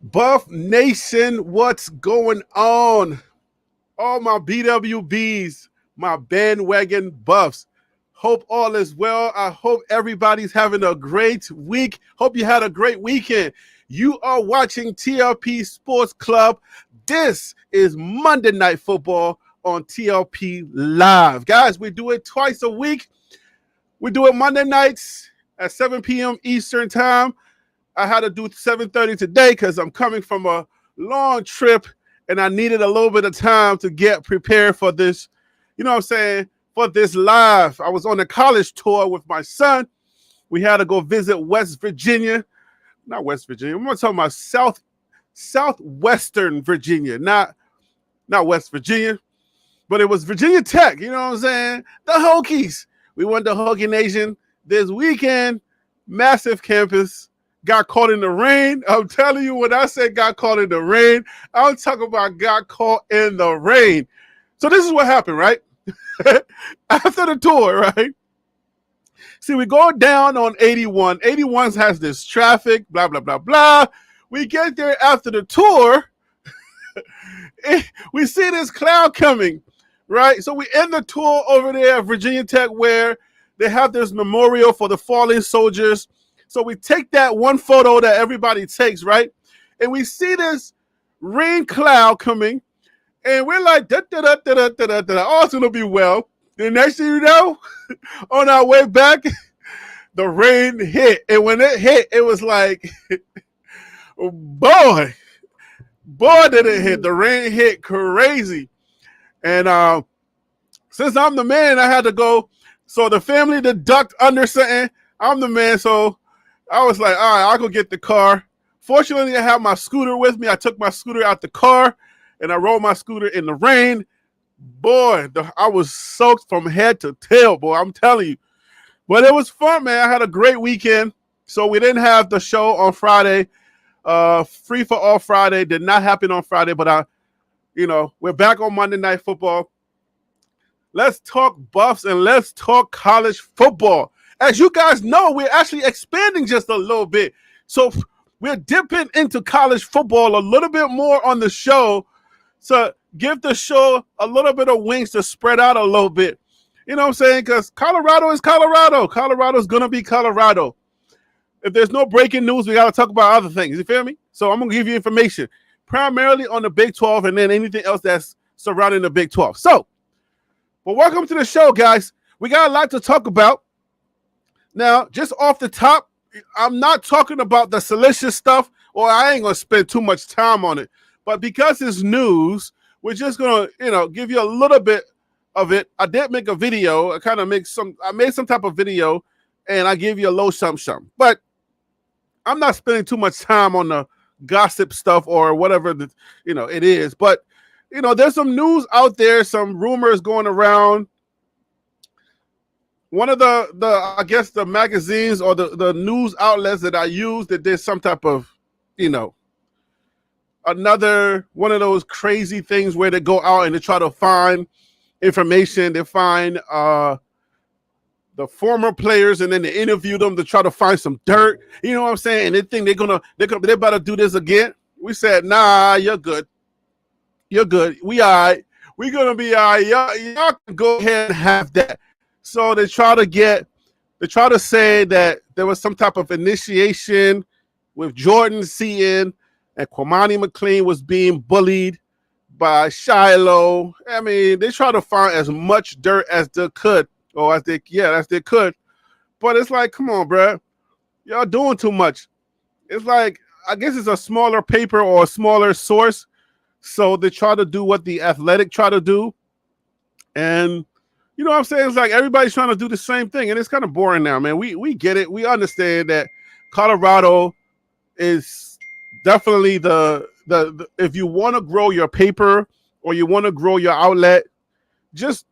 Buff Nation, what's going on? All my BWBs, my bandwagon buffs. Hope all is well. I hope everybody's having a great week. Hope you had a great weekend. You are watching TLP Sports Club. This is Monday Night Football on TLP Live. Guys, we do it twice a week. We do it Monday nights at 7 p.m. Eastern Time. I had to do 7:30 today because I'm coming from a long trip and I needed a little bit of time to get prepared for this, you know what I'm saying, for this live. I was on a college tour with my son. We had to go visit West Virginia. Not West Virginia. I'm talking about southwestern Virginia, not West Virginia, but it was Virginia Tech, you know what I'm saying? The Hokies. We went to Hokie Nation this weekend, massive campus. Got caught in the rain. I'm telling you, when I said got caught in the rain, I'm talking about got caught in the rain. So this is what happened, right? After the tour, right? See, we go down on 81. 81 has this traffic, blah, blah, blah, blah. We get there after the tour. We see this cloud coming, right? So we end the tour over there at Virginia Tech where they have this memorial for the fallen soldiers. So we take that one photo that everybody takes, right? And we see this rain cloud coming, and we're like, oh, it's going to be well. The next thing you know, on our way back, the rain hit. And when it hit, it was like, boy, did it hit. The rain hit crazy. And since I'm the man, I had to go. So the family that ducked under something, I'm the man, so I was like, all right, I'll go get the car. Fortunately, I have my scooter with me. I took my scooter out the car, and I rode my scooter in the rain. Boy, I was soaked from head to tail, boy, I'm telling you. But it was fun, man. I had a great weekend. So we didn't have the show on Friday. Free for All Friday did not happen on Friday, but we're back on Monday Night Football. Let's talk Buffs and let's talk college football. As you guys know, we're actually expanding just a little bit. So we're dipping into college football a little bit more on the show to give the show a little bit of wings to spread out a little bit. You know what I'm saying? Because Colorado is Colorado. Colorado's going to be Colorado. If there's no breaking news, we got to talk about other things. You feel me? So I'm going to give you information primarily on the Big 12 and then anything else that's surrounding the Big 12. So, well, welcome to the show, guys. We got a lot to talk about. Now, just off the top, I'm not talking about the salacious stuff, or I ain't going to spend too much time on it. But because it's news, we're just going to, give you a little bit of it. I did make a video. I made some type of video, and I give you a little something. But I'm not spending too much time on the gossip stuff or whatever, it is. But, there's some news out there, some rumors going around. One of I guess the magazines or the news outlets that I use that did some type of, another one of those crazy things where they go out and they try to find information. They find the former players and then they interview them to try to find some dirt. You know what I'm saying? And they think they're about to do this again. We said, nah, you're good. You're good. We all right. We're going to be all right. Y'all can go ahead and have that. So they try to say that there was some type of initiation with Jordan seeing and Kwamani McLean was being bullied by Shiloh. I mean, they try to find as much dirt as they could, as they could. But it's like, come on, bro. Y'all doing too much. It's like, I guess it's a smaller paper or a smaller source. So they try to do what the Athletic try to do. And you know what I'm saying? It's like everybody's trying to do the same thing, and it's kind of boring now, man. We get it. We understand that Colorado is definitely the if you want to grow your paper or you want to grow your outlet, just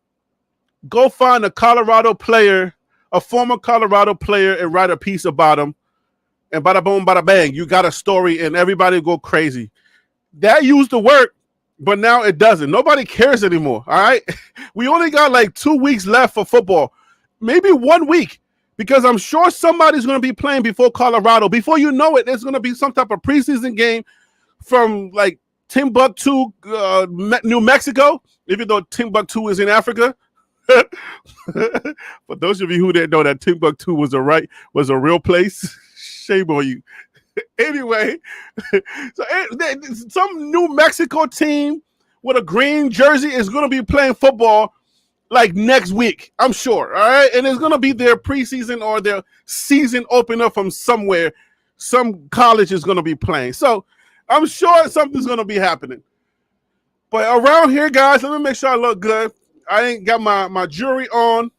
go find a Colorado player, a former Colorado player, and write a piece about him. And bada boom, bada bang, you got a story, and everybody go crazy. That used to work. But now it doesn't. Nobody cares anymore, all right? We only got like 2 weeks left for football. Maybe 1 week, because I'm sure somebody's going to be playing before Colorado. Before you know it, there's going to be some type of preseason game. from like Timbuktu, New Mexico, even though Timbuktu is in Africa. For those of you who didn't know that Timbuktu was a real place, shame on you. Anyway, so some New Mexico team with a green jersey is going to be playing football like next week, I'm sure. All right, and it's going to be their preseason or their season opener from somewhere. Some college is going to be playing, so I'm sure something's going to be happening. But around here, guys, let me make sure I look good. I ain't got my jewelry on.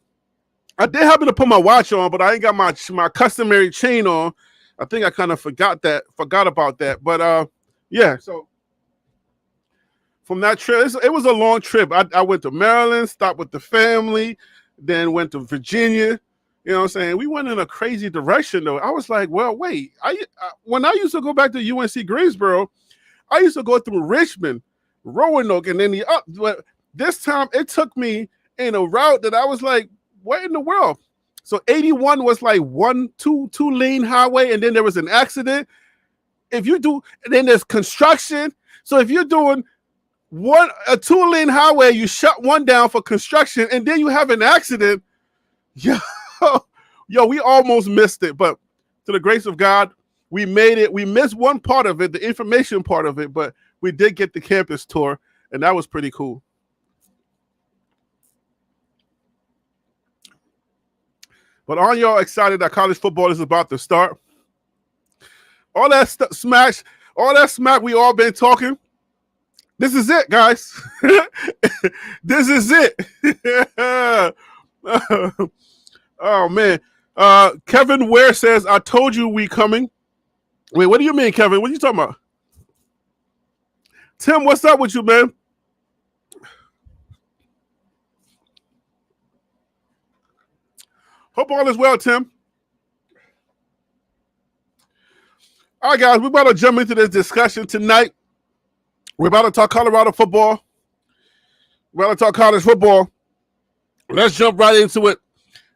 I did happen to put my watch on, but I ain't got my customary chain on. I think I kind of forgot about that. But yeah, so from that trip, it was a long trip. I went to Maryland, stopped with the family, then went to Virginia. You know what I'm saying? We went in a crazy direction, though. I was like, well, wait. When I used to go back to UNC Greensboro, I used to go through Richmond, Roanoke, and then but this time it took me in a route that I was like, what in the world? So 81 was like two lane highway, and then there was an accident. And then there's construction. So if you're doing a 2-lane highway, you shut one down for construction, and then you have an accident. Yo, we almost missed it. But to the grace of God, we made it. We missed one part of it, the information part of it, but we did get the campus tour, and that was pretty cool. But aren't y'all excited that college football is about to start? All that smack we all been talking. This is it, guys. This is it. Oh, man. Kevin Ware says, I told you we coming. Wait, what do you mean, Kevin? What are you talking about? Tim, what's up with you, man? Hope all is well, Tim. All right, guys, we're about to jump into this discussion tonight. We're about to talk Colorado football. We're about to talk college football. Let's jump right into it.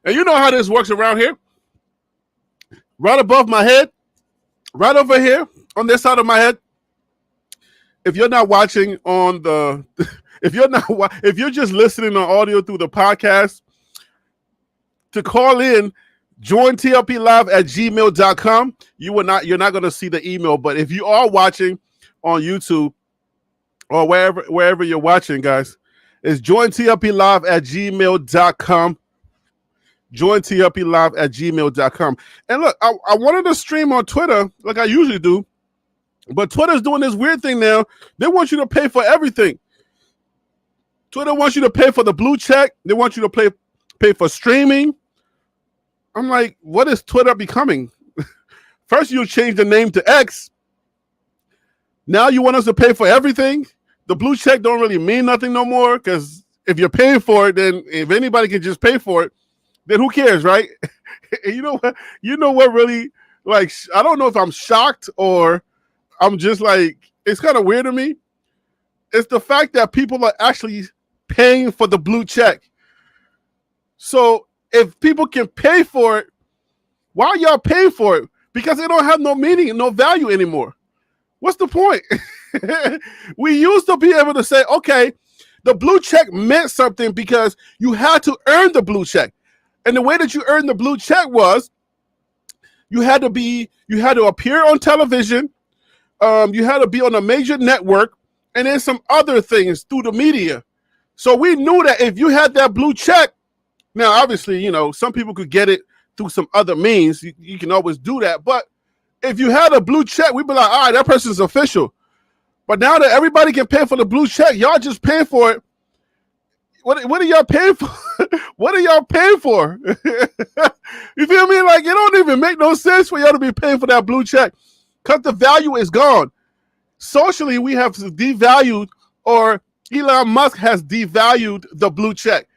And you know how this works around here. Right above my head, right over here on this side of my head. If you're not watching on if you're just listening on audio through the podcast, to call in, join TLP Live at gmail.com. You're not going to see the email, but if you are watching on YouTube or wherever you're watching, guys, it's join TLP Live at gmail.com. Join TLP Live at gmail.com. And look, I wanted to stream on Twitter like I usually do, but Twitter's doing this weird thing now. They want you to pay for everything. Twitter wants you to pay for the blue check. They want you to pay for streaming. I'm like, what is Twitter becoming? First, you change the name to X. Now you want us to pay for everything? The blue check don't really mean nothing no more, because if you're paying for it, then if anybody can just pay for it, then who cares, right? You know what? You know what really, like, I don't know if I'm shocked or I'm just like, it's kind of weird to me. It's the fact that people are actually paying for the blue check. So if people can pay for it, why are y'all paying for it? Because it don't have no meaning and no value anymore. What's the point? We used to be able to say, okay, the blue check meant something because you had to earn the blue check. And the way that you earned the blue check was you had to appear on television, you had to be on a major network, and then some other things through the media. So we knew that if you had that blue check, now obviously, you know, some people could get it through some other means. You can always do that. But if you had a blue check, we'd be like, all right, that person's official. But now that everybody can pay for the blue check, y'all just paying for it. What are y'all paying for? What are y'all paying for? You feel me? Like, it don't even make no sense for y'all to be paying for that blue check because the value is gone. Socially, we have devalued, or Elon Musk has devalued the blue check.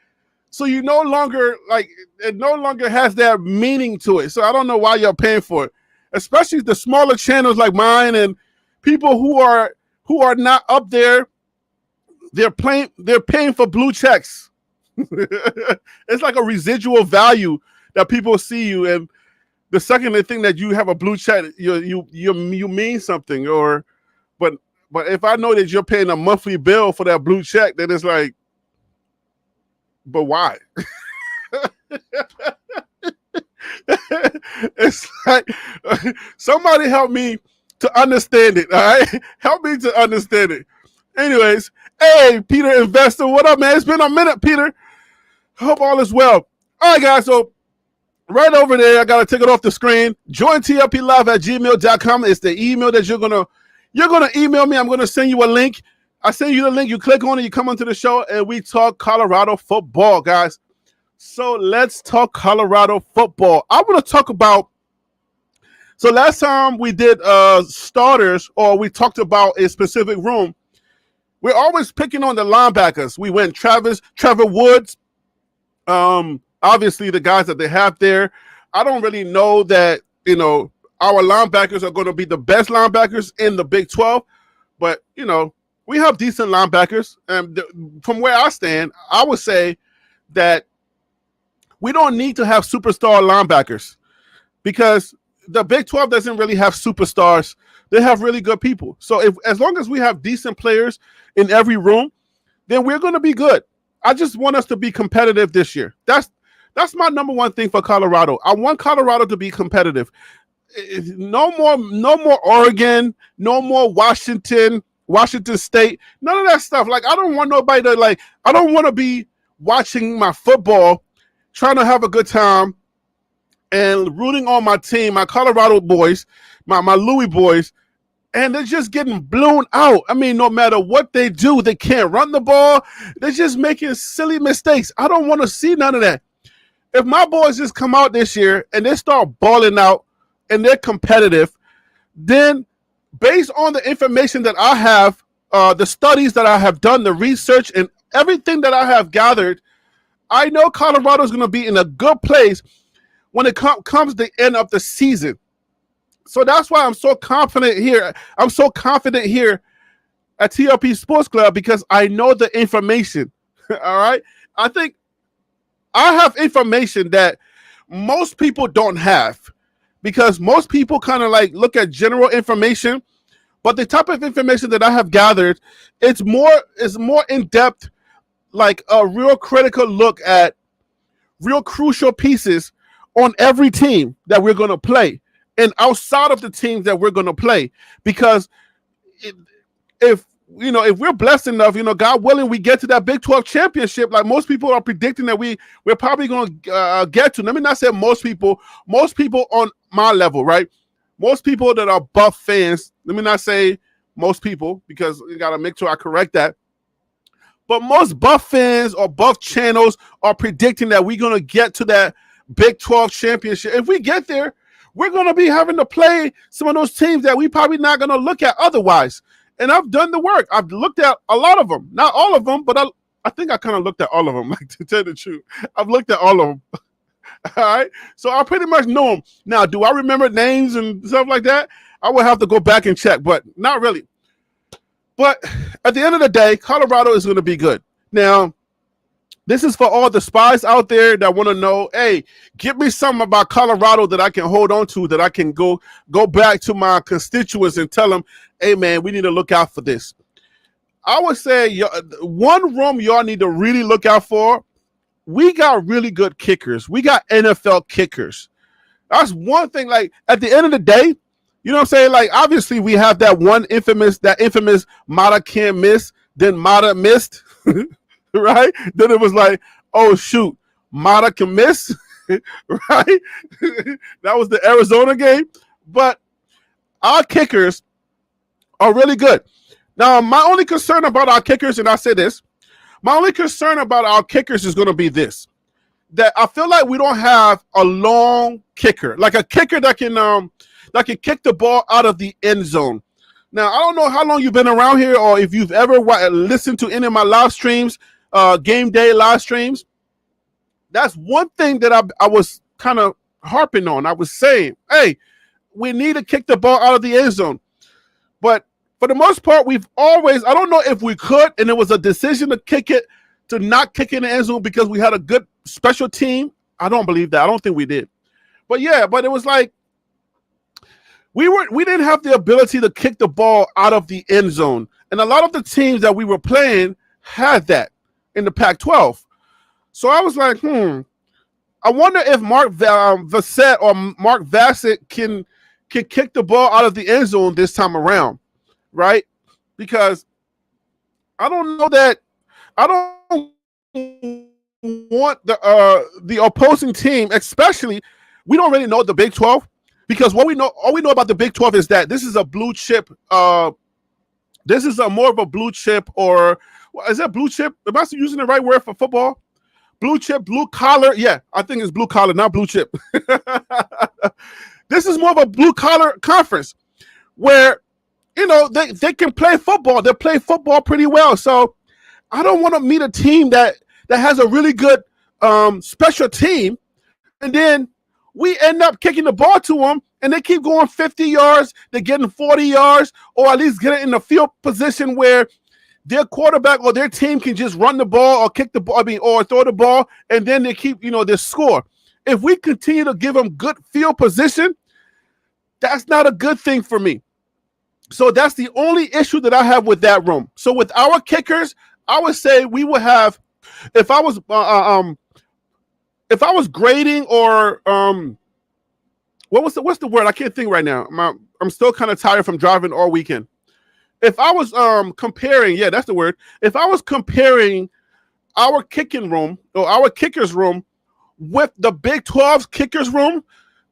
So you no longer, like, it no longer has that meaning to it. So I don't know why you're paying for it, especially the smaller channels like mine and people who are not up there. They're paying for blue checks. It's like a residual value that people see you, and the second they think that you have a blue check, you mean something. But But if I know that you're paying a monthly bill for that blue check, then it's like, but why? It's like, somebody help me to understand it. All right, help me to understand it. Anyways, hey, Peter Investor, what up, man? It's been a minute, Peter. Hope all is well. All right, guys. So right over there, I got to take it off the screen. Join TLPlive@gmail.com. It's the email that you're gonna email me. I'm gonna send you a link. I send you the link. You click on it. You come onto the show, and we talk Colorado football, guys. So let's talk Colorado football. I want to talk about. So last time we did starters, or we talked about a specific room. We're always picking on the linebackers. We went Trevor Woods. Obviously the guys that they have there. I don't really know that, our linebackers are going to be the best linebackers in the Big 12, but, we have decent linebackers. And from where I stand, I would say that we don't need to have superstar linebackers because the Big 12 doesn't really have superstars. They have really good people. So as long as we have decent players in every room, then we're going to be good. I just want us to be competitive this year. That's my number one thing for Colorado. I want Colorado to be competitive. No more Oregon, no more Washington State, none of that stuff. Like, I don't want nobody to I don't want to be watching my football, trying to have a good time and rooting on my team, my Colorado boys, my Louis boys, and they're just getting blown out. I mean, no matter what they do, they can't run the ball. They're just making silly mistakes. I don't want to see none of that. If my boys just come out this year and they start balling out and they're competitive, then based on the information that I have, the studies that I have done, the research and everything that I have gathered, I know Colorado is going to be in a good place when it comes the end of the season. So that's why I'm so confident here. I'm so confident here at TLP Sports Club because I know the information. All right. I think I have information that most people don't have because most people kind of look at general information, but the type of information that I have gathered, it's more in depth, like a real critical look at real crucial pieces on every team that we're going to play and outside of the teams that we're going to play. Because if we're blessed enough, God willing, we get to that Big 12 championship, like most people are predicting that we're probably going to get to. Let me not say most people on my level, right? Most people that are Buff fans, let me not say most people because we got to make sure I correct that. But most Buff fans or Buff channels are predicting that we're going to get to that Big 12 championship. If we get there, we're going to be having to play some of those teams that we probably not going to look at otherwise. And I've done the work. I've looked at a lot of them. Not all of them, but I think I kind of looked at all of them, like, to tell the truth. I've looked at all of them. All right? So I pretty much know them. Now, do I remember names and stuff like that? I would have to go back and check, but not really. But at the end of the day, Colorado is going to be good. Now, this is for all the spies out there that want to know, hey, give me something about Colorado that I can hold on to, that I can go back to my constituents and tell them, hey, man, we need to look out for this. I would say one room y'all need to really look out for, we got really good kickers. We got NFL kickers. That's one thing. Like, at the end of the day, you know what I'm saying? Like, obviously, we have that infamous Mata can't miss, then Mata missed. Right? Then it was like, oh, shoot, Mata can miss, right? That was the Arizona game. But our kickers are really good. Now, my only concern about our kickers, and I say this, my only concern about our kickers is going to be this, that I feel like we don't have a long kicker, like a kicker that can kick the ball out of the end zone. Now, I don't know how long you've been around here or if you've ever listened to any of my live streams, game day live streams. That's one thing that I was kind of harping on. I was saying, hey, we need to kick the ball out of the end zone. But for the most part, we've always, I don't know if we could, and it was a decision to not kick in the end zone because we had a good special team. I don't believe that. I don't think we did. But yeah, but it was like, we didn't have the ability to kick the ball out of the end zone. And a lot of the teams that we were playing had that in the Pac-12. So I was like, I wonder if Mark Vassett or Mark Vassett can kick the ball out of the end zone this time around, right? Because I don't know that I don't want the opposing team, especially we don't really know the Big 12, because all we know about the Big 12 is that this is a blue chip. This is a more of a blue chip, or is that blue chip? Am I using the right word for football? Blue chip, blue collar. Yeah, I think it's blue collar, not blue chip. This is more of a blue collar conference where, they can play football. They play football pretty well. So I don't want to meet a team that has a really good special team, and then we end up kicking the ball to them, and they keep going 50 yards. They're getting 40 yards, or at least get it in a field position where their quarterback or their team can just run the ball or kick the ball, or throw the ball, and then they keep, their score. If we continue to give them good field position, that's not a good thing for me. So that's the only issue that I have with that room. So with our kickers, I would say we would have, if I was grading, or what's the word? I can't think right now. I'm still kind of tired from driving all weekend. If I was comparing, yeah, that's the word. If I was comparing our kicking room or our kickers room with the Big 12's kickers room,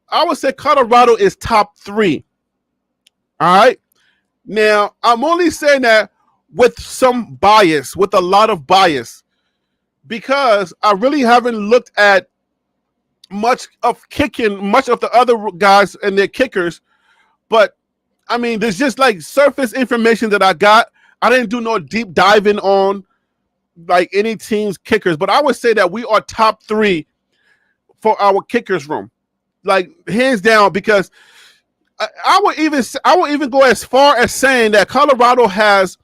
I would say Colorado is top 3. All right. Now, I'm only saying that with some bias, with a lot of bias, because I really haven't looked at much of the other guys and their kickers. But I mean, there's just like surface information that I got. I didn't do no deep diving on like any team's kickers, but I would say that we are top 3 for our kickers room, like hands down. Because I would even go as far as saying that Colorado has,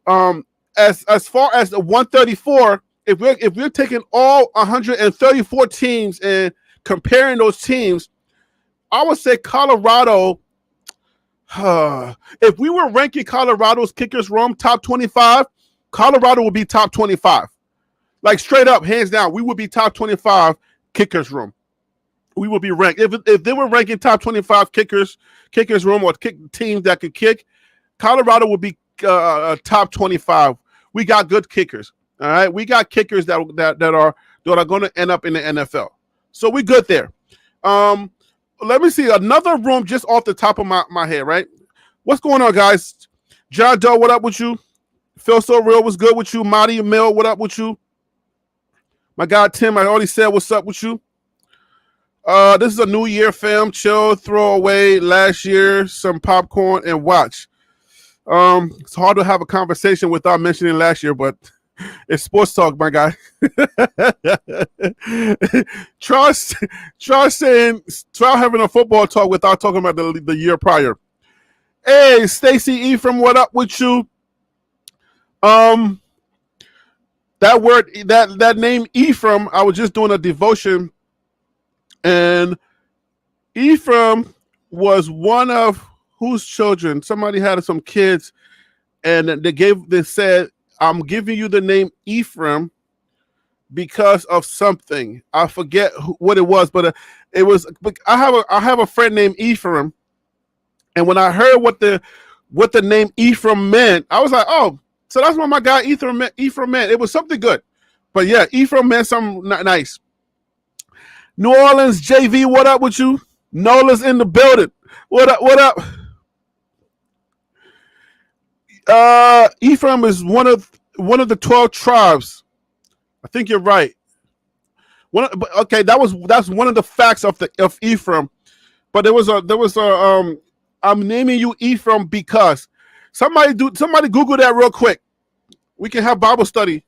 as far as the 134. If we're taking all 134 teams and comparing those teams, I would say Colorado. If we were ranking Colorado's kickers room top 25, Colorado would be top 25. Like straight up, hands down, we would be top 25 kickers room. We would be ranked. If they were ranking top 25 kickers room, or teams that could kick, Colorado would be top 25. We got good kickers. All right, we got kickers that are going to end up in the NFL. So we good there. Let me see another room just off the top of my head, right? What's going on, guys? John Doe, what up with you? Phil So Real, what's good with you? Marty Mill, what up with you? My guy Tim, I already said what's up with you. This is a new year, fam. Chill, throw away last year, some popcorn, and watch. It's hard to have a conversation without mentioning last year, but it's sports talk, my guy. Try having a football talk without talking about the year prior. Hey, Stacy Ephraim, what up with you? That name Ephraim, I was just doing a devotion, and Ephraim was one of whose children? Somebody had some kids, and they said, I'm giving you the name Ephraim because of something. I forget what it was, but it was. I have a friend named Ephraim, and when I heard what the name Ephraim meant, I was like, oh, so that's what my guy Ephraim meant. It was something good, but yeah, Ephraim meant something nice. New Orleans JV, what up with you? Nola's in the building. What up? What up? Ephraim is one of the 12 tribes. I think you're right. That's one of the facts of Ephraim. But there was a I'm naming you Ephraim because somebody Google that real quick. We can have Bible study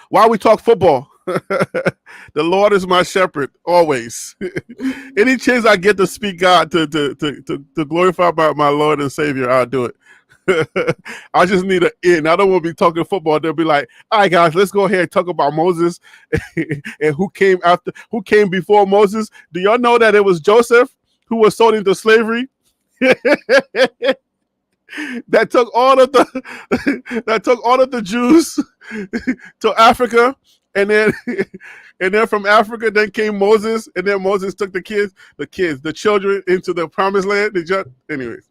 while we talk football. The Lord is my shepherd always. Any chance I get to speak God to glorify my Lord and Savior, I'll do it. I just need an in. I don't want to be talking football. They'll be like, all right, guys, let's go ahead and talk about Moses and who came before Moses. Do y'all know that it was Joseph? who was sold into slavery. that took all of the Jews to Africa, and then from Africa, then came Moses, and then Moses took the children into the promised land. Anyways,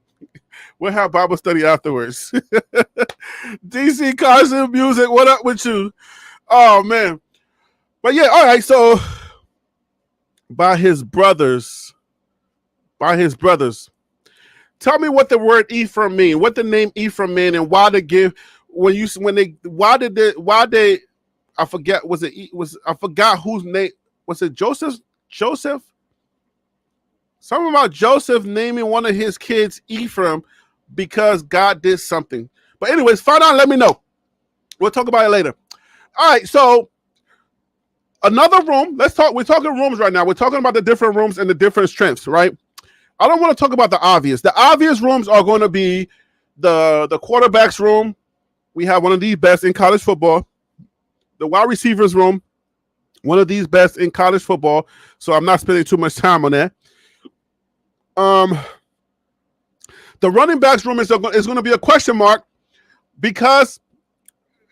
we'll have Bible study afterwards. DC Carson Music, what up with you? Oh man, but yeah, all right. So by his brothers. Tell me what the word Ephraim mean, what the name Ephraim mean, and why I forget I forgot whose name was it. Joseph, something about Joseph naming one of his kids Ephraim because God did something. But anyways, find out, let me know. We'll talk about it later. All right, so another room. We're talking rooms right now. We're talking about the different rooms and the different strengths, right? I don't want to talk about the obvious. The obvious rooms are going to be the quarterback's room. We have one of these best in college football. The wide receivers room, one of these best in college football. So I'm not spending too much time on that. The running backs room is going to be a question mark because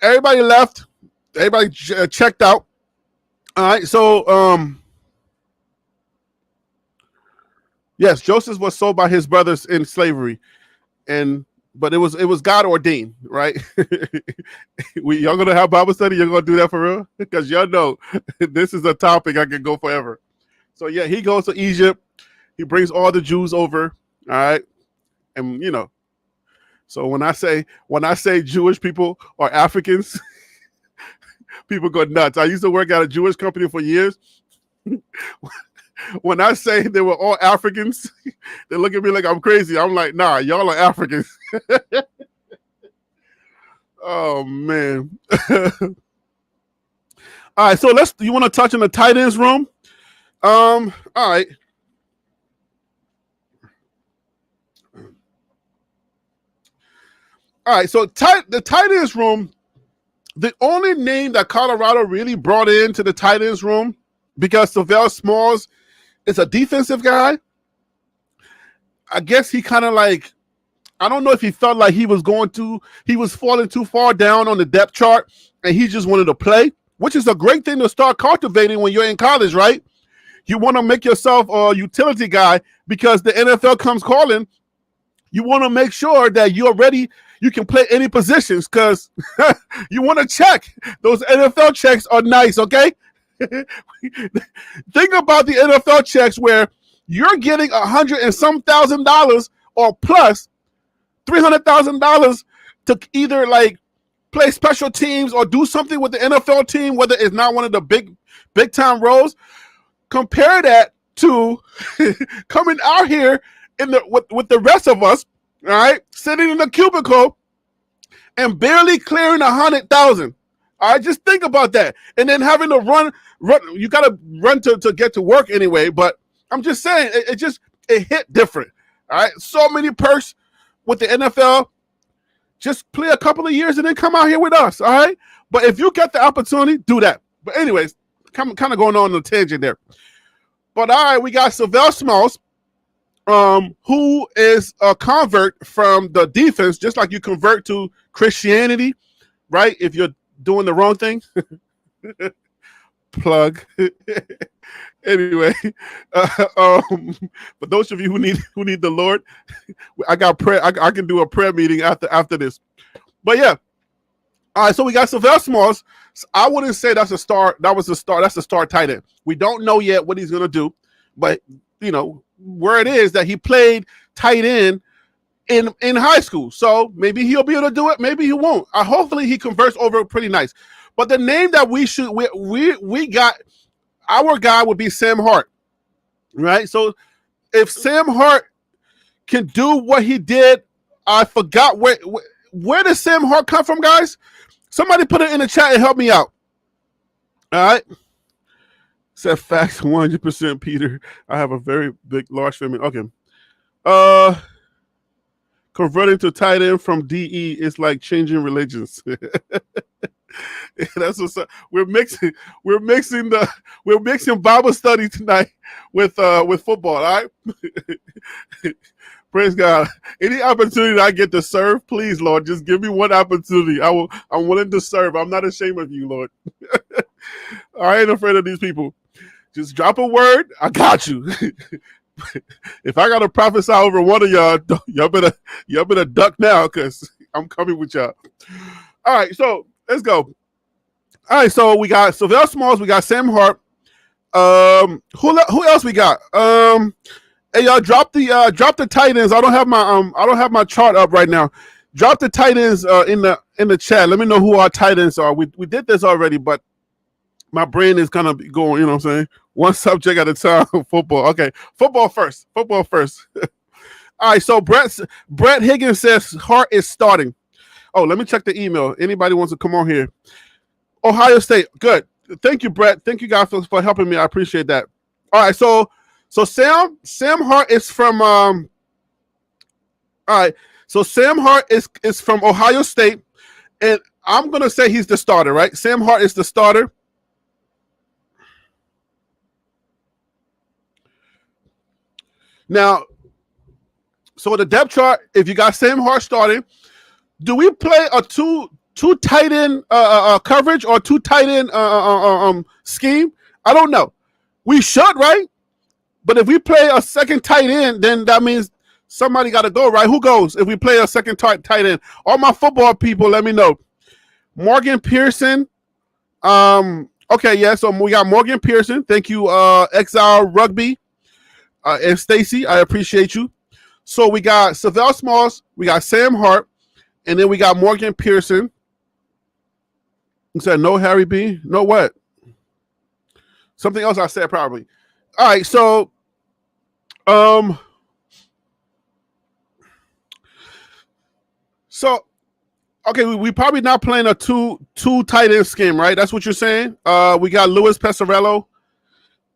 everybody left. Everybody checked out. All right. So, yes, Joseph was sold by his brothers in slavery, but it was God ordained, right? Y'all gonna have Bible study? You're gonna do that for real? Because y'all know this is a topic I can go forever. So yeah, he goes to Egypt. He brings all the Jews over. All right, and so when I say Jewish people are Africans, people go nuts. I used to work at a Jewish company for years. When I say they were all Africans, they look at me like I'm crazy. I'm like, nah, y'all are Africans. Oh man. All right, so you want to touch on the tight ends room? All right. All right, so the tight ends room, the only name that Colorado really brought into the tight ends room, because Savell Smalls is a defensive guy. I guess he kind of like, I don't know if he felt like he was falling too far down on the depth chart and he just wanted to play, which is a great thing to start cultivating when you're in college, right? You want to make yourself a utility guy because the NFL comes calling. You want to make sure that you're ready. You can play any positions because you want to check. Those NFL checks are nice, okay? Think about the NFL checks where you're getting $100,000 and some $1,000 or plus $300,000 to either like play special teams or do something with the NFL team, whether it's not one of the big time roles. Compare that to coming out here with the rest of us, all right, sitting in the cubicle and barely clearing 100,000. All right, just think about that, and then having to run. You got to run to get to work anyway. But I'm just saying, it hit different. All right, so many perks with the NFL. Just play a couple of years and then come out here with us. All right, but if you get the opportunity, do that. But anyways, kind of going on a tangent there. But all right, we got Savell Smalls, who is a convert from the defense, just like you convert to Christianity, right? If you're doing the wrong thing. Plug. Anyway, for those of you who need the Lord, I got prayer. I can do a prayer meeting after this. But yeah, all right. So we got Savell Smalls. I wouldn't say that's a star. That was a star. That's a star tight end. We don't know yet what he's gonna do, but where it is that he played tight end in high school. So maybe he'll be able to do it. Maybe he won't. Hopefully he converts over pretty nice. But the name that we got, our guy would be Sam Hart, right? So if Sam Hart can do what he did, I forgot where does Sam Hart come from, guys? Somebody put it in the chat and help me out. All right. Said facts 100%, Peter. I have a very large family. Okay. Converting to tight end from DE is like changing religions. That's what's up. We're mixing Bible study tonight with football. All right. Praise God. Any opportunity I get to serve, please, Lord, just give me one opportunity. I'm willing to serve. I'm not ashamed of you, Lord. I ain't afraid of these people. Just drop a word. I got you. If I gotta prophesy over one of y'all, y'all better duck now, because I'm coming with y'all. All right, so let's go. All right, so we got Sylvell Smalls, we got Sam Hart. Who else we got? Hey, y'all, drop the tight ends. I don't have my chart up right now. Drop the tight ends in the chat. Let me know who our tight ends are. We did this already, but my brain is kind of going, you know what I'm saying? One subject at a time. Football. Okay. Football first. All right. So Brett Higgins says Hart is starting. Oh, let me check the email. Anybody wants to come on here? Ohio State. Good. Thank you, Brett. Thank you guys for helping me. I appreciate that. All right. So Sam Hart is from all right. So Sam Hart is from Ohio State, and I'm gonna say he's the starter, right? Sam Hart is the starter. Now, so the depth chart, if you got Sam Hart starting, do we play a two tight end coverage or two tight end scheme? I don't know. We should, right? But if we play a second tight end, then that means somebody got to go, right? Who goes if we play a second tight end? All my football people, let me know. Morgan Pearson. Okay, yeah. So we got Morgan Pearson. Thank you, Exile Rugby. And Stacy, I appreciate you. So we got Sylvell Smalls, we got Sam Hart, and then we got Morgan Pearson. He said no Harry B. No what? Something else I said probably. All right, so okay, we probably not playing a two tight end scheme, right? That's what you're saying. We got Louis Pesarello.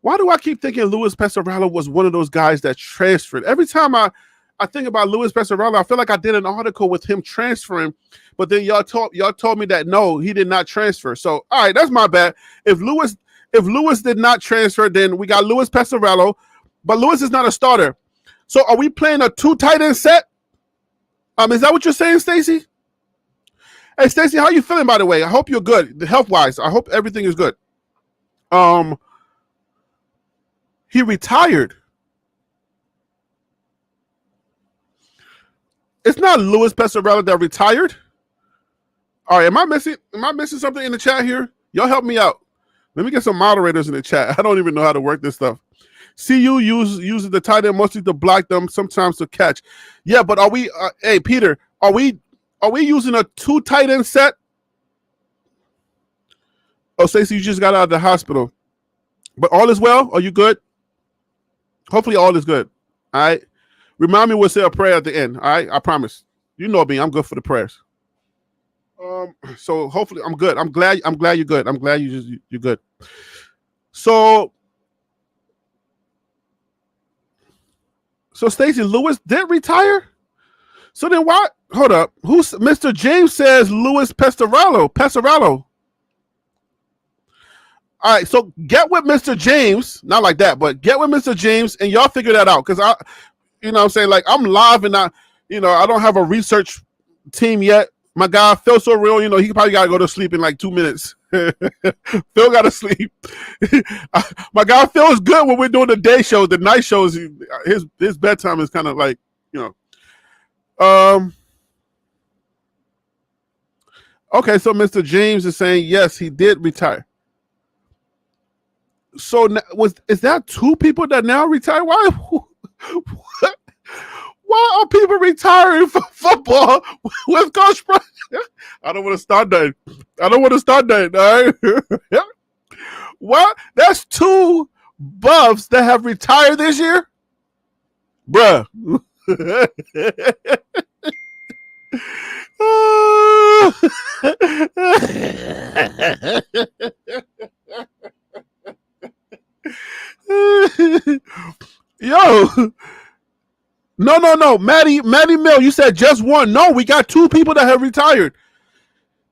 Why do I keep thinking Louis Pesarello was one of those guys that transferred? Every time I think about Louis Pesarello, I feel like I did an article with him transferring, but then y'all told me that no, he did not transfer. So all right, that's my bad. If Louis did not transfer, then we got Louis Pesarello, but Louis is not a starter. So are we playing a two tight end set? Is that what you're saying, Stacy? Hey, Stacy, how you feeling, by the way? I hope you're good, health-wise. I hope everything is good. He retired. It's not Louis Pesarello that retired. All right, am I missing something in the chat here? Y'all help me out. Let me get some moderators in the chat. I don't even know how to work this stuff. CU uses the tight end mostly to block them, sometimes to catch. Yeah, but are we? Hey, Peter, are we using a two tight end set? Oh, Stacey, you just got out of the hospital, but all is well. Are you good? Hopefully, all is good. All right. Remind me we'll say a prayer at the end. All right, I promise. You know me. I'm good for the prayers. So hopefully I'm good. I'm glad you're good. I'm glad you're good. So Stacey, Lewis did retire. So then why? Hold up. Who's Mr. James says Louis Pesarello. All right, so get with Mr. James, not like that, but get with Mr. James and y'all figure that out. Because you know what I'm saying? Like I'm live and I don't have a research team yet. My guy Phil so real, he probably gotta go to sleep in like 2 minutes. Phil gotta sleep. My guy Phil is good when we're doing the day shows. The night shows, his bedtime is kind of like, Okay, so Mr. James is saying yes, he did retire. So is that two people that now retire? Why? What? Why are people retiring from football with Coach Brown? I don't want to start that. All right? What? That's two buffs that have retired this year? Bruh. Yo. No. Maddie Mill, you said just one. No, we got two people that have retired.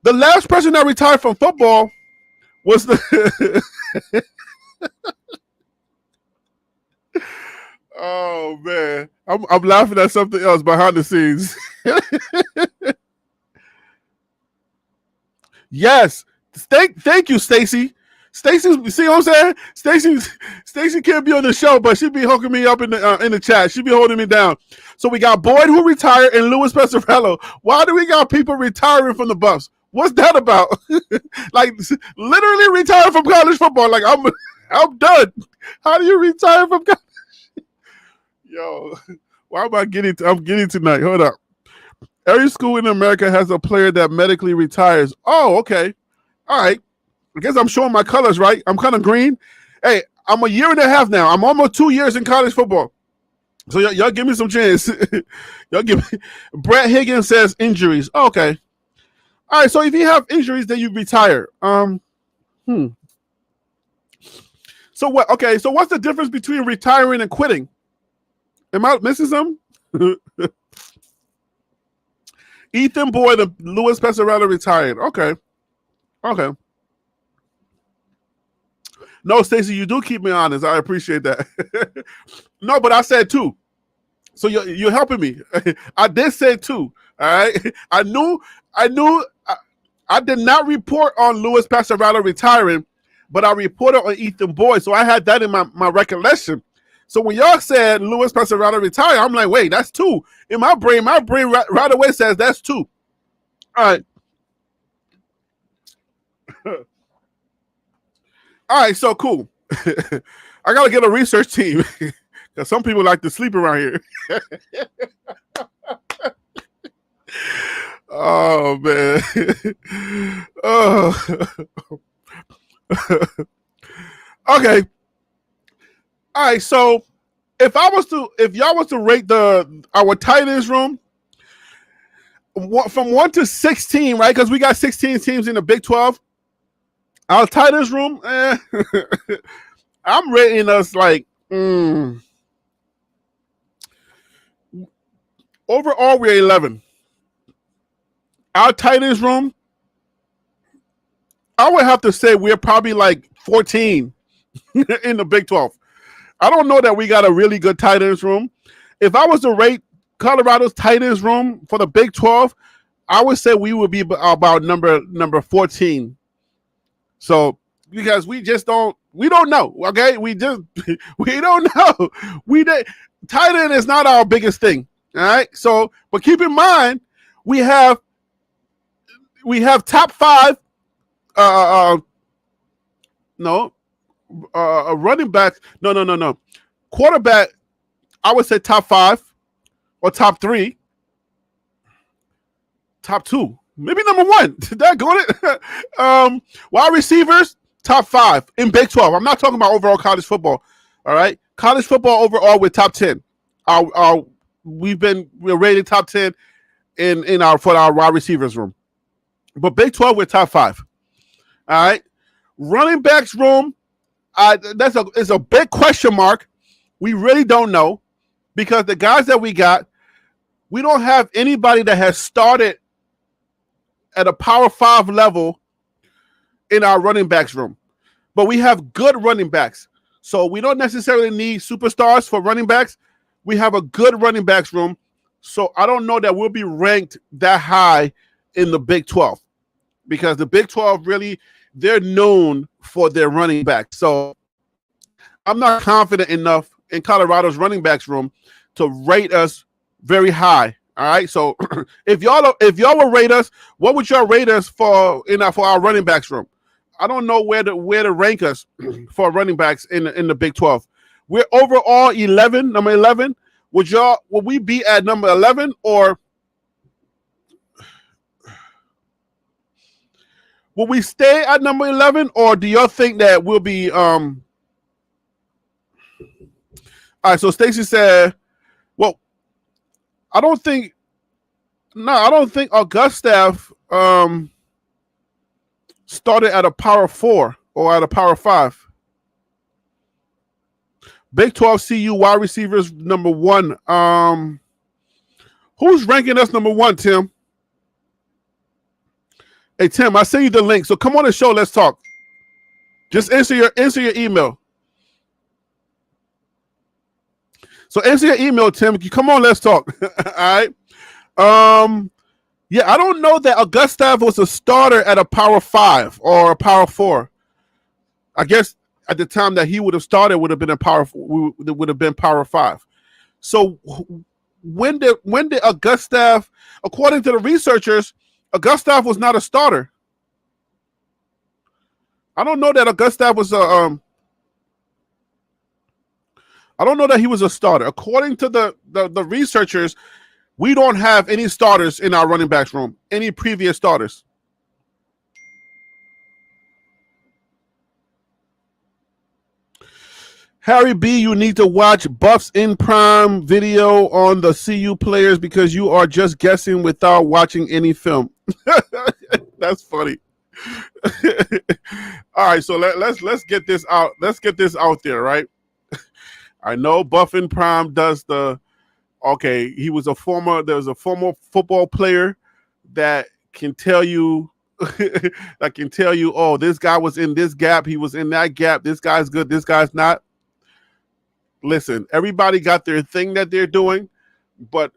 The last person that retired from football was the. Oh man, I'm laughing at something else behind the scenes. Yes, thank you, Stacy. Stacy, see what I'm saying? Stacy can't be on the show, but she be hooking me up in the chat. She be holding me down. So we got Boyd who retired and Louis Pesarello. Why do we got people retiring from the Buffs? What's that about? Like literally retired from college football. Like I'm done. How do you retire from college? Yo, why am I getting? I'm getting tonight. Hold up. Every school in America has a player that medically retires. Oh, okay. All right. I guess I'm showing my colors, right? I'm kind of green. Hey, I'm a year and a half now. I'm almost 2 years in college football. So y'all give me some chance. Y'all give me. Brett Higgins says injuries. Oh, okay. All right. So if you have injuries, then you retire. So what? Okay. So what's the difference between retiring and quitting? Am I missing something? Ethan Boyd and Louis Pesarello retired. Okay. No, Stacey, you do keep me honest. I appreciate that. No, but I said two. So you're helping me. I did say two. All right. I knew. I did not report on Louis Pesarello retiring, but I reported on Ethan Boyd. So I had that in my recollection. So when y'all said Louis Pesarello retired, I'm like, wait, that's two. In my brain right away says that's two. All right. All right, so cool. I got to get a research team because some people like to sleep around here. Oh, man. Oh. Okay. All right, so if y'all was to rate our tight ends room from 1 to 16, right? Because we got 16 teams in the Big 12. Our tight ends room, I'm rating us like overall we're 11. Our tight ends room, I would have to say we're probably like 14 in the Big 12. I don't know that we got a really good tight ends room. If I was to rate Colorado's tight ends room for the Big 12, I would say we would be about number 14. So because we don't know. Okay, we don't know. Tight end is not our biggest thing. All right. So, but keep in mind, we have top 5. Running backs. No. Quarterback, I would say top 5 or top 3. Top 2. Maybe number 1. Did that go it? Wide receivers, top 5 in Big 12. I'm not talking about overall college football. All right. College football overall, we're top 10. We're rated top 10 for our wide receivers room. But Big 12, we're top 5. All right. Running backs room, it's a big question mark. We really don't know because the guys that we got, we don't have anybody that has started at a Power 5 level in our running backs room. But we have good running backs. So we don't necessarily need superstars for running backs. We have a good running backs room. So I don't know that we'll be ranked that high in the Big 12 because the Big 12 really, they're known for their running backs. So I'm not confident enough in Colorado's running backs room to rate us very high. All right. So if y'all would rate us, what would y'all rate us for our running backs room? I don't know where to rank us for running backs in the Big 12. We're overall number 11. Would we be at number 11 or will we stay at number 11 or do y'all think that we'll be all right, so Stacy said, well, I don't think Augustav started at a Power 4 or at a Power 5. Big 12 CU wide receivers number 1. Who's ranking us number 1, Tim? Hey Tim, I sent you the link. So come on the show. Let's talk. Just answer your email. So answer your email, Tim. Come on, let's talk. All right. Yeah, I don't know that Augustave was a starter at a Power 5 or a Power 4. I guess at the time that he would have started would have been Power 5. So when did Augustave, according to the researchers, Augustave was not a starter. I don't know that Augustave was a I don't know that he was a starter. According to the researchers, we don't have any starters in our running backs room, any previous starters. Harry B, you need to watch Buffs in Prime video on the CU players because you are just guessing without watching any film. That's funny. All right, so let's get this out. Let's get this out there, right? I know Buff in Prime does the. Okay, there was a former football player that can tell you. Oh, this guy was in this gap. He was in that gap. This guy's good. This guy's not. Listen, everybody got their thing that they're doing, but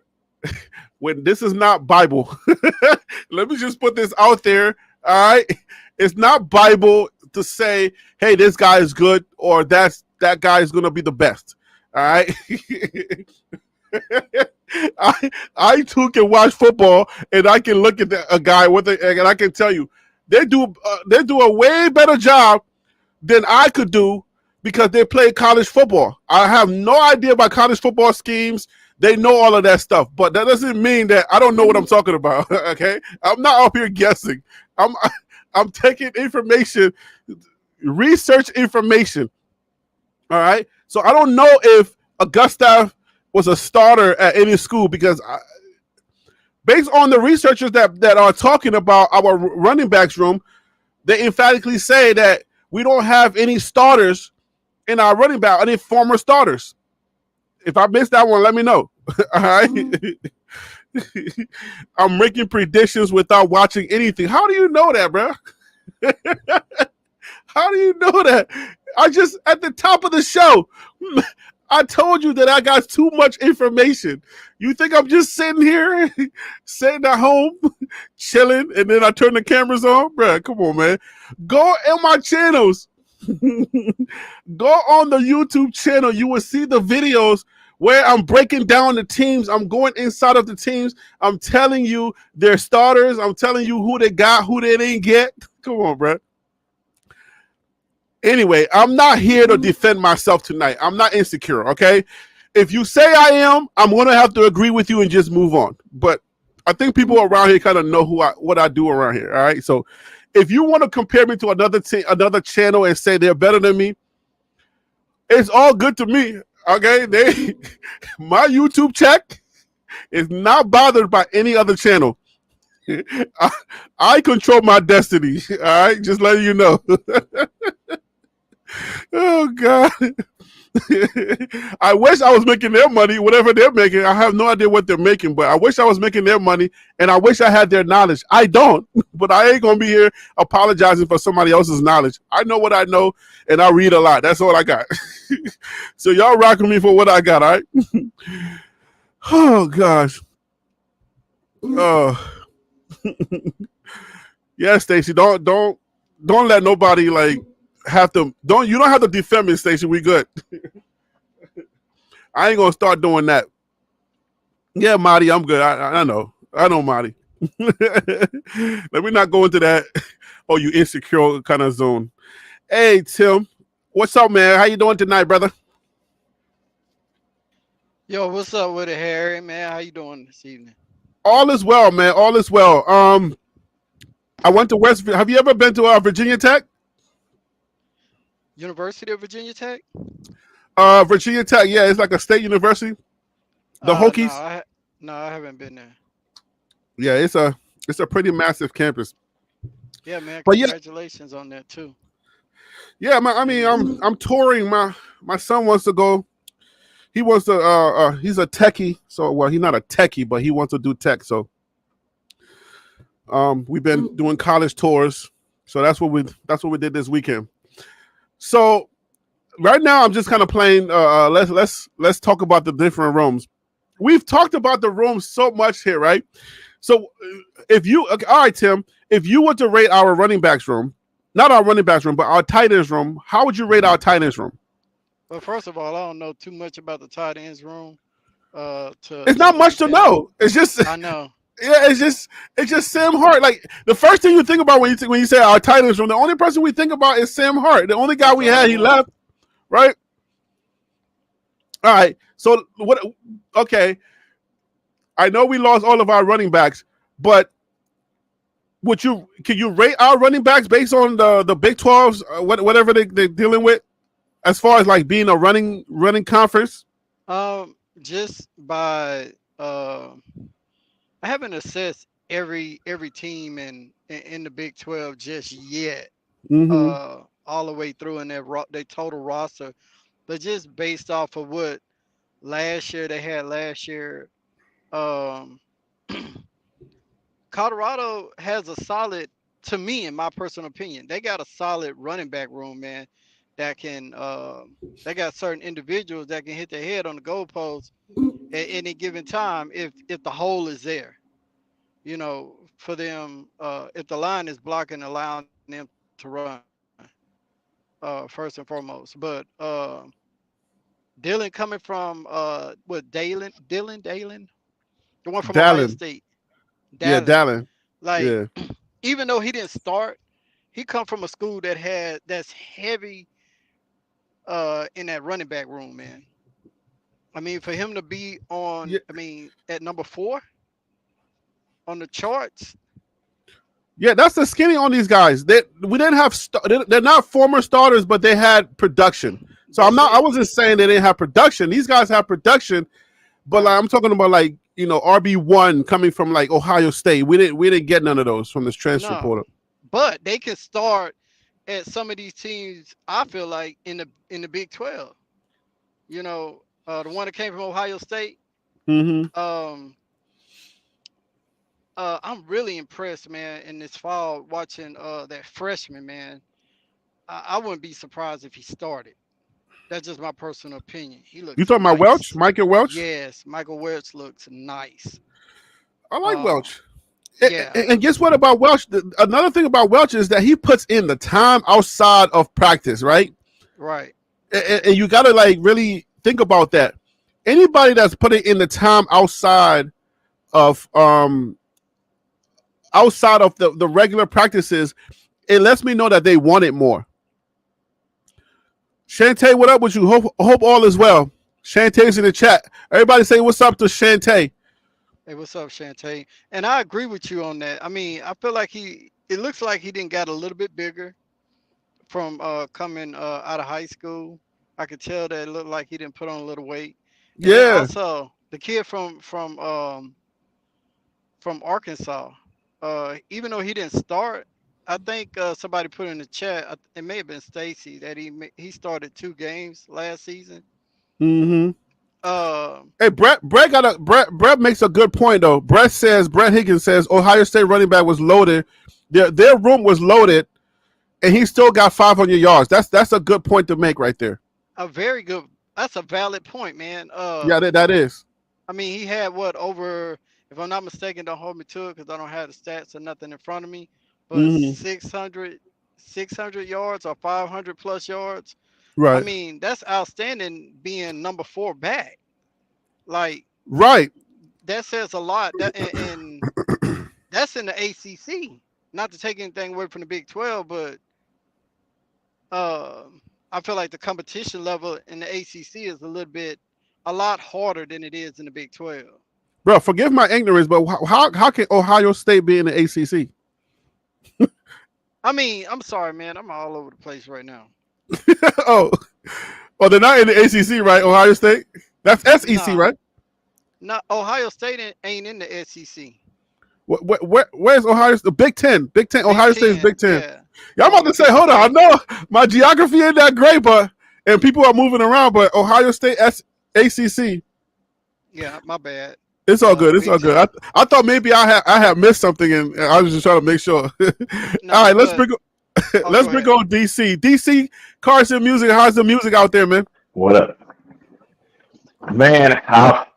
when this is not Bible, let me just put this out there. All right, it's not Bible to say, "Hey, this guy is good," or that guy is going to be the best. All right. I too can watch football, and I can look at a guy with it, and I can tell you they do a way better job than I could do because they play college football. I have no idea about college football schemes. They know all of that stuff, but that doesn't mean that I don't know what I'm talking about. Okay, I'm not up here guessing. I'm taking information, research information. All right, so I don't know if Augustave was a starter at any school because based on the researchers that are talking about our running backs room, they emphatically say that we don't have any starters in our running back, any former starters. If I missed that one, let me know. All right. I'm making predictions without watching anything. How do you know that, bro? How do you know that? I just, at the top of the show, I told you that I got too much information. You think I'm just sitting here, sitting at home, chilling, and then I turn the cameras on? Bruh, come on, man. Go on my channels. Go on the YouTube channel. You will see the videos where I'm breaking down the teams. I'm going inside of the teams. I'm telling you their starters. I'm telling you who they got, who they didn't get. Come on, bruh. Anyway, I'm not here to defend myself tonight. I'm not insecure, okay? If you say I am, I'm going to have to agree with you and just move on. But I think people around here kind of know what I do around here, all right? So if you want to compare me to another channel and say they're better than me, it's all good to me, okay? My YouTube check is not bothered by any other channel. I control my destiny, all right? Just letting you know. Oh God. I wish I was making their money, whatever they're making. I have no idea what they're making, but I wish I was making their money, and I wish I had their knowledge. I don't, but I ain't gonna be here apologizing for somebody else's knowledge. I know what I know, and I read a lot. That's all I got. So y'all rock with me for what I got, all right? Oh gosh. Oh. Yeah, Stacey, don't let nobody like you don't have to defend me, Stacey. We good. I ain't gonna start doing that. Yeah, Marty, I'm good. I know, Marty. Let me not go into that. Oh, you insecure kind of zone. Hey, Tim, what's up, man? How you doing tonight, brother? Yo, what's up with it, Harry? Man, how you doing this evening? All is well, man. All is well. I went to West. Have you ever been to Virginia Tech? University of Virginia Tech? Virginia Tech, yeah, it's like a state university. The Hokies. No, I haven't been there. Yeah, it's a pretty massive campus. Yeah, man. Congratulations on that too. Yeah, I'm touring. My son wants to go. He wants to. He's a techie, so he's not a techie, but he wants to do tech. So We've been doing college tours, so that's what we did this weekend. So right now, I'm just kind of playing. Let's talk about the different rooms. We've talked about the rooms so much here, right? So if you, okay, all right, Tim, if you were to rate our running backs room, not our running backs room, but our tight ends room, how would you rate our tight ends room? Well, first of all, I don't know too much about the tight ends room. It's To not much rate to them. know. It's just I know. yeah, it's just Sam Hart. Like the first thing you think about when you say our tight ends room, the only person we think about is Sam Hart. The only guy That's we the had, only he one. left, right? All right. So what? Okay, I know we lost all of our running backs, but can you rate our running backs based on the Big 12s, whatever they're dealing with, as far as like being a running conference? Just by I haven't assessed every team in the Big 12 just yet. Mm-hmm. All the way through in their total roster, but just based off of what last year they had last year. Um, Colorado has a solid, to me, in my personal opinion, they got a solid running back room, man. That can, they got certain individuals that can hit their head on the goalpost at any given time if the hole is there. For them, if the line is blocking, allowing them to run, first and foremost. But Dylan coming from what Dalen, the one from Ohio Dallin, State, yeah, Dallin. Dallin, Like yeah, even though he didn't start, he come from a school that's heavy in that running back room, man. I mean, for him to be yeah, at number 4 on the charts. yeah. That's the skinny on these guys. We didn't have. They're not former starters, but they had production. So I'm That's not. I it, wasn't saying they didn't have production. These guys have production, but like right? I'm talking about like RB1 coming from like Ohio State. We didn't get none of those from this transfer No, portal. but they can start at some of these teams. I feel like in the Big 12. The one that came from Ohio State. Mm-hmm. Um, I'm really impressed, man. In this fall, watching that freshman, man. I wouldn't be surprised if he started. That's just my personal opinion. He You looks talking about Welch, nice. Michael Welch? Yes, Michael Welch looks nice. I like Uh, Welch. yeah, And guess what about Welch? Another thing about Welch is that he puts in the time outside of practice, right? right. And you got to like really think about that. Anybody that's putting in the time of the regular practices, it lets me know that they want it more. Shantae, what up with you? Hope all is well. Shantae's in the chat. Everybody say what's up to Shantae. Hey, what's up, Shantae? And I agree with you on that. I mean, I feel like it looks like he didn't got a little bit bigger from coming out of high school. I could tell that it looked like he didn't put on a little weight. And then Yeah. also the kid from Arkansas, even though he didn't start, I think somebody put in the chat. It may have been Stacy that he started 2 games last season. Mm-hmm. Uh, Hey, Brett makes a good point though. Brett Higgins says Ohio State running back was loaded. Their room was loaded, and he still got 500 yards. That's a good point to make right there. a very good. That's a valid point, man. Yeah, that is. I mean, he had what over, if I'm not mistaken, don't hold me to it because I don't have the stats or nothing in front of me, but Mm-hmm. 600 yards or 500 plus yards. I Right. mean, that's outstanding being number 4 back. Like Right. that says a lot. And that's in the ACC. Not to take anything away from the Big 12, but uh, I feel like the competition level in the ACC is a lot harder than it is in the Big 12. Bro, forgive my ignorance, but how can Ohio State be in the ACC? I mean, I'm sorry, man. I'm all over the place right now. oh, they're not in the ACC, right? Ohio State. That's SEC, Nah, right? not Ohio State ain't in the SEC. Where's Ohio? The Big Ten. Big Ten. Big Ohio State is Big Ten, Ten. yeah. Yeah, I'm about to say, Penn hold on. I State. know my geography ain't that great, and people are moving around, but Ohio State ACC. Yeah, my bad. It's all good. It's Big all good. time. I thought maybe I had missed something, and I was just trying to make sure. All Nah, right, let's but bring go let's bring ahead. on DC. DC Carson Music. How's the music out there, man? What up, man? I've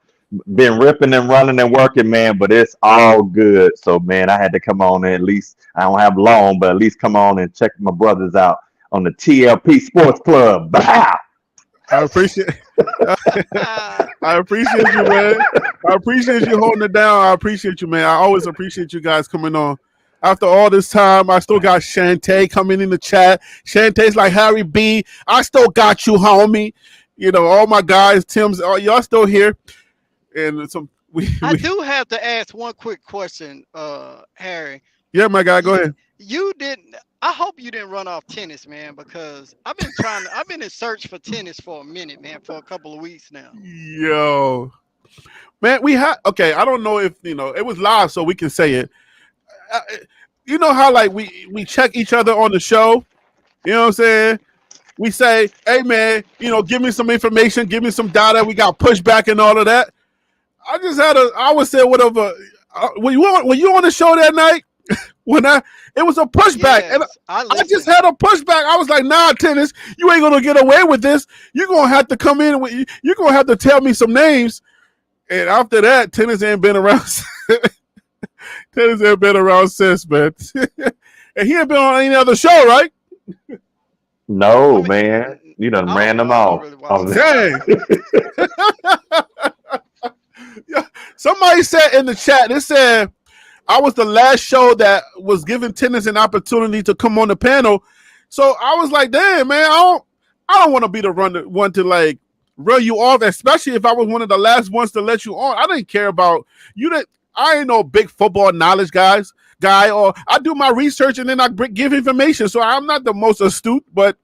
been ripping and running and working, man, but it's all good. So, man, I had to come on and at least I don't have long, but at least come on and check my brothers out on the TLP Sports Club. Bow! I appreciate. I appreciate you, man. I appreciate you holding it down. I appreciate you, man. I always appreciate you guys coming on. After all this time, I still got Shantae coming in the chat. Shantae's like Harry B. I still got you, homie. You know, all my guys, Tim's, y'all still here. And some I do have to ask one quick question, Harry. yeah, my guy, go You, ahead. you didn't. I hope you didn't run off tennis, man, because I've been in search for tennis for a minute, man, for a couple of weeks now. Yo. Man, we had okay, I don't know if it was live so we can say it. Uh, you know how like we check each other on the show? You know what I'm saying? We say, hey man, give me some information, give me some data. We got pushback and all of that. I would say whatever. Were you on the show that night? It was a pushback, and Yes, I I just listened. had a pushback. I was like, nah, tennis, you ain't gonna get away with this. You're gonna have to come in with you're gonna have to tell me some names. And after that, tennis ain't been around. Tennis ain't been around since, man. And he ain't been on any other show, right? I No, mean, man. You done I ran don't know. them I don't off. really watch tennis. Dang. Yeah. Somebody said in the chat, they said I was the last show that was giving tennis an opportunity to come on the panel. So I was like, damn, man, I don't want to be the one to like run you off, especially if I was one of the last ones to let you on. I didn't care about you. That I ain't no big football knowledge guy, or I do my research and then I give information. So I'm not the most astute, but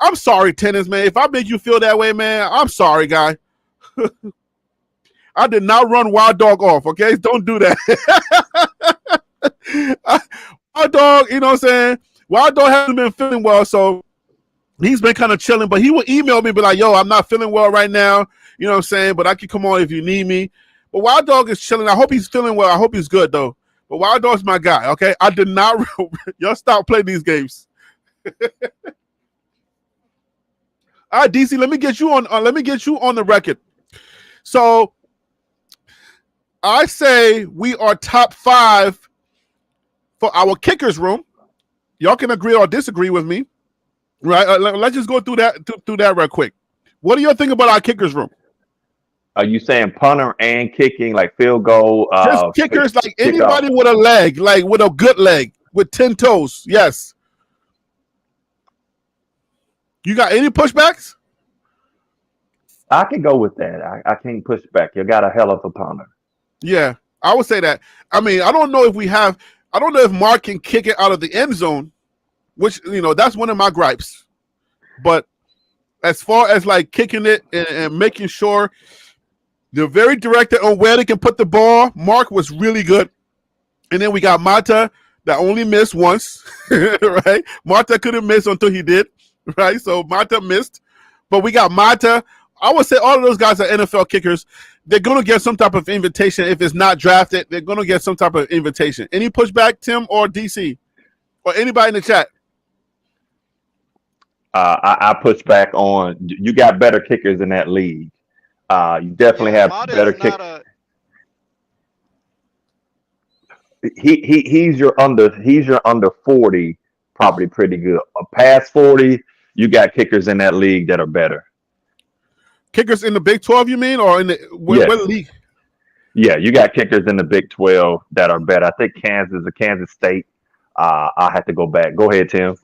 I'm sorry, tennis man. If I make you feel that way, man, I'm sorry, guy. I did not run Wild Dog off. Okay, don't do that. Wild Dog, you know what I'm saying? Wild Dog hasn't been feeling well, so he's been kind of chilling. But he would email me and be like, "Yo, I'm not feeling well right now." You know what I'm saying? But I can come on if you need me. But Wild Dog is chilling. I hope he's feeling well. I hope he's good though. But Wild Dog's my guy. Okay, I did not. Y'all stop playing these games. All right, DC. Let me get you on. Let me get you on the record. So I say we are top 5 for our kickers room. Y'all can agree or disagree with me, right? Let's just go through that real quick. What do you think about our kickers room? Are you saying punter and kicking, like field goal, Just kickers, like kickoff? anybody with a leg, like with a good leg, with 10 toes. Yes. You got any pushbacks? I can go with that. I can't push back. You got a hell of a punter. Yeah, I would say that. I mean, I don't know if Mark can kick it out of the end zone, which, that's one of my gripes. But as far as like kicking it and making sure they're very directed on where they can put the ball, Mark was really good. And then we got Mata that only missed once, right? Mata couldn't miss until he did, right? So Mata missed. But we got Mata. I would say all of those guys are NFL kickers. They're going to get some type of invitation. If it's not drafted, they're going to get some type of invitation. Any pushback, Tim or DC? Or anybody in the chat? I push back on. You got better kickers in that league. You definitely Yeah, have Mata better is kick. not a. He's your under 40, probably pretty good. Past 40, you got kickers in that league that are better. Kickers in the Big 12, you mean? Or in what Yes. league? Yeah, you got kickers in the Big 12 that are better. I think Kansas or Kansas State. I have to go back. Go ahead, Tim.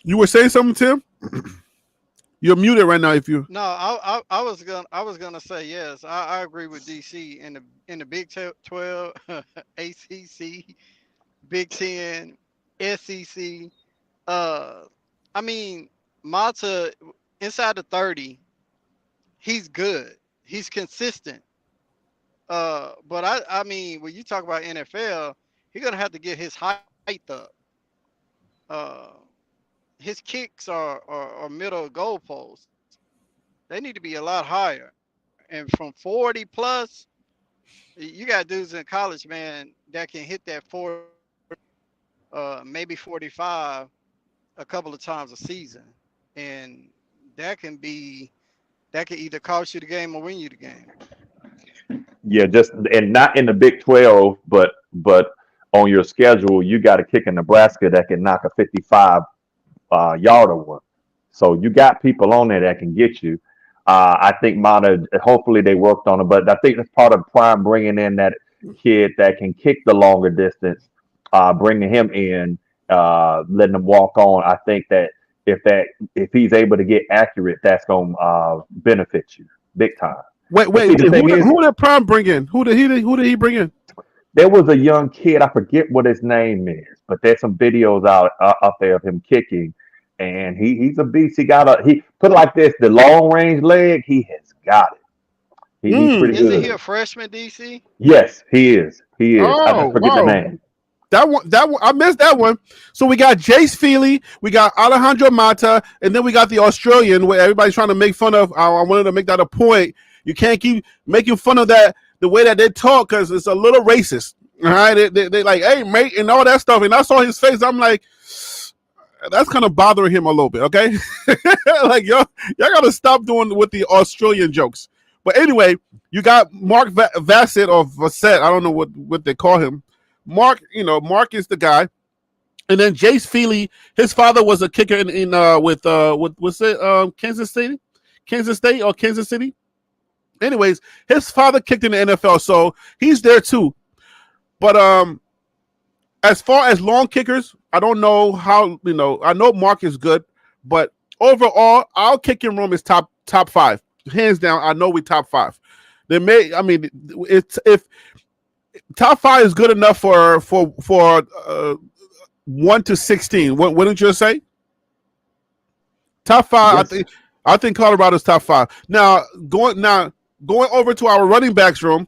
You were saying something, Tim? You're muted right now if you. No, I was gonna say yes. I agree with DC in the Big 12, ACC, Big 10, SEC. Uh, I mean, Mata inside the 30, he's good. He's consistent. But I mean, when you talk about NFL, he's gonna have to get his height up. Uh, his kicks are middle goalposts. They need to be a lot higher. And from 40 plus, you got dudes in college, man, that can hit that 40, maybe 45 a couple of times a season. And that can be that can either cost you the game or win you the game. Yeah, just and not in the Big 12, but on your schedule, you got to kick in Nebraska that can knock a 55 yarder one. So you got people on there that can get you. I think Mata, hopefully they worked on it, but I think that's part of Prime bringing in that kid that can kick the longer distance, bringing him in, letting him walk on. I think that if he's able to get accurate, that's going to benefit you big time. Wait. See, the thing is, Who did Prime bring in? Who did he bring in? there was a young kid, I forget what his name is, but there's some videos out there of him kicking, and he's a beast. He put it like this: the long range leg, he has got it. He's pretty Isn't he good. a freshman, DC? Yes, he is. He is. I Oh just forget the wow. name. That one, I missed that one. So we got Jace Feely, we got Alejandro Mata, and then we got the Australian where everybody's trying to make fun of. I wanted to make that a point. You can't keep making fun of that the way that they talk because it's a little racist. All right, they like, hey mate, and all that stuff. And I saw his face. I'm like, that's kind of bothering him a little bit. Okay, like y'all gotta stop doing with the Australian jokes. But anyway, you got Mark Vassett or Vassett. I don't know what they call him. Mark is the guy, and then Jace Feely. His father was a kicker in with what's it Kansas State or Kansas City. Anyways, his father kicked in the NFL, so he's there too. But as far as long kickers, I don't know how. I know Mark is good, but overall, our kicking room is top 5, hands down. I know we top 5. It's if top 5 is good enough for 1 to 16. Wouldn't you say? Top 5. Yes. I think Colorado's top 5. Now going over to our running backs room.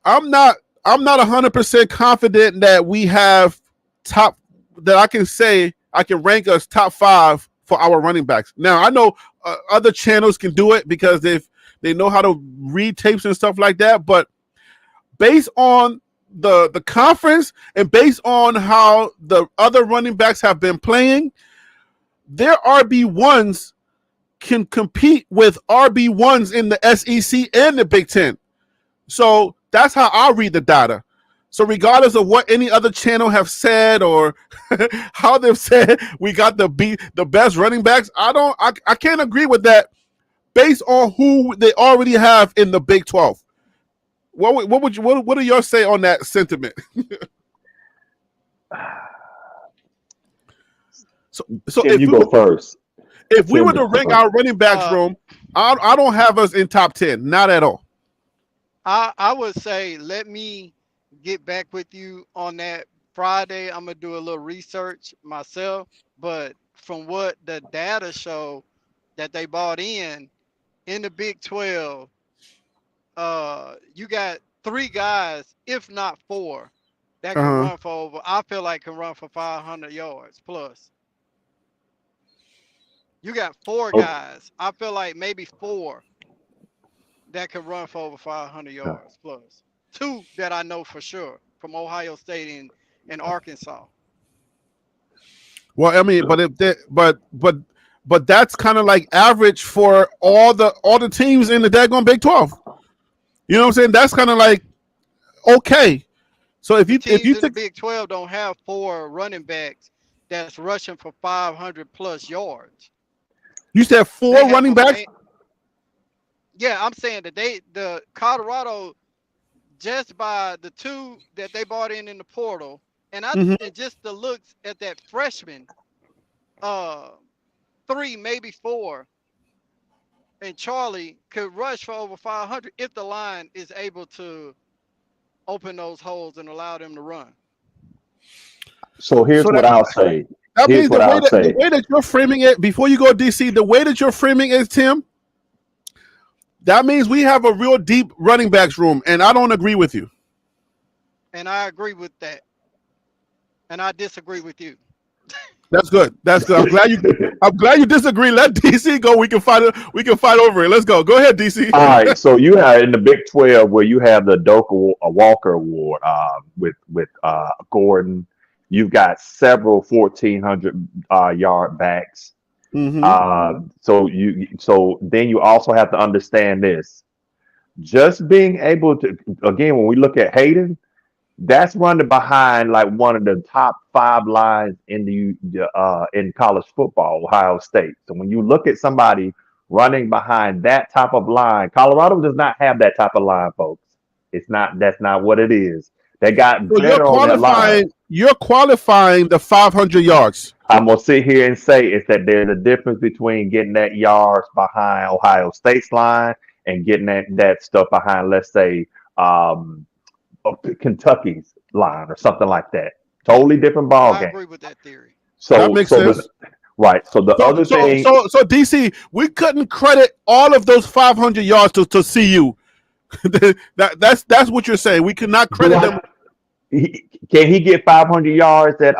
I'm not 100% confident that we have that I can say I can rank us top 5 for our running backs. Now I know other channels can do it because they know how to read tapes and stuff like that, but based on the conference and based on how the other running backs have been playing, their RB1s can compete with RB1s in the SEC and the Big Ten. So that's how I read the data. So regardless of what any other channel have said or how they've said we got the best running backs, I can't agree with that based on who they already have in the Big 12. What do y'all say on that sentiment? so Tim, you go first. If we were to rank our running backs room, I don't have us in top 10, not at all. I would say let me get back with you on that Friday. I'm gonna do a little research myself, but from what the data show that they bought in the Big 12, you got 3 guys, if not 4, that can run for over. I feel like can run for 500 yards plus. You got 4 guys. I feel like maybe 4 that can run for over 500 yards plus. 2 that I know for sure from Ohio State and Arkansas. Well, I mean, but that's kind of like average for all the teams in the daggone Big 12. You know what I'm saying? That's kind of like okay. So if you take the Big 12 don't have 4 running backs that's rushing for 500 plus yards. You said 4 running backs? Yeah, I'm saying that the Colorado, just by the 2 that they bought in the portal, and and just the looks at that freshman, 3 maybe 4, and Charlie could rush for over 500 if the line is able to open those holes and allow them to run. So here's what I'll say. That means the way that you're framing it, before you go DC, the way that you're framing it, Tim, that means we have a real deep running backs room, and I don't agree with you. And I agree with that. And I disagree with you. That's good. That's good. I'm glad you disagree. Let DC go. We can fight it. We can fight over it. Let's go. Go ahead, DC. All right, so you have in the Big 12 where you have the Walker Award with Gordon. You've got several 1,400 yard backs. Mm-hmm. So then you also have to understand this. Just being able to, again, when we look at Hayden, that's running behind like one of the top five lines in in college football, Ohio State. So when you look at somebody running behind that type of line, Colorado does not have that type of line, folks. It's not. That's not what it is. They got So better on that line. You're qualifying the 500 yards. I'm gonna sit here and say is that there's a difference between getting that yards behind Ohio State's line and getting that stuff behind, let's say, Kentucky's line or something like that. Totally different ball game. I agree with that theory. That makes sense. Right. So the other thing. So DC, we couldn't credit all of those 500 yards to CU. That's what you're saying. We could not credit them. Can he get 500 yards at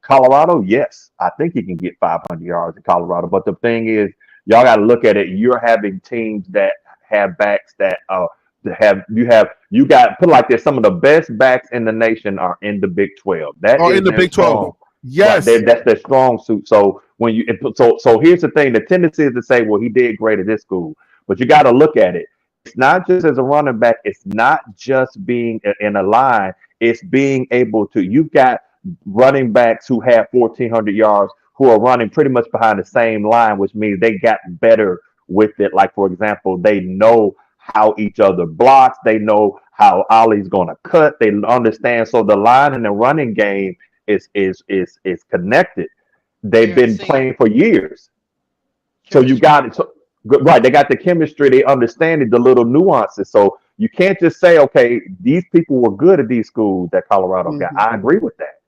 Colorado? Yes, I think he can get 500 yards at Colorado. But the thing is, y'all got to look at it. You're having teams that have backs that you got put like this. Some of the best backs in the nation are in the Big 12. In the Big 12. Strong. Yes, right, that's their strong suit. So when so here's the thing: the tendency is to say, well, he did great at this school, but you got to look at it. It's not just as a running back. It's not just being in a line. It's being able to. You've got running backs who have 1,400 yards who are running pretty much behind the same line, which means they got better with it. Like for example, they know how each other blocks. They know how Ollie's going to cut. They understand. So the line in the running game is connected. They've been playing for years. So you got it. So, right, they got the chemistry. They understand the little nuances. So you can't just say, okay, these people were good at these schools that Colorado got. I agree with that.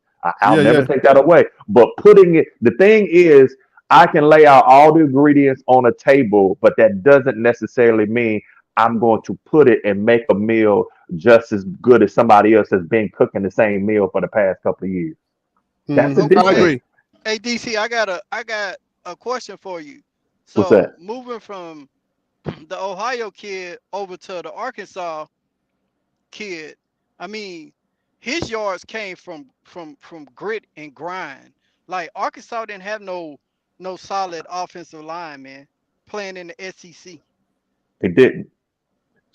I'll never take that away. But the thing is, I can lay out all the ingredients on a table, but that doesn't necessarily mean I'm going to put it and make a meal just as good as somebody else has been cooking the same meal for the past couple of years. That's the difference. I agree. Hey DC, I got a question for you. So what's that? Moving from the Ohio kid over to the Arkansas kid, I mean, his yards came from grit and grind. Like Arkansas didn't have no solid offensive line, man, playing in the SEC. It didn't.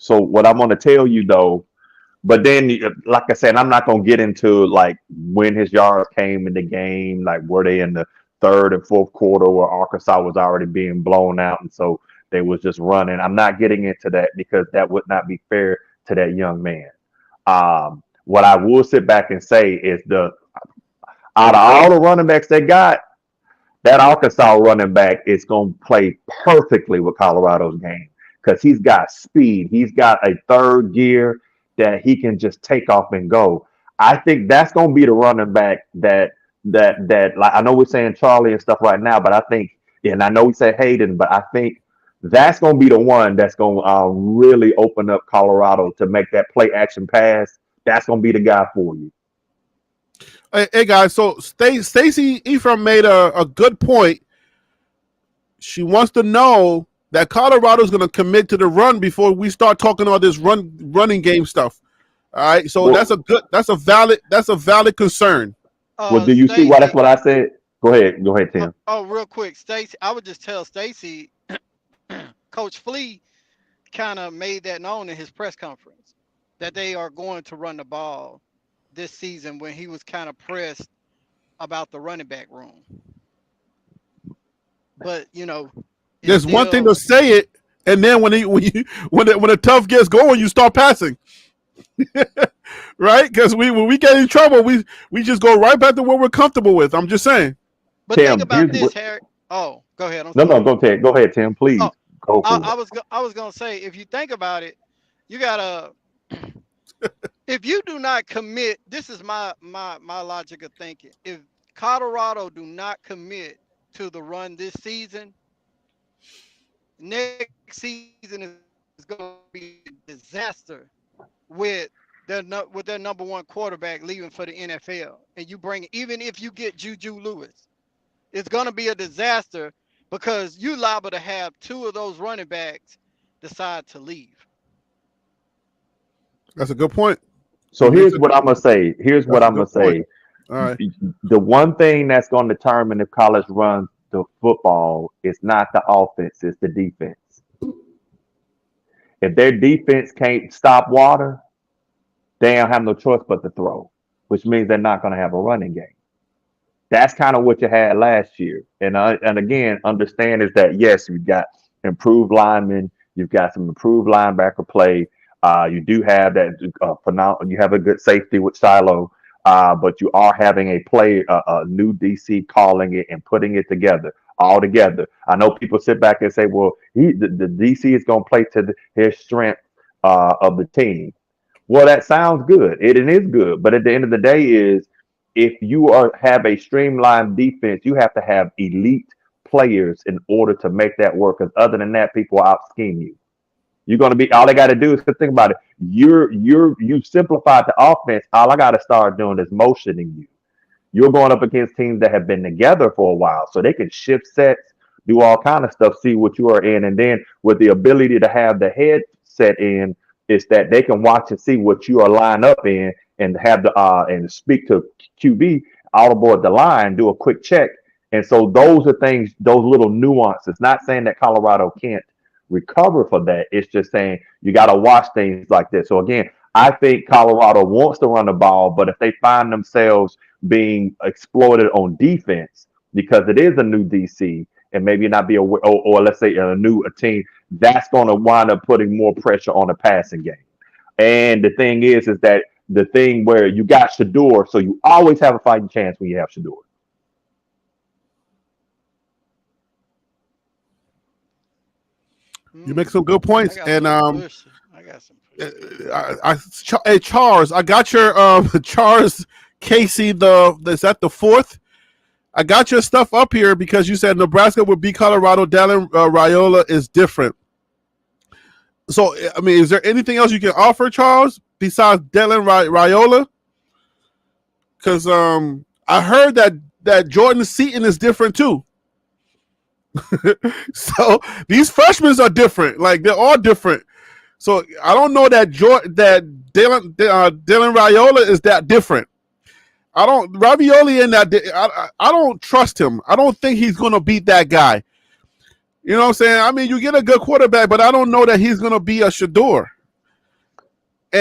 So what I'm going to tell you though, but then like I said, I'm not going to get into like when his yards came in the game, like were they in the third and fourth quarter where Arkansas was already being blown out and so they was just running. I'm not getting into that because that would not be fair to that young man. What I will sit back and say is out of all the running backs they got, that Arkansas running back is going to play perfectly with Colorado's game because he's got speed. He's got a third gear that he can just take off and go. I think that's going to be the running back that like I know we're saying Charlie and stuff right now, but I think, and I know we said Hayden, but I think that's going to be the one that's going to really open up Colorado to make that play action pass. That's going to be the guy for you. Hey guys, so Stacey Ephraim made a good point. She wants to know that Colorado is going to commit to the run before we start talking all this running game stuff. All right, so that's a valid concern. Well, do you see why that's what I said? Go ahead, Tim. Real quick, Stacey, I would just tell Stacey, Coach Flea kind of made that known in his press conference that they are going to run the ball this season when he was kind of pressed about the running back room. But there's one thing to say it, and then when the tough gets going, you start passing. Right? Because when we get in trouble, we just go right back to what we're comfortable with. I'm just saying. But Tim, think about this, Harry. Oh, go ahead. No, go ahead, Tim. Please. Go for it. I was gonna say, if you think about it, you gotta. If you do not commit, this is my logic of thinking. If Colorado do not commit to the run this season, next season is going to be a disaster with their number one quarterback leaving for the NFL, and you bring even if you get Juju Lewis, It's gonna be a disaster because you liable to have two of those running backs decide to leave. That's a good point. He So makes here's a what I'm gonna say. Here's what that's a I'm gonna good point. say. All right. The one thing that's going to determine if college runs the football is not the offense, it's the defense. If their defense can't stop water, they don't have no choice but to throw, which means they're not going to have a running game. That's kind of what you had last year. And again, understand is that yes, you've got improved linemen, you've got some improved linebacker play. You do have that phenomenal. You have a good safety with Shiloh, but you are having a new DC calling it and putting it together all together. I know people sit back and say, "Well, the DC is going to play to his strength of the team." Well, that sounds good. It is good, but at the end of the day, is if you have a streamlined defense, you have to have elite players in order to make that work. Because other than that, people will out scheme you. You're going to be all they got to do is think about it. You simplified the offense. All I got to start doing is motioning you. You're going up against teams that have been together for a while, so they can shift sets, do all kind of stuff, see what you are in, and then with the ability to have the headset in, is that they can watch and see what you are lined up in, and have the and speak to QB out aboard the line, do a quick check, and so those are things, those little nuances. Not saying that Colorado can't recover for that. It's just saying you got to watch things like this. So again, I think Colorado wants to run the ball, but if they find themselves being exploited on defense because it is a new DC and maybe not be or let's say a new team, that's going to wind up putting more pressure on the passing game. And the thing is that the thing where you got Shadeur, so you always have a fighting chance when you have Shadeur. You make some good points, I got and some push. I got some push. hey Charles, I got your Charles Casey. Is that the fourth? I got your stuff up here because you said Nebraska would beat Colorado. Dallin Raiola is different. So, I mean, is there anything else you can offer, Charles, besides Dallin Raiola? Because I heard that Jordan Seaton is different too. So these freshmen are different. Like they're all different. So I don't know that Dallin Raiola is that different. I don't Ravioli in that. I don't trust him. I don't think he's gonna beat that guy. You know what I'm saying? I mean, you get a good quarterback, but I don't know that he's gonna be a Shadeur.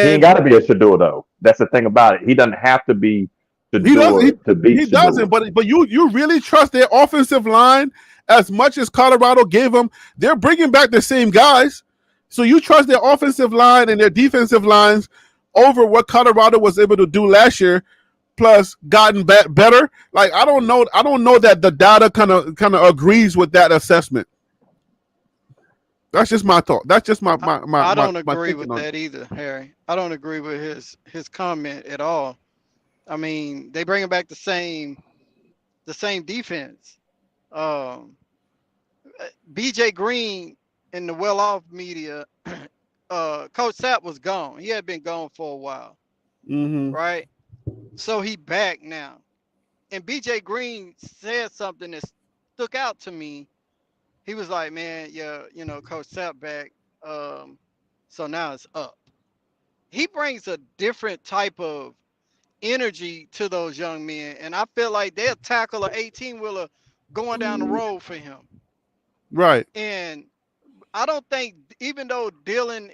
He ain't And got to be a Shadeur though. That's the thing about it. He doesn't have to be he doesn't. Shadeur to beat He Shadeur. doesn't. But you really trust their offensive line as much as Colorado gave them? They're bringing back the same guys, so you trust their offensive line and their defensive lines over what Colorado was able to do last year, plus gotten better. Like I don't know. I don't know that the data kind of agrees with that assessment. That's just my thought. That's just I don't my agree thinking with on it. that either, Harry. I don't agree with his comment at all. I mean, they bringing back the same defense. Um, BJ Green in the well-off media, Coach Sapp was gone. He had been gone for a while, Mm-hmm. right? So he back now. And BJ Green said something that stuck out to me. He was like, "Man, yeah, Coach Sapp back. Um, so now it's up." He brings a different type of energy to those young men, and I feel like they'll tackle a 18 wheeler going down the road for him. Right. And I don't think, even though Dylan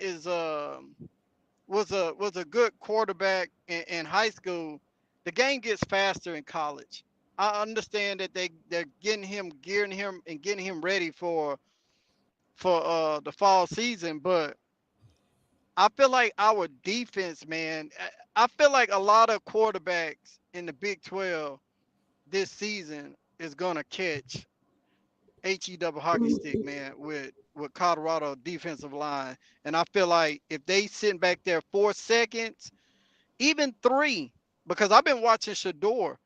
was a good quarterback in high school, the game gets faster in college. I understand that they're getting him, gearing him, and getting him ready for the fall season, but I feel like our defense, man. I feel like a lot of quarterbacks in the Big 12 this season is gonna catch double hockey stick, man, with Colorado defensive line. And I feel like if they sitting back there 4 seconds, even three, because I've been watching Shador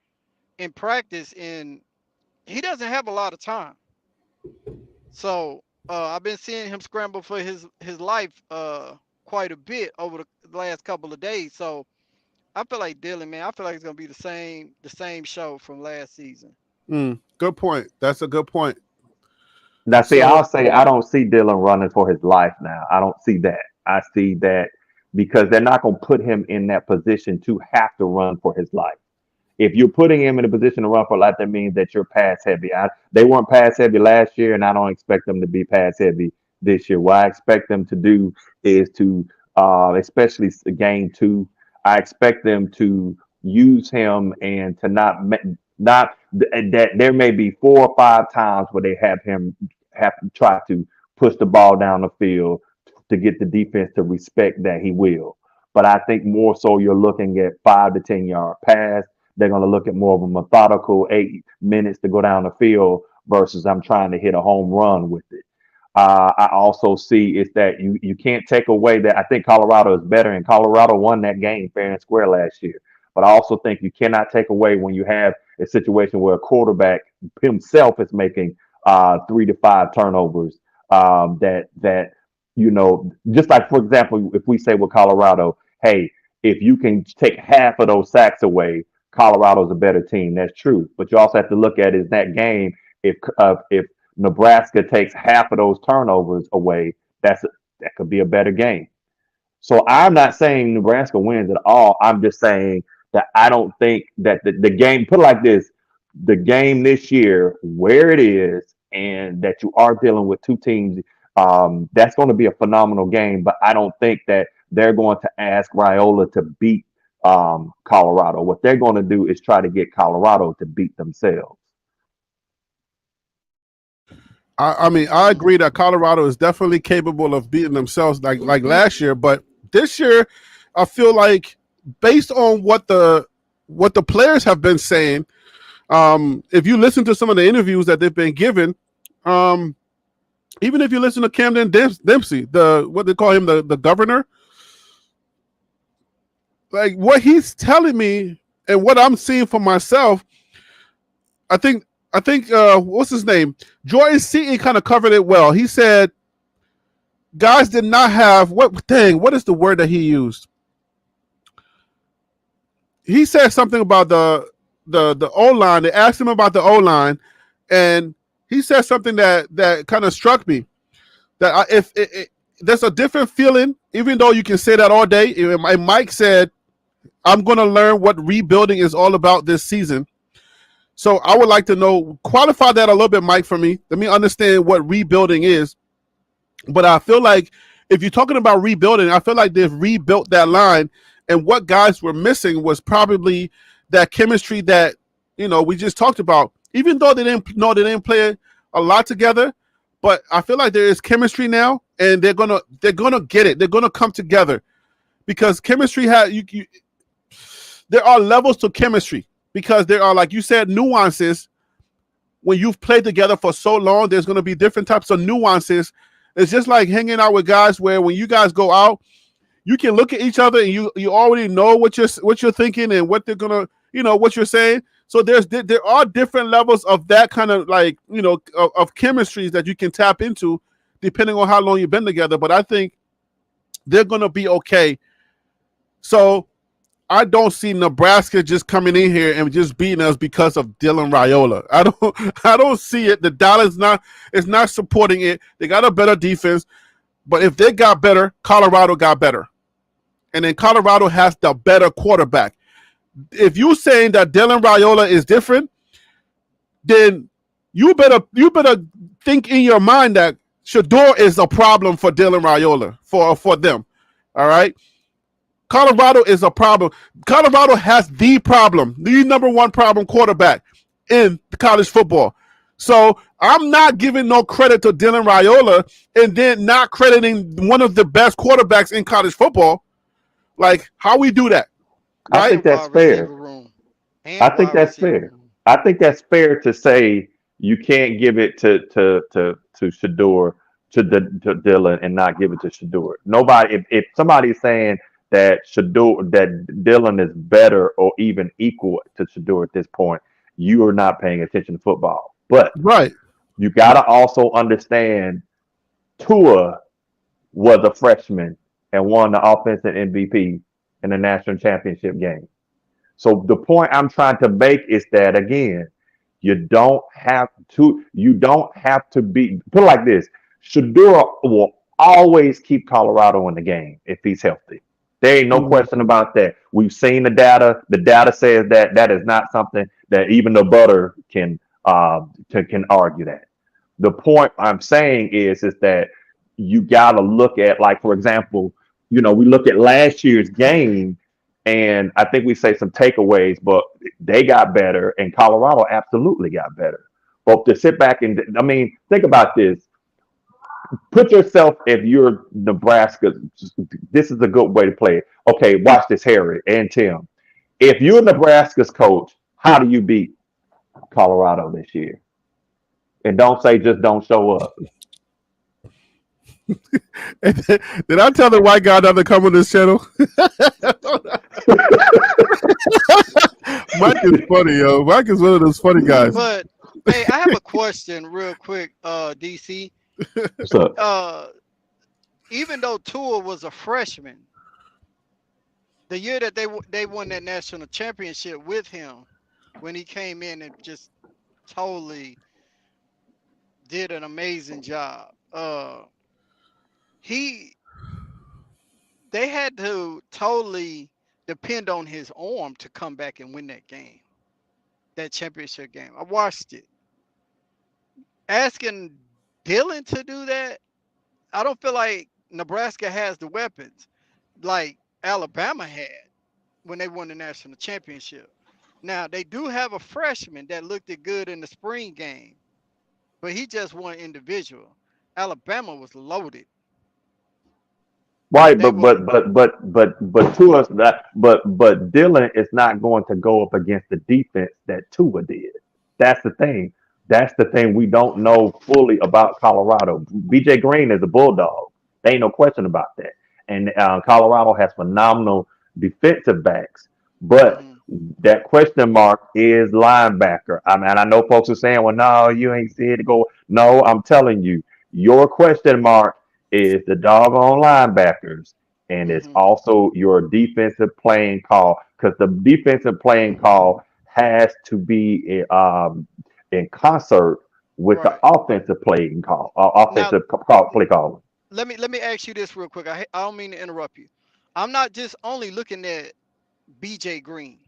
in practice, and he doesn't have a lot of time. So I've been seeing him scramble for his life quite a bit over the last couple of days. So I feel like Dylan, man. I feel like it's gonna be the same show from last season. Good point. That's a good point. Now, see, So I'll say I don't see Dylan running for his life now. I don't see that. I see that because they're not going to put him in that position to have to run for his life. If you're putting him in a position to run for life, that means that you're pass heavy. They weren't pass heavy last year, and I don't expect them to be pass heavy this year. What I expect them to do is to, especially game two, I expect them to use him and to not that there may be 4 or 5 times where they have him have to try to push the ball down the field to get the defense to respect that he will. But I think more so you're looking at 5 to 10 yard pass. They're going to look at more of a methodical 8 minutes to go down the field versus I'm trying to hit a home run with it. I also see is that you can't take away that I think Colorado is better, and Colorado won that game fair and square last year. But I also think you cannot take away when you have a situation where a quarterback himself is making 3 to 5 turnovers. That just like for example, if we say with Colorado, hey, if you can take half of those sacks away, Colorado's a better team. That's true, but you also have to look at is that game if Nebraska takes half of those turnovers away, that could be a better game. So I'm not saying Nebraska wins at all. I'm just saying that I don't think that the game, put it like this, the game this year, where it is, and that you are dealing with two teams, that's going to be a phenomenal game. But I don't think that they're going to ask Raiola to beat Colorado. What they're going to do is try to get Colorado to beat themselves. I mean, I agree that Colorado is definitely capable of beating themselves like last year, but this year, I feel like based on what the players have been saying, if you listen to some of the interviews that they've been given, even if you listen to Camden Dempsey, what they call him, the governor, like what he's telling me and what I'm seeing for myself, I think what's his name? Jordan Seaton kind of covered it well. He said guys did not have what is the word that he used? He said something about the O-line. They asked him about the O-line, and he said something that kind of struck me. That if there's a different feeling, even though you can say that all day. And Mike said, I'm going to learn what rebuilding is all about this season. So I would like to know, qualify that a little bit, Mike, for me. Let me understand what rebuilding is. But I feel like if you're talking about rebuilding, I feel like they've rebuilt that line. And what guys were missing was probably that chemistry that, we just talked about. Even though they didn't play a lot together, but I feel like there is chemistry now, and they're gonna get it. They're gonna come together because chemistry there are levels to chemistry because there are, like you said, nuances. When you've played together for so long, there's gonna be different types of nuances. It's just like hanging out with guys where when you guys go out, you can look at each other and you already know what you're thinking and what they're gonna, what you're saying. So there are different levels of that kind of of chemistries that you can tap into depending on how long you've been together. But I think they're gonna be okay. So I don't see Nebraska just coming in here and just beating us because of Dylan Raiola. I don't see it. The dollar's is not supporting it. They got a better defense, but if they got better, Colorado got better, and then Colorado has the better quarterback. If you're saying that Dylan Raiola is different, then you better think in your mind that Shadeur is a problem for Dylan Raiola for them. All right. Colorado is a problem. Colorado has the number one problem quarterback in college football. So I'm not giving no credit to Dylan Raiola and then not crediting one of the best quarterbacks in college football. Like, how we do that? I Right? think that's fair. I think that's fair. I think that's fair to say you can't give it to Shadeur to Dylan and not give it to Shadeur. Nobody, if somebody's saying that Dylan is better or even equal to Shadeur at this point, you are not paying attention to football. But right, you got to also understand Tua was a freshman and won the offensive MVP in the national championship game. So the point I'm trying to make is that, again, You don't have to. You don't have to be. Put it like this: Shadeur will always keep Colorado in the game if he's healthy. There ain't no Mhm. question about that. We've seen the data. The data says that that is not something that even the butter can argue that. The point I'm saying is that you got to look at, like, for example, we look at last year's game, and I think we say some takeaways, but they got better, and Colorado absolutely got better. But to sit back and, I mean, think about this. Put yourself, if you're Nebraska, this is a good way to play it. Okay, watch this, Harry and Tim. If you're Nebraska's coach, how do you beat Colorado this year? And don't say just don't show up. Did I tell the white guy not to come on this channel? Mike is funny, yo. Mike is one of those funny guys. But hey, I have a question real quick, DC. So Even though Tua was a freshman, the year that they won that national championship with him, when he came in and just totally did an amazing job. He they had to totally depend on his arm to come back and win that game, that championship game. I watched it. Asking Dylan to do that, I don't feel like Nebraska has the weapons like Alabama had when they won the national championship. Now they do have a freshman that looked good in the spring game, but he just won individual. Alabama was loaded. right, They were but to us that but Dylan is not going to go up against the defense that Tua did. That's the thing. That's the thing we don't know fully about Colorado. BJ Green is a bulldog. There ain't no question about that. And Colorado has phenomenal defensive backs, but mhm, that question mark is linebacker. I mean, I know folks are saying, "Well, no, you ain't see it go." No, I'm telling you, your question mark is the doggone linebackers, and it's mhm, also your defensive playing call, because the defensive playing call has to be in concert with the right. offensive playing call, Now play call. let me ask you this real quick. I don't mean to interrupt you. I'm not just only looking at BJ Green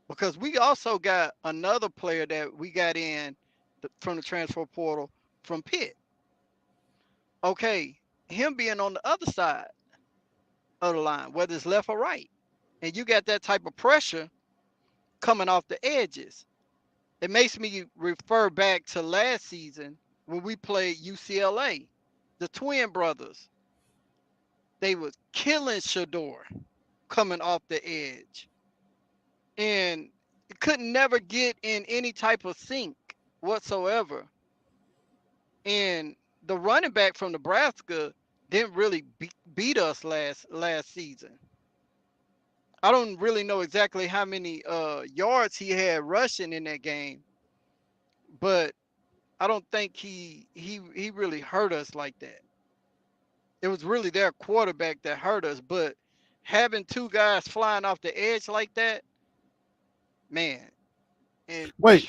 because we also got another player that we got in from the transfer portal from Pitt. Okay, him being on the other side of the line, whether it's left or right, and you got that type of pressure coming off the edges. It makes me refer back to last season when we played UCLA, the twin brothers. They was killing Shador coming off the edge, and couldn't never get in any type of sync whatsoever. And the running back from Nebraska didn't really beat us last season. I don't really know exactly how many yards he had rushing in that game, but I don't think he really hurt us like that. It was really their quarterback that hurt us, but having two guys flying off the edge like that, man, and Wait,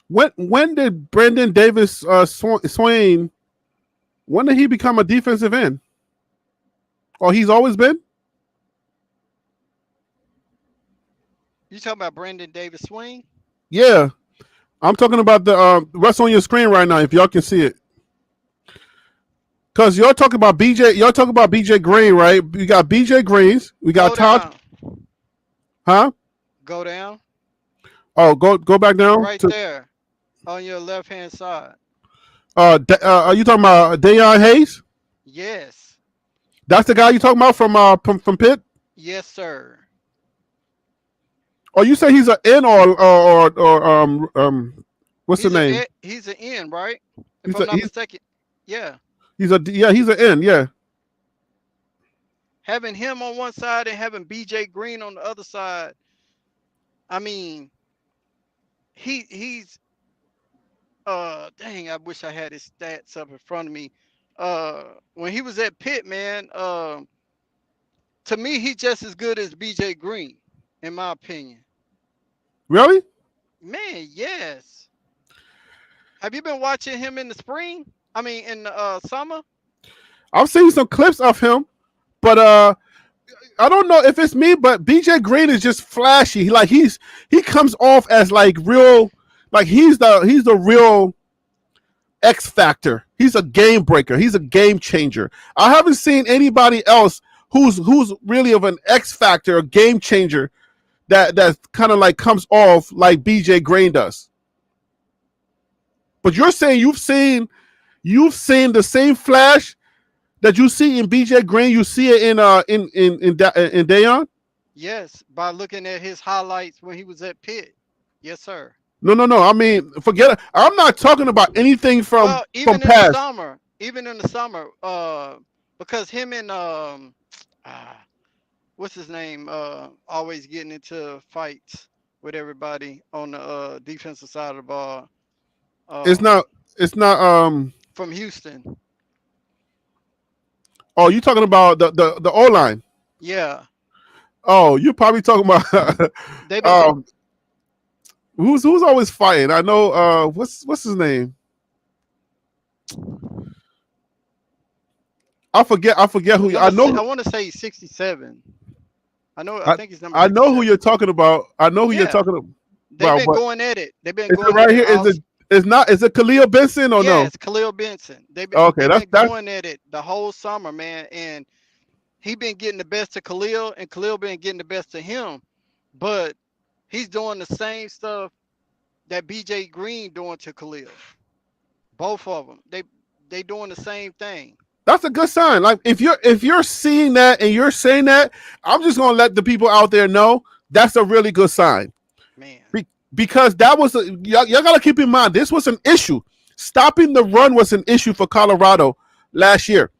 when did Brandon Davis Swain? When did he become a defensive end? Oh, he's always been. you talking about Brandon Davis swing? Yeah, I'm talking about the what's on your screen right now. If y'all can see it, because y'all talking about BJ. Y'all talking about BJ Green, right? We got BJ Greens. We got Go Todd. down, Huh? go down, Oh, go back down right to. there on your left hand side. Are you talking about Deion Hayes? Yes, That's the guy you talking about from Pitt? yes, sir. Or you say he's an N or what's the name? He's an end, right? If He's I'm a not mistaken. Yeah, he's an N, yeah. having him on one side and having BJ Green on the other side. I mean, he's dang, I wish I had his stats up in front of me. When he was at Pitt, man, to me, he's just as good as BJ Green, in my opinion. Really? Man, yes. Have you been watching him in the spring? I mean, in the summer? I've seen some clips of him, but I don't know if it's me, but BJ Green is just flashy. He comes off as like real, like he's the real X factor. He's a game breaker. He's a game changer. I haven't seen anybody else who's really of an X factor, a game changer that kind of like comes off like BJ Green does. But you're saying you've seen the same flash that you see in BJ Green, you see it in Dayon? Yes, by looking at his highlights when he was at Pitt. Yes, sir. No. I mean, forget it. I'm not talking about anything from Even in past. the summer, because him and what's his name, always getting into fights with everybody on the defensive side of the ball. It's not From Houston. Oh, you talking about the O line? Yeah. Oh, you're probably talking about who's always fighting? I know what's his name? I forget who I know. I want to say 67. I think he's number. I know who you're talking about. I know who you're talking about. They've been going at it. They've been is going it right here. Is it Khalil Benson or no? Yeah, it's Khalil Benson. They've been going at it the whole summer, man, and he been getting the best of Khalil, and Khalil been getting the best of him. But he's doing the same stuff that BJ Green doing to Khalil. Both of them. They doing the same thing. That's a good sign. Like if you're seeing that and you're saying that, I'm just gonna let the people out there know that's a really good sign. Man. Because that was y'all gotta keep in mind this was an issue. Stopping the run was an issue for Colorado last year.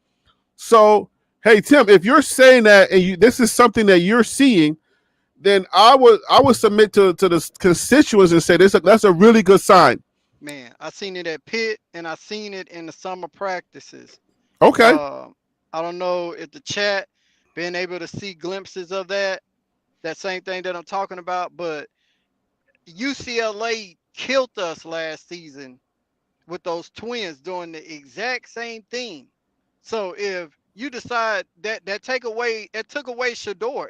So hey Tim, if you're saying that and this is something that you're seeing, then I would submit to the constituents and say that's a really good sign. Man, I seen it at Pitt and I seen it in the summer practices. Okay. I don't know if the chat been able to see glimpses of that same thing that I'm talking about, but UCLA killed us last season with those twins doing the exact same thing. So if you decide that took away Shadeur,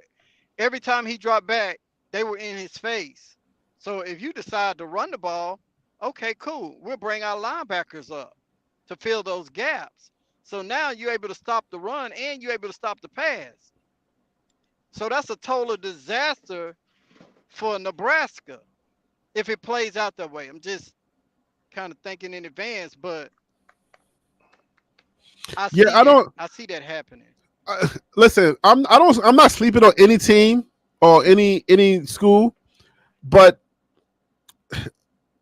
every time he dropped back, they were in his face. So if you decide to run the ball, okay, cool. We'll bring our linebackers up to fill those gaps. So now you're able to stop the run and you're able to stop the pass. So that's a total disaster for Nebraska if it plays out that way. I'm just kind of thinking in advance, but I see that happening. Listen, I'm not sleeping on any team or any school, but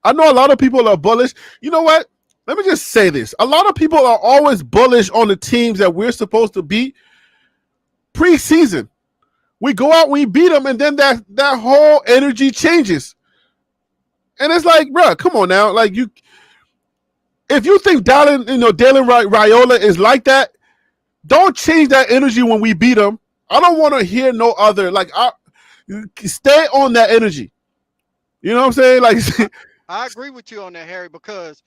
I know a lot of people are bullish. You know what? Let me just say this. A lot of people are always bullish on the teams that we're supposed to beat preseason. We go out, we beat them, and then that whole energy changes. And it's like, bro, come on now. Like if you think Dalen Raiola is like that, don't change that energy when we beat them. I don't want to hear no other. Like, stay on that energy. You know what I'm saying? Like, I agree with you on that, Harry, because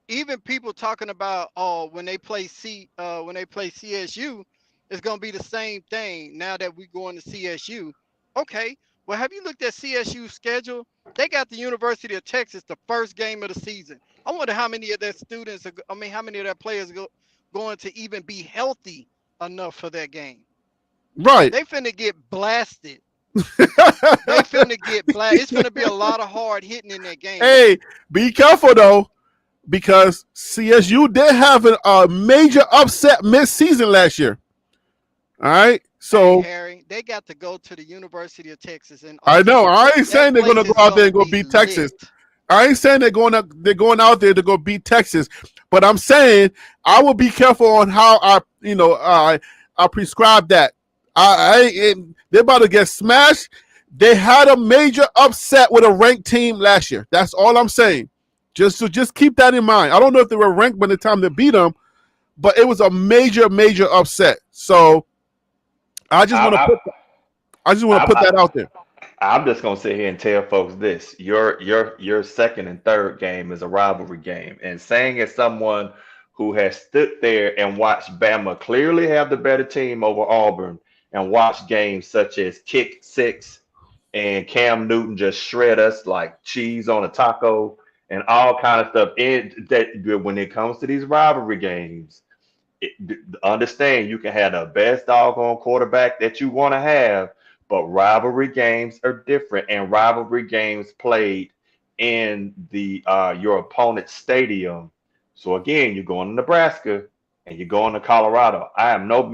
even people talking about when they play CSU, it's gonna be the same thing now that we going to CSU. Okay, well, have you looked at CSU's schedule? They got the University of Texas the first game of the season. I wonder how many of their how many of their players going to even be healthy enough for that game. Right. They finna get blasted. It's gonna be a lot of hard hitting in that game. Hey, be careful though, because CSU did have a major upset mid-season last year. All right, so hey, Harry, they got to go to the University of Texas, and I know. I ain't saying they're gonna go out there and go beat Texas. I ain't saying they're going out there to go beat Texas, but I'm saying I will be careful on how I prescribe that. They're about to get smashed. They had a major upset with a ranked team last year. That's all I'm saying. Just keep that in mind. I don't know if they were ranked by the time they beat them, but it was a major upset. So I just want to put that out there. I'm just gonna sit here and tell folks this: your second and third game is a rivalry game, and saying as someone who has stood there and watched Bama clearly have the better team over Auburn, and watched games such as Kick Six and Cam Newton just shred us like cheese on a taco and all kind of stuff. And that when it comes to these rivalry games, understand you can have the best doggone quarterback that you want to have, but rivalry games are different, and rivalry games played in the your opponent's stadium. So again, you're going to Nebraska and you're going to Colorado. I am no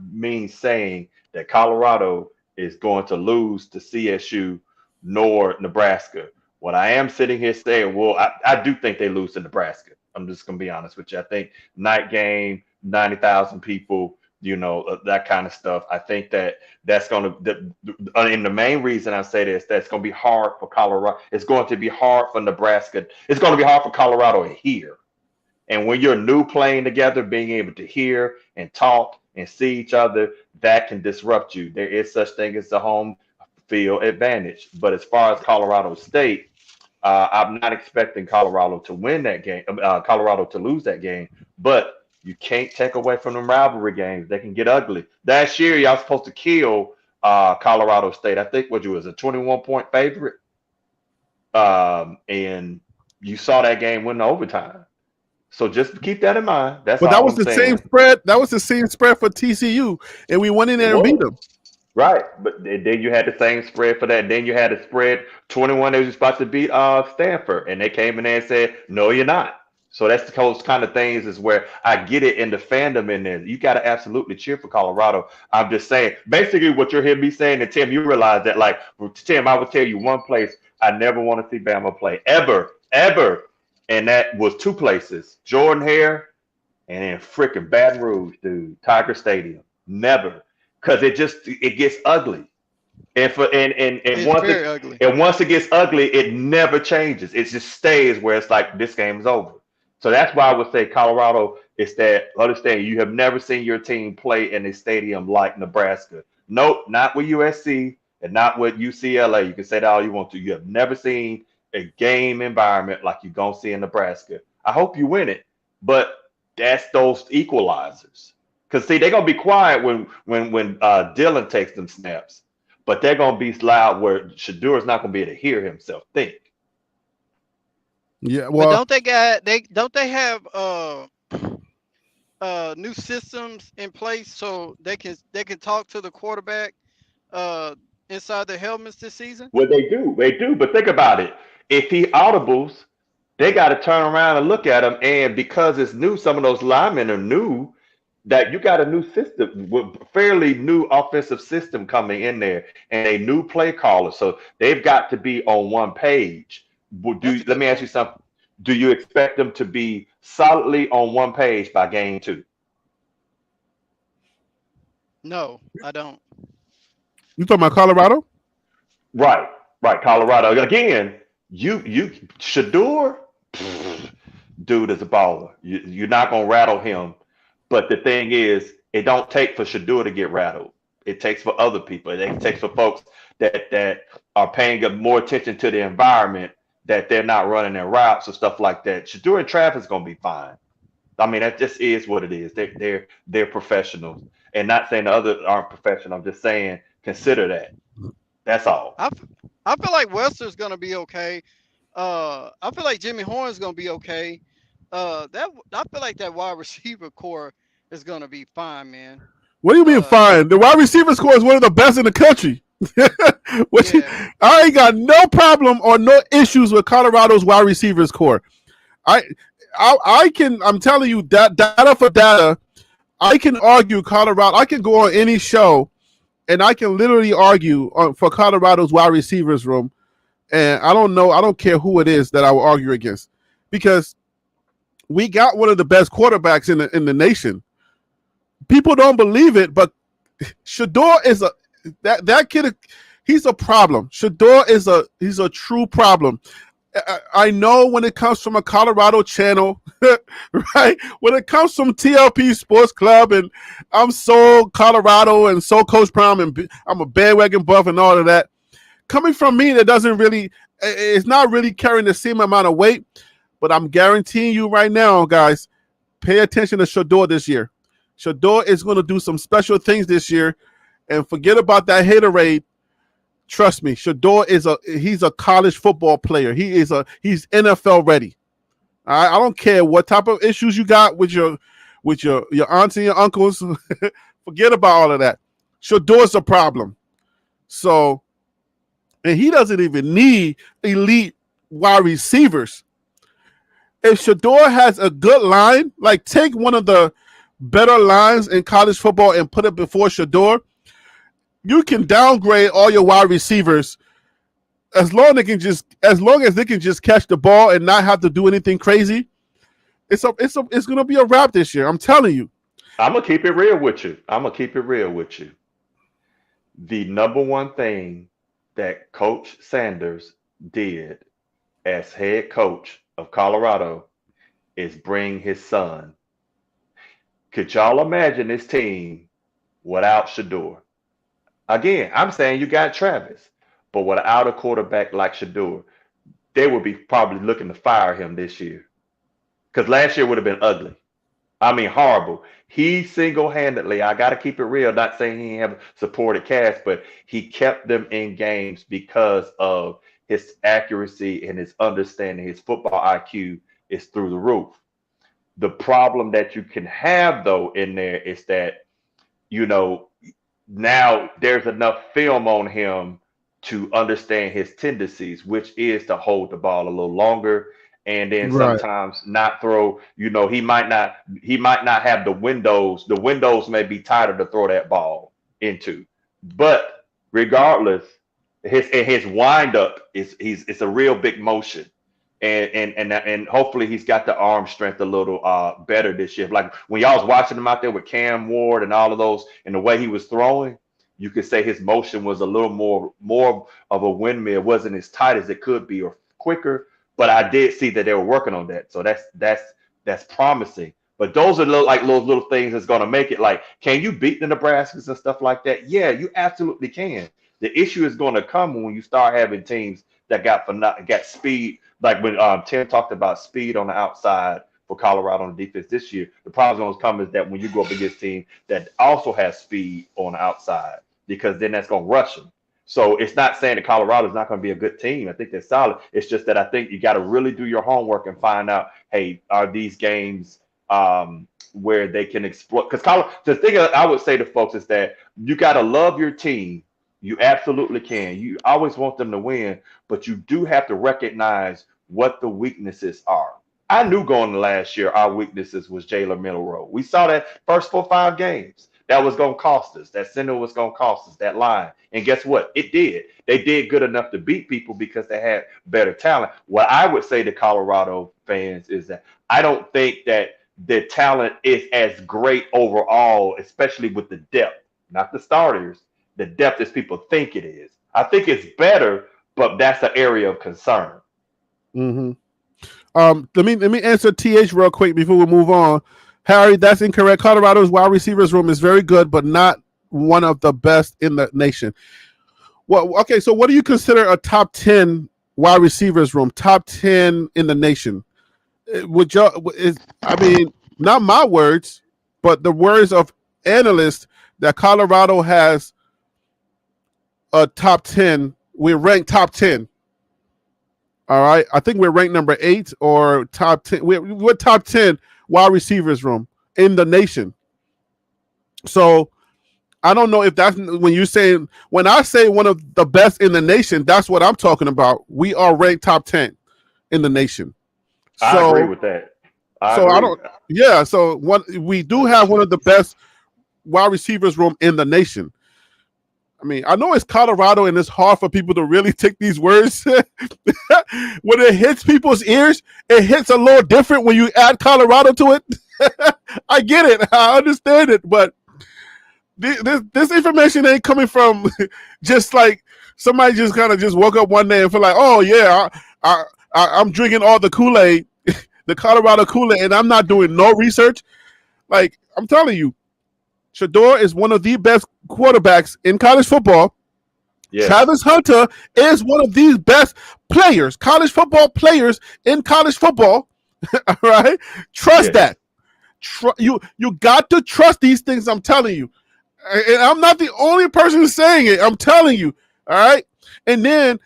means saying that Colorado is going to lose to CSU nor Nebraska. What I am sitting here saying, well, I do think they lose to Nebraska. I'm just going to be honest with you. I think night game, 90,000 people, that kind of stuff. I think that's going to, and the main reason I say this, that's going to be hard for Colorado. It's going to be hard for Nebraska. It's going to be hard for Colorado to hear. And when you're new playing together, being able to hear and talk and see each other, that can disrupt you. There is such thing as the home field advantage. But as far as Colorado State, I'm not expecting Colorado to win that game, Colorado to lose that game. But you can't take away from them rivalry games. They can get ugly. Last year, y'all supposed to kill Colorado State. I think what you was a 21-point favorite. And you saw that game win overtime. So just keep that in mind. That's But that all was I'm the saying. same spread. That was the same spread for TCU, and we went in there and beat them. Right, but then you had the same spread for that. Then you had a spread 21. They was about to beat Stanford, and they came in there and said, "No, you're not." So that's those kind of things is where I get it in the fandom in there. You got to absolutely cheer for Colorado. I'm just saying, basically, what you're hearing me saying, and Tim, you realize that, like Tim, I would tell you one place I never want to see Bama play ever, and that was two places: Jordan Hare and then freaking Baton Rouge, dude, Tiger Stadium. Never. Because it gets ugly, and Very ugly. once it gets ugly, it never changes. It just stays where it's like this game is over. So that's why I would say Colorado is that. Understand, you have never seen your team play in a stadium like Nebraska. Nope, not with USC and not with UCLA. You can say that all you want to. You have never seen a game environment like you're gonna see in Nebraska. I hope you win it, but that's those equalizers. Because see, they're gonna be quiet when Dylan takes them snaps, but they're gonna be loud where Shadeur is not gonna be able to hear himself think. Yeah, But well, don't they have new systems in place so they can talk to the quarterback inside their helmets this season? Well, they do. But think about it. If he audibles, they got to turn around and look at him, and because it's new, some of those linemen are new. That you got a new system, fairly new offensive system coming in there, and a new play caller. So they've got to be on one page. Let me ask you something. Do you expect them to be solidly on one page by game 2? No, I don't. you talking about Colorado? Right. Colorado again. You Shadeur, dude is a baller. You're not gonna rattle him. But the thing is, it don't take for Shadeur to get rattled. It takes for other people. It takes for folks that are paying more attention to the environment, that they're not running their routes or stuff like that. Shadeur and traffic's gonna be fine. I mean, that just is what it is. They're professionals, and not saying the others aren't professional. I'm just saying consider that. That's all. I feel like Wester's gonna be okay. I feel like Jimmy Horn's gonna be okay. I feel like that wide receiver core is gonna be fine, man. What do you mean fine? The wide receiver score is one of the best in the country. Yeah. I ain't got no problem or no issues with Colorado's wide receivers core. I'm telling you that data for data, I can argue Colorado. I can go on any show and I can literally argue for Colorado's wide receivers room. And I don't care who it is that I will argue against, because we got one of the best quarterbacks in the nation. People don't believe it, but Shadeur is that kid. He's a problem. Shadeur he's a true problem. I know when it comes from a Colorado channel, right? When it comes from TLP Sports Club, and I'm so Colorado and so Coach Prime, and I'm a bandwagon buff and all of that. coming from me, that doesn't really, it's not really carrying the same amount of weight. But I'm guaranteeing you right now, guys, pay attention to Shadeur this year. Shadeur is going to do some special things this year, and forget about that haterade. Trust me, Shadeur he's a college football player. He's NFL ready. I don't care what type of issues you got with your aunts and your uncles. Forget about all of that. Shadeur's a problem. So, and he doesn't even need elite wide receivers. If Shadeur has a good line, like take one of the better lines in college football and put it before Shadeur, you can downgrade all your wide receivers as long as they can just catch the ball and not have to do anything crazy. It's gonna be a wrap this year. I'm telling you. I'm gonna keep it real with you. The number one thing that Coach Sanders did as head coach of Colorado is bring his son. Could y'all imagine this team without Shadeur? Again, I'm saying you got Travis, but without a quarterback like Shadeur, they would be probably looking to fire him this year. Because last year would have been ugly. I mean, horrible. He single-handedly, I got to keep it real, not saying he didn't have supported cast, but he kept them in games because of his accuracy and his understanding. His football IQ is through the roof. The problem that you can have, though, in there is that, now there's enough film on him to understand his tendencies, which is to hold the ball a little longer and then sometimes not throw. He might not have the windows. The windows may be tighter to throw that ball into. But regardless, his wind up it's a real big motion. And hopefully he's got the arm strength a little better this year. Like when y'all was watching him out there with Cam Ward and all of those, and the way he was throwing, you could say his motion was a little more of a windmill. It wasn't as tight as it could be or quicker, but I did see that they were working on that. So that's promising. But those are little things that's going to make it. Like, can you beat the Nebraskas and stuff like that? Yeah, you absolutely can. The issue is going to come when you start having teams that got speed. Like when Tim talked about speed on the outside for Colorado on the defense this year, the problem going to come is that when you go up against a team that also has speed on the outside, because then that's going to rush them. So it's not saying that Colorado is not going to be a good team. I think they're solid. It's just that I think you got to really do your homework and find out, hey, are these games where they can exploit? Because the thing I would say to folks is that you got to love your team. You absolutely can. You always want them to win, but you do have to recognize what the weaknesses are. I knew going to last year our weaknesses was Jalen Milroe. We saw that first 4 or 5 games. That was going to cost us. That center was going to cost us, that line. And guess what? It did. They did good enough to beat people because they had better talent. What I would say to Colorado fans is that I don't think that the talent is as great overall, especially with the depth, not the starters. The depth as people think it is. I think it's better, but that's an area of concern. Mm-hmm. Let me answer TH real quick before we move on. Harry, that's incorrect. Colorado's wide receivers room is very good, but not one of the best in the nation. Well, okay, so what do you consider a top 10 wide receivers room? Top 10 in the nation? Not my words, but the words of analysts that Colorado has a top 10. We're ranked top 10. All right. I think we're ranked number 8 or top 10. We're top 10 wide receivers room in the nation. So I don't know if that's when I say one of the best in the nation, that's what I'm talking about. We are ranked top 10 in the nation. I agree with that. So we do have one of the best wide receivers room in the nation. I mean, I know it's Colorado and it's hard for people to really take these words. When it hits people's ears, it hits a little different when you add Colorado to it. I get it. I understand it. But this information ain't coming from just like somebody just kind of just woke up one day and feel like, oh, yeah, I'm drinking all the Kool-Aid, the Colorado Kool-Aid, and I'm not doing no research. Like, I'm telling you, Shadeur is one of the best quarterbacks in college football. Yes. Travis Hunter is one of these best players, college football players in college football. All right, trust Yes. that. You got to trust these things. I'm telling you, and I'm not the only person saying it. I'm telling you. All right, and then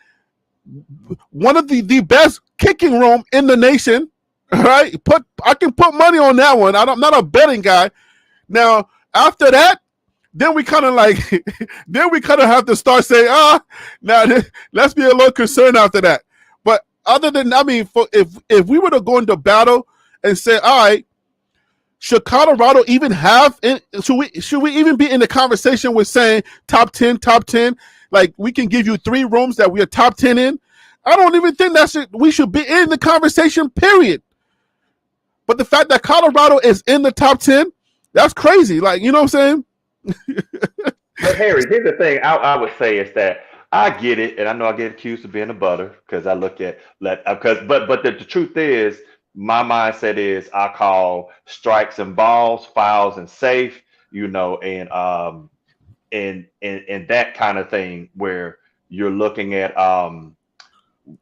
one of the best kicking room in the nation. All right, I can put money on that one. I'm not a betting guy. Now after that, then we kind of have to start saying, now let's be a little concerned after that. But other than, if we were to go into battle and say, all right, should Colorado even have? Should we even be in the conversation with saying top 10? Like we can give you 3 rooms that we are top 10 in. I don't even think we should be in the conversation. Period. But the fact that Colorado is in the top 10, that's crazy. Like, you know what I'm saying? But Harry, here's the thing I would say is that I get it, and I know I get accused of being a butter because I look at but the truth is my mindset is I call strikes and balls, fouls and safe, and that kind of thing where you're looking at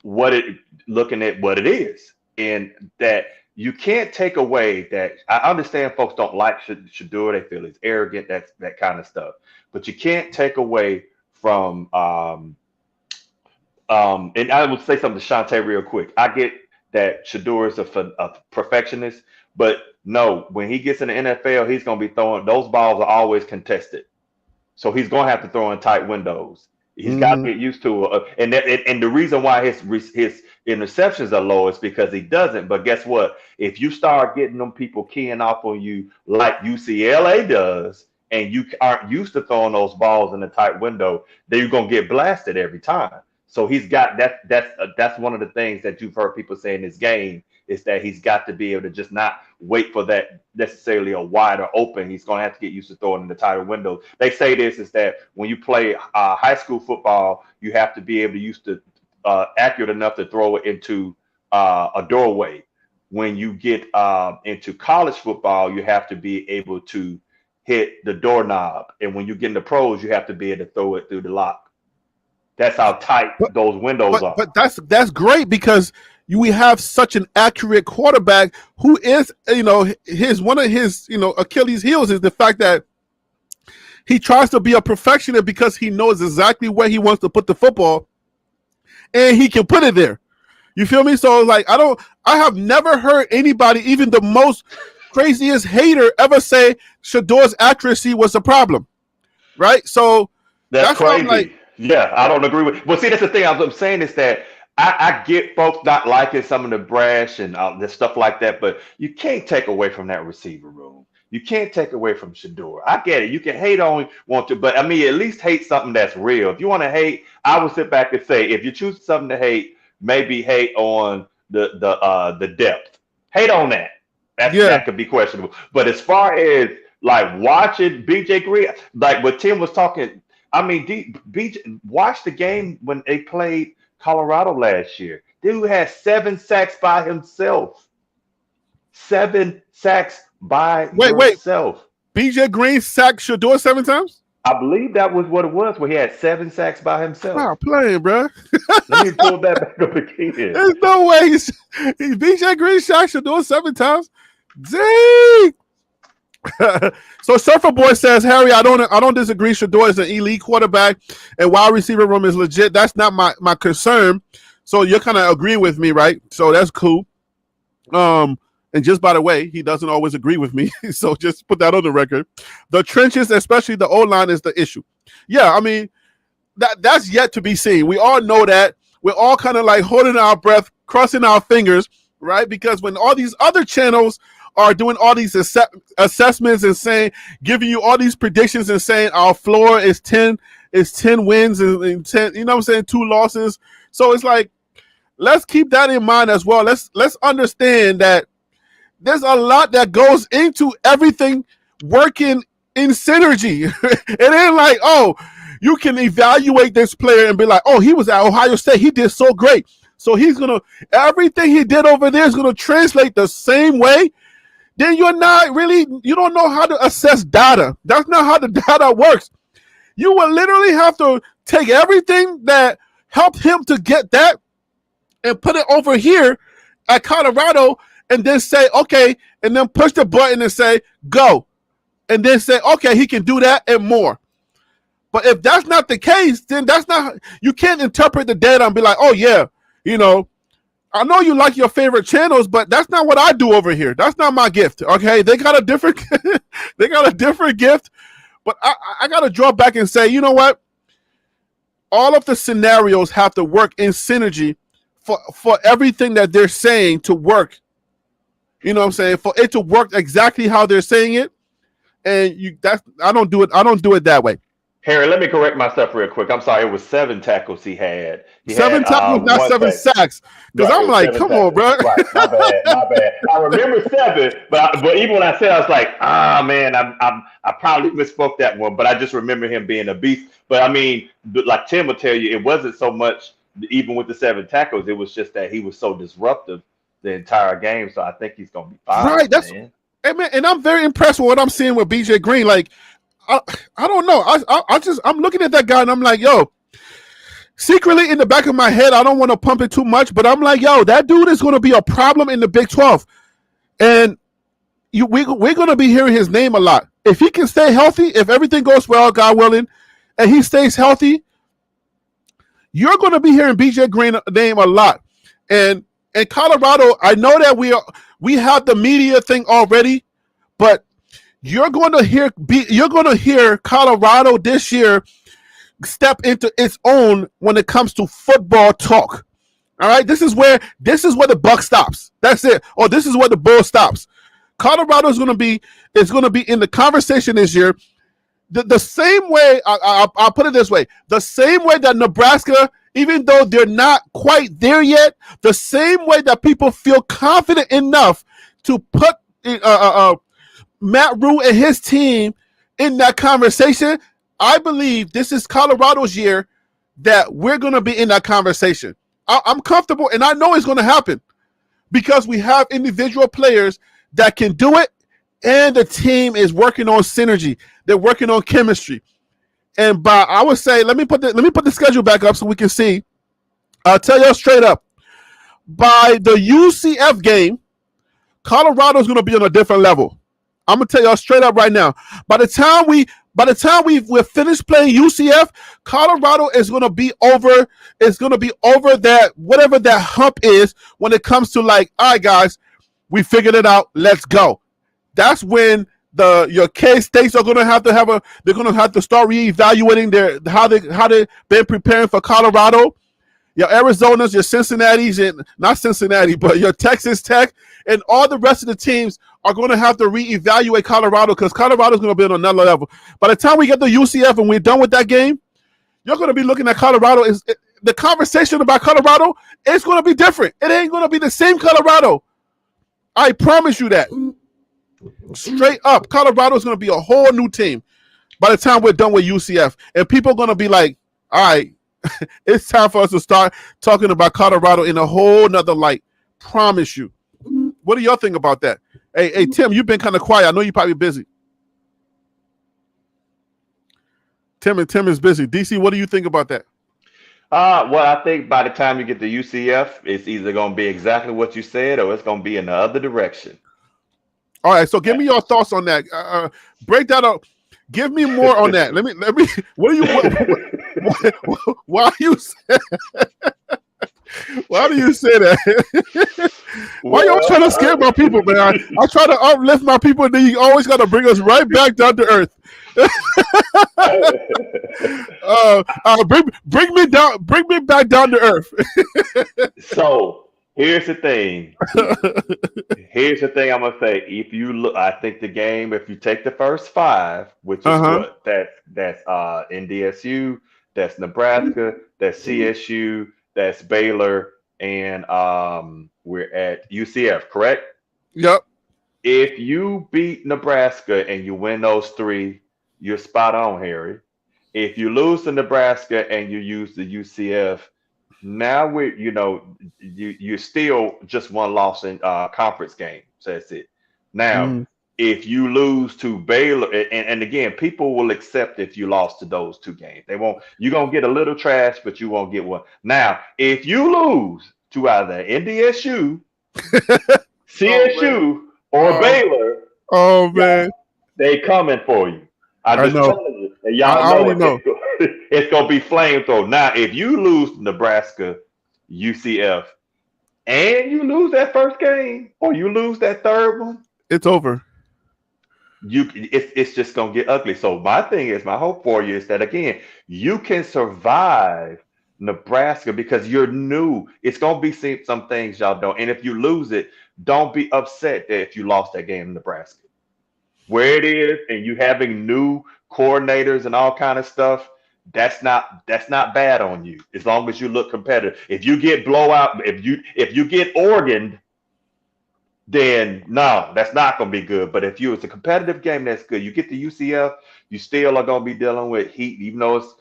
what it is, and that you can't take away that. I understand folks don't like Shadeur, they feel he's arrogant, that kind of stuff. But you can't take away from and I would say something to Shantae real quick. I get that Shadeur is a perfectionist, but no, when he gets in the NFL, he's gonna be throwing those balls are always contested. So he's gonna have to throw in tight windows. He's got to get used to it. And the reason why his interceptions are low is because he doesn't. But guess what? If you start getting them people keying off on you like UCLA does, and you aren't used to throwing those balls in a tight window, then you're gonna get blasted every time. So he's got that's one of the things that you've heard people say in this game is that he's got to be able to just not wait for that necessarily a wider open. He's going to have to get used to throwing in the tighter windows. They say this is that when you play high school football, you have to be able to used to accurate enough to throw it into a doorway. When you get into college football, you have to be able to hit the doorknob. And when you get into pros, you have to be able to throw it through the lock. That's how tight those windows are. But that's great because we have such an accurate quarterback who is, one of his Achilles heels is the fact that he tries to be a perfectionist because he knows exactly where he wants to put the football and he can put it there. You feel me? So like, I have never heard anybody, even the most craziest hater, ever say Shadeur's accuracy was a problem. Right? So that's crazy. Yeah, I don't agree with. Well, see, that's the thing I'm saying is that I get folks not liking some of the brash and the stuff like that, but you can't take away from that receiver room. You can't take away from Shadeur. I get it. You can hate on want to, but I mean, at least hate something that's real. If you want to hate, I would sit back and say, if you choose something to hate, maybe hate on the depth. Hate on that. That could be questionable. But as far as like watching BJ Green, like what Tim was talking. I mean, BJ, watch the game when they played Colorado last year. Dude had 7 sacks by himself. 7 sacks by himself. BJ Green sacked Shadeur 7 times? I believe that was what it was, where he had 7 sacks by himself. Wow, playing, bro. Let me pull that back up again. There's no way BJ Green sacked Shadeur 7 times. Dang. So Surfer Boy says, Harry, I don't disagree. Shadeur is an elite quarterback and wide receiver room is legit. That's not my concern. So you're kind of agreeing with me, right? So that's cool. And just by the way, he doesn't always agree with me. So just put that on the record. The trenches, especially the O-line, is the issue. Yeah, I mean, that's yet to be seen. We all know that. We're all kind of like holding our breath, crossing our fingers, right? Because when all these other channels are doing all these assessments and saying, giving you all these predictions and saying our floor is 10 wins and 10, 2 losses. So it's like, let's keep that in mind as well. Let's understand that there's a lot that goes into everything working in synergy. It ain't like, oh, you can evaluate this player and be like, oh, he was at Ohio State. He did so great. So everything he did over there is going to translate the same way. Then you don't know how to assess data. That's not how the data works. You will literally have to take everything that helped him to get that and put it over here at Colorado and then say, okay, and then push the button and say, go. And then say, okay, he can do that and more. But if that's not the case, then that's not, you can't interpret the data and be like, oh yeah, you know, I know you like your favorite channels, but that's not what I do over here. That's not my gift. Okay. They got a different, they got a different gift, but I got to draw back and say, you know what? All of the scenarios have to work in synergy for everything that they're saying to work. You know what I'm saying? For it to work exactly how they're saying it. And I don't do it that way. Harry, let me correct myself real quick. I'm sorry, it was 7 tackles he had. He 7 had tackles, not 7 sacks. Because Right, I'm like, come on, bro. Right, my bad. I remember 7, but even when I said, I was like, man, I probably misspoke that one. But I just remember him being a beast. But I mean, like Tim will tell you, it wasn't so much even with the 7 tackles. It was just that he was so disruptive the entire game. So I think he's gonna be fine. Right, that's. Man. Hey man, and I'm very impressed with what I'm seeing with BJ Green. Like, I don't know. I'm looking at that guy and I'm like, yo. Secretly in the back of my head, I don't want to pump it too much, but I'm like, yo, that dude is going to be a problem in the Big 12, and we're going to be hearing his name a lot. If he can stay healthy, if everything goes well, God willing, and he stays healthy, you're going to be hearing BJ Green name a lot. And in Colorado, I know that we have the media thing already, but you're going to hear Colorado this year step into its own when it comes to football talk. All right, this is where the buck stops. That's it. Or this is where the bull stops. Colorado is going to be in the conversation this year. The same way, I'll put it this way: the same way that Nebraska, even though they're not quite there yet, the same way that people feel confident enough to put Matt Rule and his team in that conversation. I believe this is Colorado's year that we're going to be in that conversation. I'm comfortable, and I know it's going to happen because we have individual players that can do it, and the team is working on synergy. They're working on chemistry. And I would say, let me put the schedule back up so we can see. I'll tell you straight up. By the UCF game, Colorado is going to be on a different level. I'm gonna tell y'all straight up right now. By the time we're finished playing UCF, Colorado is gonna be over. It's gonna be over that whatever that hump is when it comes to like, all right, guys, we figured it out. Let's go. That's when your K states are gonna have to they're gonna have to start reevaluating how they've been preparing for Colorado. Your Arizonas, your Cincinnati's, and not Cincinnati, but your Texas Tech and all the rest of the teams are going to have to reevaluate Colorado because Colorado is going to be on another level. By the time we get to UCF and we're done with that game, you're going to be looking at Colorado. The conversation about Colorado is going to be different. It ain't going to be the same Colorado. I promise you that. Straight up, Colorado is going to be a whole new team by the time we're done with UCF. And people are going to be like, all right, it's time for us to start talking about Colorado in a whole nother light. Promise you. What do y'all think about that? Hey, Tim, you've been kind of quiet. I know you're probably busy. Tim is busy. DC, what do you think about that? Well, I think by the time you get to UCF, it's either going to be exactly what you said or it's going to be in the other direction. All right, so give me your thoughts on that. Break that up. Give me more on that. Let me. What do you? Why you say? Why do you say that? Why y'all trying to scare my people, man? I try to uplift my people, and then you always got to bring us right back down to earth. Bring me back down to earth. So here's the thing. I'm gonna say. If you look, I think the game. If you take the first 5, which is what that's NDSU, that's Nebraska, that's CSU, that's Baylor, and we're at UCF, correct? Yep. If you beat Nebraska and you win those 3, you're spot on, Harry. If you lose to Nebraska and you use the UCF, now you're still just one loss in conference game. So that's it. Now, if you lose to Baylor, and again, people will accept if you lost to those two games. They won't. You're gonna get a little trash, but you won't get one. Now, if you lose to either NDSU, Oh man. CSU, or Oh, Baylor, oh yeah, man, they coming for you. I'm I just know. telling you, and I y'all know already it. know. It's gonna be flamethrower. Now, if you lose to Nebraska, UCF, and you lose that first game, or you lose that third one, It's over. it's just gonna get ugly. So my thing is, my hope for you is that again, you can survive Nebraska because you're new. It's gonna be some things y'all don't. And if you lose it, don't be upset that if you lost that game in Nebraska. Where it is, and you having new coordinators and all kind of stuff, that's not bad on you as long as you look competitive. If you get blowout, if you get Oregon, then no, that's not going to be good. But if it's a competitive game, that's good. You get the UCF, you still are going to be dealing with heat, even though it's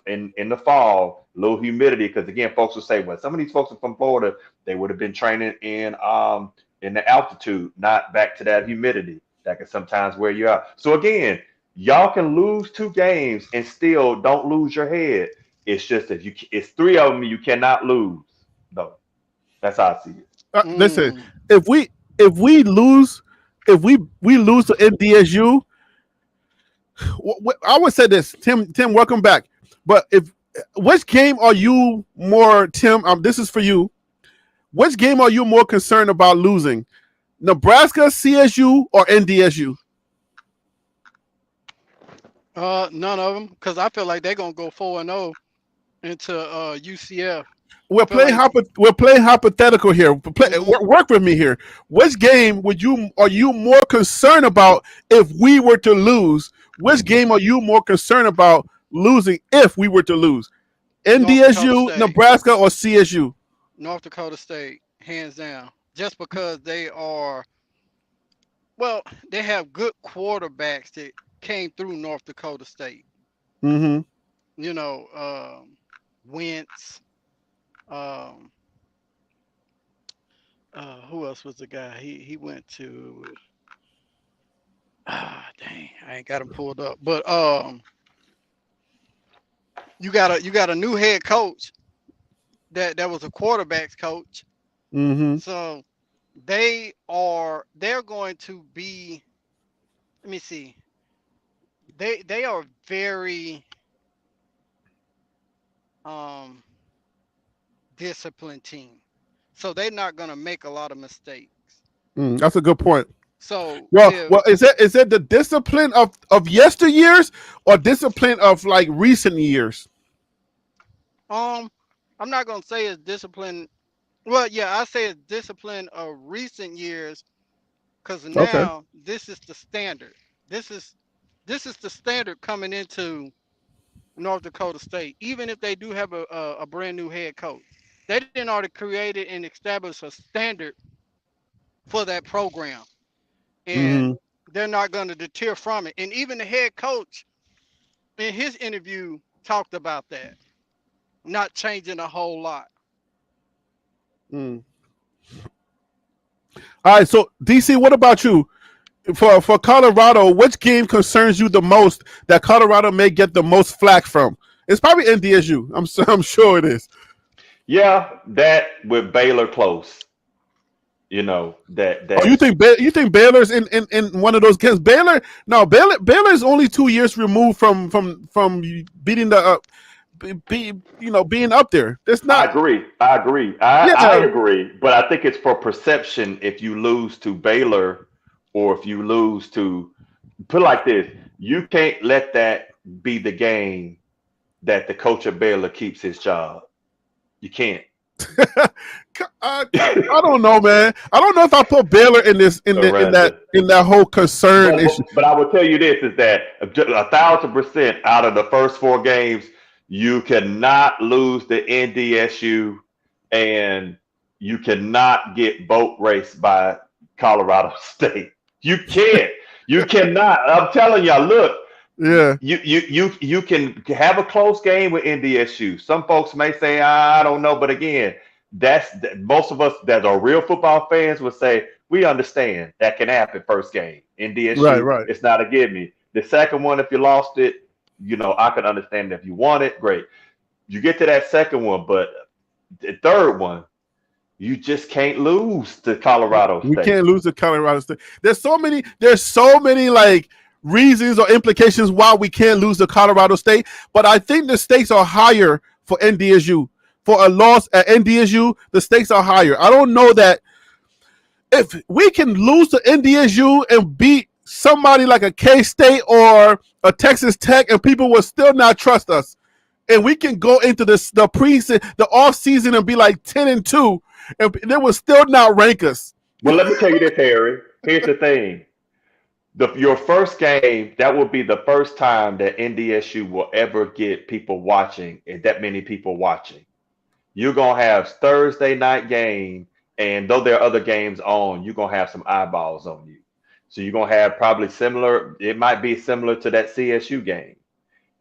in the fall, low humidity. Because again, folks will say, well, some of these folks are from Florida, they would have been training in the altitude, not back to that humidity that can sometimes wear you out. So again, y'all can lose two games and still don't lose your head. It's just that it's three of them you cannot lose. No, that's how I see it. Listen, Mm. if we lose, if we lose to NDSU, I would say this, Tim, welcome back. But if which game are you more, Tim? This is for you. Which game are you more concerned about losing? Nebraska, CSU, or NDSU? None of them, because I feel like they're gonna go 4-0 into UCF. I We're feel playing like we're playing hypothetical here. mhm. Work with me here. Which game are you more concerned about if we were to lose? Which game are you more concerned about losing if we were to lose? North Dakota NDSU, State. Nebraska, or CSU? North Dakota State, hands down. Just because they are, well, they have good quarterbacks that came through North Dakota State. Mm-hmm. You know, Wentz. Um, who else was the guy? He went to. Dang, I ain't got him pulled up. But you got a new head coach that was a quarterbacks coach. Mm-hmm. So they're going to be. Let me see. They are very um disciplined team. So they're not gonna make a lot of mistakes. That's a good point. So Well, if well, is it the discipline of yesteryears or discipline of like recent years? I'm not gonna say it's discipline. Well, yeah, I say it's discipline of recent years because Okay. now this is the standard. This is this is the standard coming into North Dakota State. Even if they do have a brand new head coach, they didn't already created and established a standard for that program, and Mm-hmm. they're not going to deter from it. And even the head coach in his interview talked about that, not changing a whole lot. Mm. All right. So DC, what about you? For Colorado, which game concerns you the most that Colorado may get the most flack from? It's probably NDSU. I'm sure it is. Yeah, that with Baylor close, you know, that Oh, that you think Baylor's in one of those games? Baylor, no, Baylor's only 2 years removed from beating the being up there. That's I not. agree. I agree. I Yeah. agree. But I think it's for perception if you lose to Baylor or if you lose to put it like this, you can't let that be the game that the coach of Baylor keeps his job. You can't. I don't know, man. I don't know if I put Baylor in this Surrender. in that whole concern But, issue. but but I will tell you this is that 1,000% out of the first four games, you cannot lose the NDSU and you cannot get boat raced by Colorado State. You can't. You cannot. I'm telling y'all, look, Yeah. you can have a close game with NDSU. Some folks may say, I don't know, but again, most of us that are real football fans would say we understand that can happen first game. NDSU, right. it's not a give me. The second one, if you lost it, I could understand if you won it, great. You get to that second one, but the third one, you just can't lose to Colorado We State. can't lose to Colorado State. There's so many like reasons or implications why we can't lose to Colorado State, but I think the stakes are higher for NDSU. For a loss at NDSU, the stakes are higher. I don't know that if we can lose to NDSU and beat somebody like a K-State or a Texas Tech and people will still not trust us. And we can go into the off season and be like 10-2 and they will still not rank us. Well, let me tell you this, Harry. Here's the thing. Your first game, that will be the first time that NDSU will ever get people watching, and that many people watching. You're going to have Thursday night game, and though there are other games on, you're going to have some eyeballs on you. So you're going to have probably similar, it might be similar to that CSU game.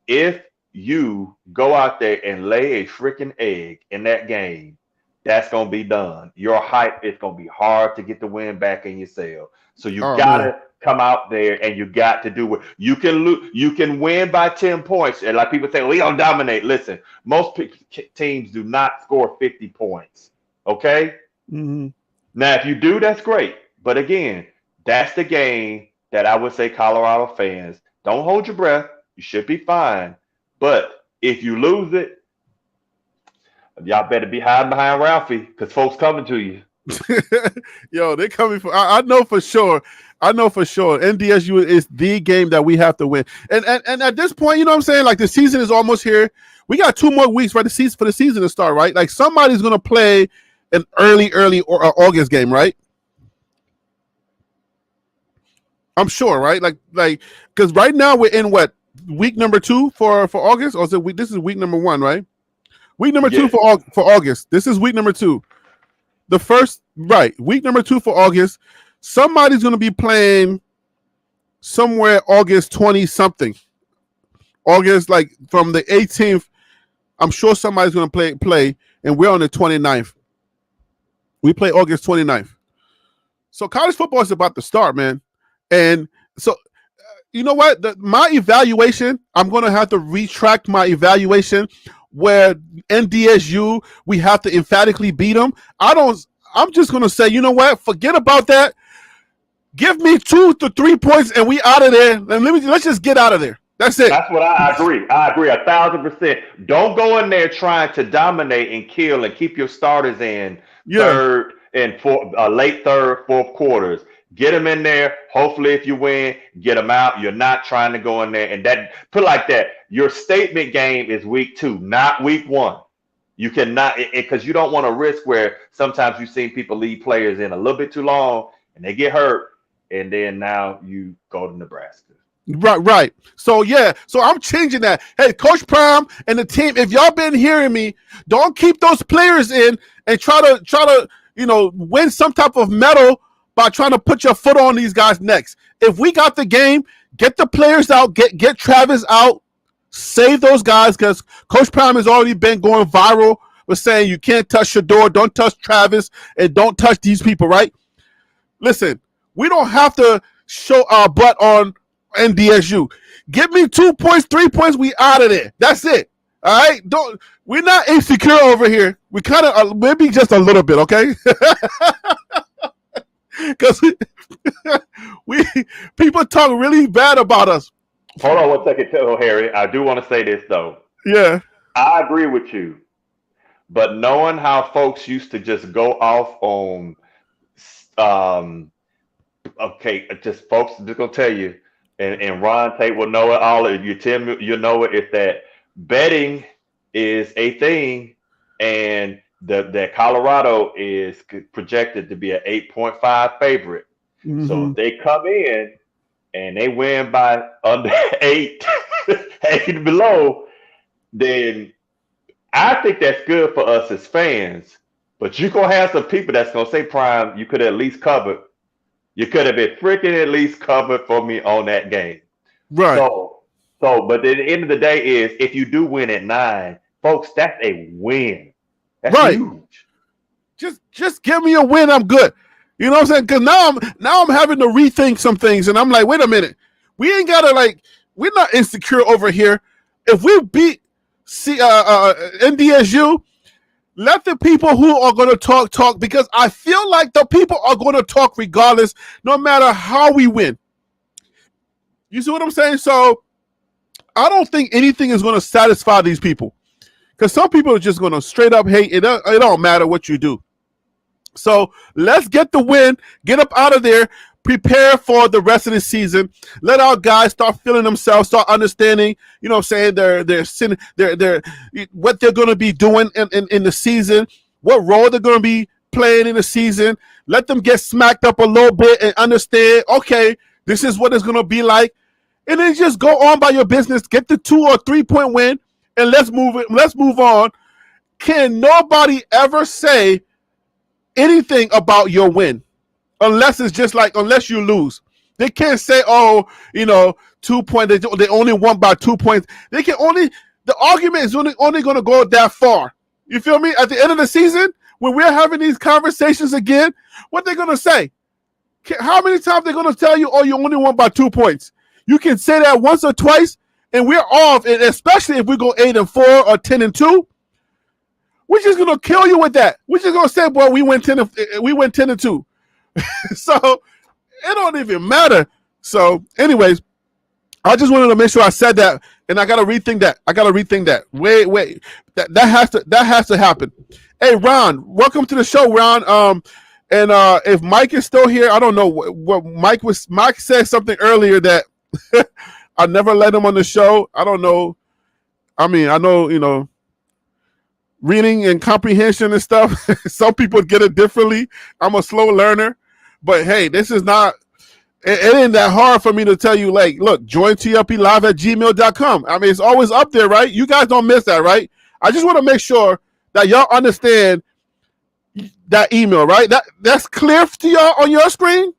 If you go out there and lay a freaking egg in that game, that's going to be done. Your hype is going to be hard to get the win back in your sail. So you got to come out there and you got to do it. You can win by 10 points. And like people say, we don't dominate. Listen, most teams do not score 50 points. Okay? Mm-hmm. Now, if you do, that's great. But again, that's the game that I would say Colorado fans, don't hold your breath. You should be fine. But if you lose it, y'all better be hiding behind Ralphie because folks coming to you. Yo, they coming for. I know for sure. NDSU is the game that we have to win. And at this point, you know what I'm saying? Like the season is almost here. We got 2 more weeks for the season to start, right? Like somebody's gonna play an early or August game, right? I'm sure, right? Like because right now we're in what week number 2 for August, or is it this is week number 1, right? Week number 2 for August. This is week number 2. The first, right, week number 2 for August. Somebody's going to be playing somewhere August 20-something. August, like from the 18th, I'm sure somebody's going to play, and we're on the 29th. We play August 29th. So college football is about to start, man. And so, you know what? My evaluation, I'm going to have to retract my evaluation where NDSU, we have to emphatically beat them. I'm just going to say, you know what? Forget about that. Give me 2 to 3 points and we out of there. And let's just get out of there. That's it. That's what I agree. I agree 1,000%. Don't go in there trying to dominate and kill and keep your starters in third and late third, fourth quarters. Get them in there. Hopefully, if you win, get them out. You're not trying to go in there and put it like that. Your statement game is week 2, not week 1. You cannot, because you don't want to risk where sometimes you've seen people leave players in a little bit too long and they get hurt, and then now you go to Nebraska. Right. So I'm changing that. Hey, Coach Prime and the team, if y'all been hearing me, don't keep those players in and try to win some type of medal by trying to put your foot on these guys' necks. If we got the game, get the players out, get Travis out, save those guys, because Coach Prime has already been going viral with saying you can't touch Shadeur, don't touch Travis, and don't touch these people, right? Listen, we don't have to show our butt on NDSU. Give me 2 points, 3 points, we out of there. That's it. All right? We're not insecure over here. We kind of, maybe just a little bit, okay? Because people talk really bad about us. Hold on 1 second, Harry. I do want to say this though. Yeah, I agree with you, but knowing how folks used to just go off on, just folks just gonna tell you, and Ron Tate will know it all. If you tell me, you know it. Is that betting is a thing, and that Colorado is projected to be an 8.5 favorite. Mm-hmm. So if they come in and they win by under 8, 8 below, then I think that's good for us as fans. But you're going to have some people that's going to say, Prime, you could have at least covered. You could have been freaking at least covered for me on that game. Right. So, but at the end of the day is, if you do win at 9, folks, that's a win. That's huge. Just give me a win. I'm good. You know what I'm saying? Because now I'm having to rethink some things, and I'm like, wait a minute, we ain't gotta we're not insecure over here. If we beat NDSU, let the people who are going to talk, because I feel like the people are going to talk regardless, no matter how we win. You see what I'm saying? So I don't think anything is going to satisfy these people, because some people are just going to straight up hate. It don't matter what you do. So let's get the win, get up out of there, prepare for the rest of the season. Let our guys start feeling themselves, start understanding, you know what I'm saying, their what they're going to be doing in the season, what role they're going to be playing in the season. Let them get smacked up a little bit and understand, okay, this is what it's going to be like. And then just go on by your business, get the 2 or 3 point win, and let's move on. Can nobody ever say anything about your win unless it's just unless you lose? They can't say, 2 points, they only won by 2 points. They can only, the argument is only going to go that far. You feel me? At the end of the season, when we're having these conversations again, what they're going to say? How many times they're going to tell you, you only won by 2 points? You can say that once or twice, and we're off, and especially if we go 8-4 or 10-2. We're just gonna kill you with that. We're just gonna say, boy, we went 10-2. So it don't even matter. So, anyways, I just wanted to make sure I said that, and I gotta rethink that. Wait, that has to happen. Hey, Ron, welcome to the show, Ron. And if Mike is still here, I don't know what Mike was. Mike said something earlier that I never let him on the show. I don't know. I mean, I know, reading and comprehension and stuff. Some people get it differently. I'm a slow learner, but hey, this is not, it ain't that hard for me to tell you, look, join TLPlive@gmail.com. I mean, it's always up there, right? You guys don't miss that, right? I just want to make sure that y'all understand that email, right? That's clear to y'all on your screen.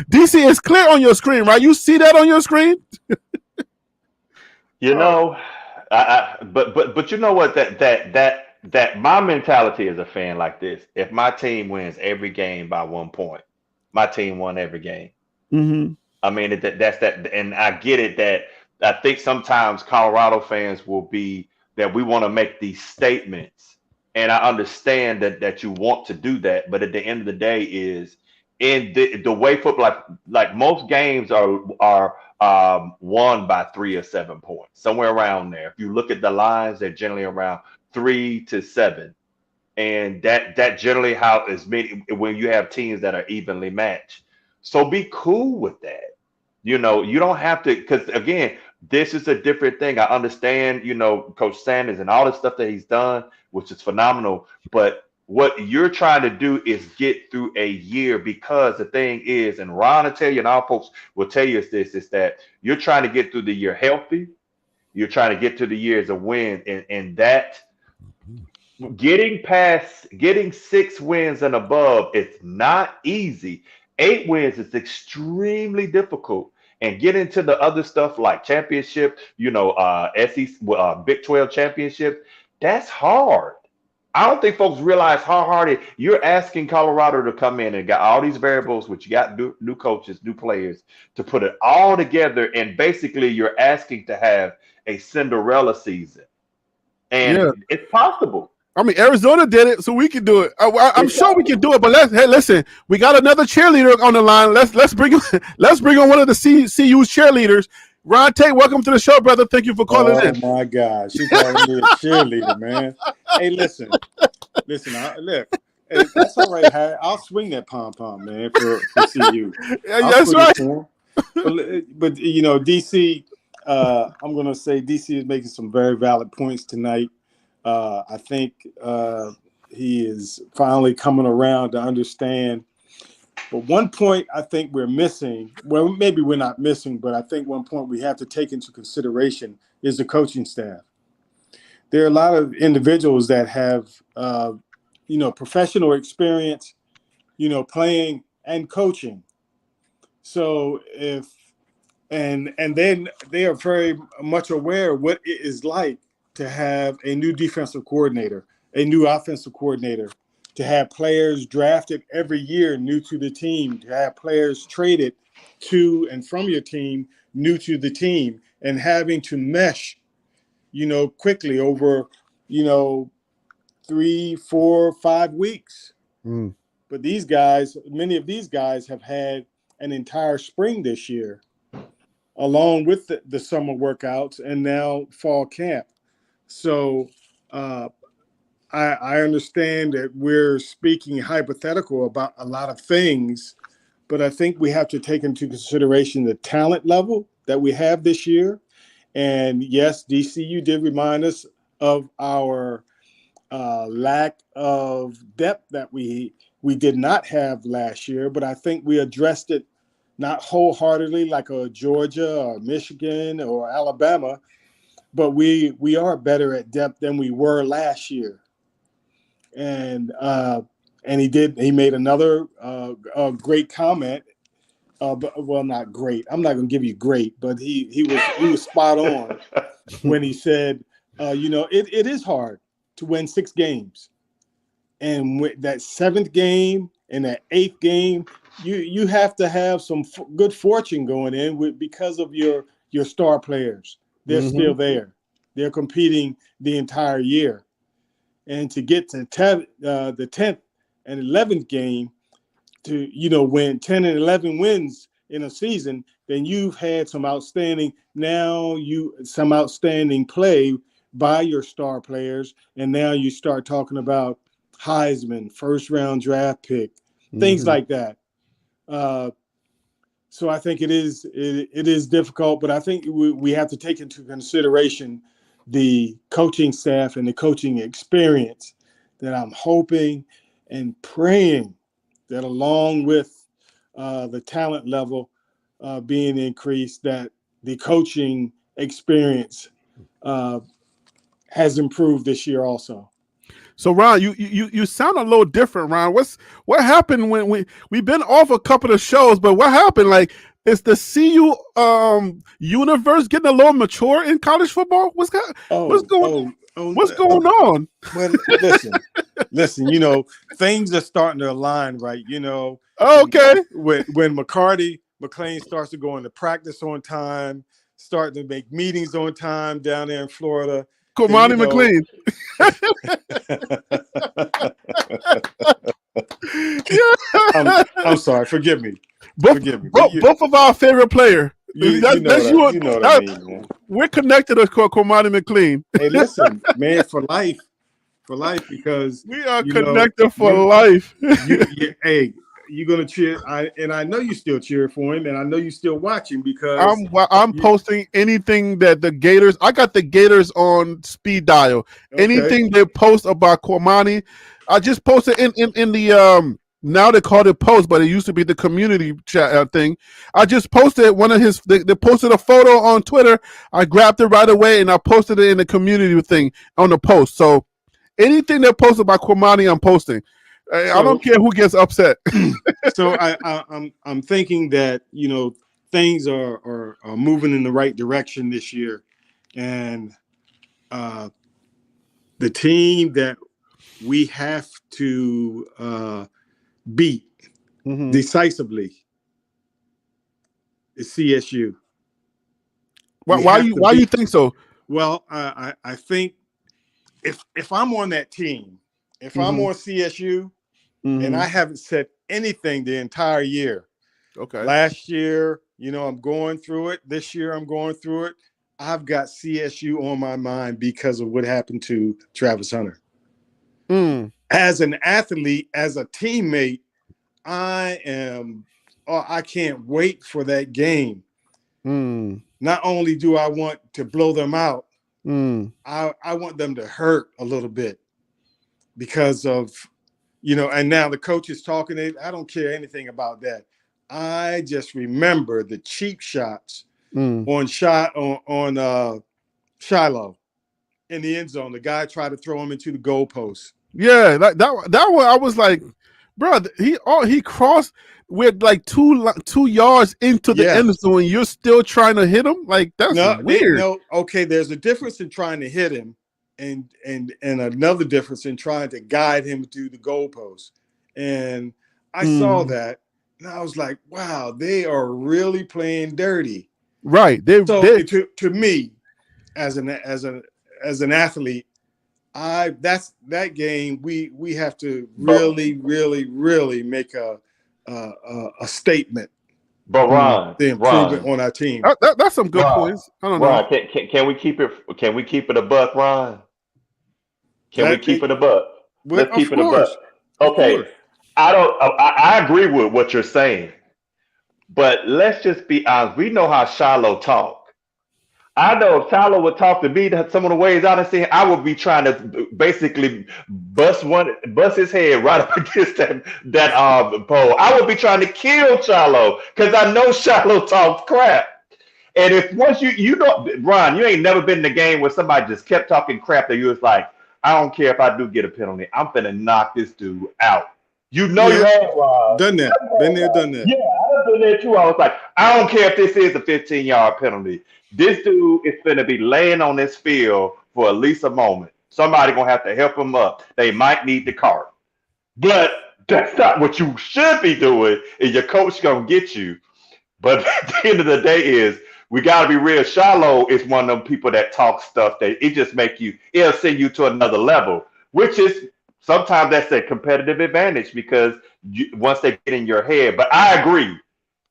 DC is clear on your screen, right? You see that on your screen? But you know what, that my mentality as a fan like this, if my team wins every game by 1 point, my team won every game. Mm-hmm. I mean, that's that, and I get it that I think sometimes Colorado fans will be that we want to make these statements, and I understand that you want to do that, but at the end of the day is in the way football, like most games are won by 3 or 7 points, somewhere around there. If you look at the lines, they're generally around 3 to 7, and that generally how is many when you have teams that are evenly matched. So be cool with that. You don't have to, because again, this is a different thing. I understand, Coach Sanders and all the stuff that he's done, which is phenomenal. But what you're trying to do is get through a year, because the thing is, and Ron will tell you, and our folks will tell you is that you're trying to get through the year healthy. You're trying to get to the year as a win, and that getting 6 wins and above, it's not easy. 8 wins is extremely difficult. And get into the other stuff like championship, SEC, Big 12 championship, that's hard. I don't think folks realize how hard you're asking Colorado to come in and got all these variables, which you got new coaches, new players, to put it all together. And basically you're asking to have a Cinderella season. And it's possible. I mean, Arizona did it, so we can do it. I'm sure we can do it. But listen, we got another cheerleader on the line. Let's bring on one of the CU's cheerleaders. Ron Tate, welcome to the show, brother. Thank you for calling in. Oh my gosh, you calling me a cheerleader, man. Hey, listen. Look, hey, that's all right, Harry. I'll swing that pom pom, man, for CU. That's right. But DC, I'm gonna say DC is making some very valid points tonight. I think he is finally coming around to understand. But one point I think we're missing, well, maybe we're not missing, but I think one point we have to take into consideration is the coaching staff. There are a lot of individuals that have, professional experience, playing and coaching. So and then they are very much aware of what it is like to have a new defensive coordinator, a new offensive coordinator, to have players drafted every year new to the team, to have players traded to and from your team new to the team, and having to mesh, quickly over, 3, 4, 5 weeks. Mm. But many of these guys have had an entire spring this year, along with the summer workouts and now fall camp. So I understand that we're speaking hypothetical about a lot of things, but I think we have to take into consideration the talent level that we have this year. And yes, DCU did remind us of our lack of depth that we did not have last year, but I think we addressed it not wholeheartedly like a Georgia or Michigan or Alabama, but we are better at depth than we were last year. And he made another great comment. Well, not great. I'm not going to give you great, but he was spot on when he said, it is hard to win 6 games, and with that 7th game and that 8th game, you have to have some good fortune going in because of your star players. They're still there. They're competing the entire year. And to get to the 10th and 11th game to, win 10 and 11 wins in a season, then you've had some outstanding play by your star players. And now you start talking about Heisman, first round draft pick, things like that. So I think it is difficult, but I think we have to take into consideration the coaching staff and the coaching experience that I'm hoping and praying that, along with the talent level being increased, that the coaching experience has improved this year also. So Ron, you sound a little different, Ron. What happened when we've been off a couple of shows, but what happened? Like, is the CU universe getting a little mature in college football? What's going on? Well, listen. Things are starting to align, right? Okay. When McClain starts to go into practice on time, starting to make meetings on time down there in Florida. Cormani McLean. I'm sorry. Forgive me. Both of our favorite player. You know what I mean, man. We're connected to Cormani McLean. Hey, listen, man, for life, because we are connected for life. Hey, you're gonna cheer, and I know you still cheer for him, and I know you still watching because I'm posting anything that the Gators. I got the Gators on speed dial. Okay. Anything they post about Cormani, I just posted in the now they call it post, but it used to be the community chat thing. I just posted one of his. They posted a photo on Twitter. I grabbed it right away and I posted it in the community thing on the post. So anything they post about Cormani, I'm posting. I don't care who gets upset. So I'm thinking that things are moving in the right direction this year, and the team that we have to beat decisively is CSU. Why you think so? Well, I think if I'm on that team, if I'm on CSU. And I haven't said anything the entire year. Okay. Last year, I'm going through it. This year, I'm going through it. I've got CSU on my mind because of what happened to Travis Hunter. As an athlete, as a teammate, I can't wait for that game. Not only do I want to blow them out, I want them to hurt a little bit because of and now the coach is talking. I don't care anything about that. I just remember the cheap shots on Shiloh in the end zone. The guy tried to throw him into the goalpost. Yeah, that one I was like, bro, he crossed with like 2 yards into the end zone. You're still trying to hit him? Like, that's weird. Okay, there's a difference in trying to hit him and another difference in trying to guide him to the goalpost. And I saw that, and I was like, wow, they are really playing dirty. Right. So to me, as an athlete, that's that game we have to really make a statement But on the improvement Ron, on our team. That's some good points. I don't know. can we keep it? Can we keep it a buck, Ron? Can we keep it a buck? Let's keep it a buck. Okay, I agree with what you're saying, but let's just be honest. We know how Shiloh talk. I know if Shiloh would talk to me some of the ways I done seen, I would be trying to basically bust his head right up against that pole. I would be trying to kill Shiloh because I know Shiloh talks crap. And if once you know, Ron, you ain't never been in a game where somebody just kept talking crap that you was like, I don't care if I do get a penalty, I'm finna knock this dude out. You know you have, Ron. Done that. Been there, done that. Yeah, I've been there too. I was like, I don't care if this is a 15-yard penalty. This dude is going to be laying on this field for at least a moment. Somebody going to have to help him up. They might need the cart. But that's not what you should be doing, and your coach going to get you. But at the end of the day is, we got to be real. Shiloh is one of them people that talk stuff that it just it'll send you to another level, which is sometimes that's a competitive advantage because once they get in your head. But I agree.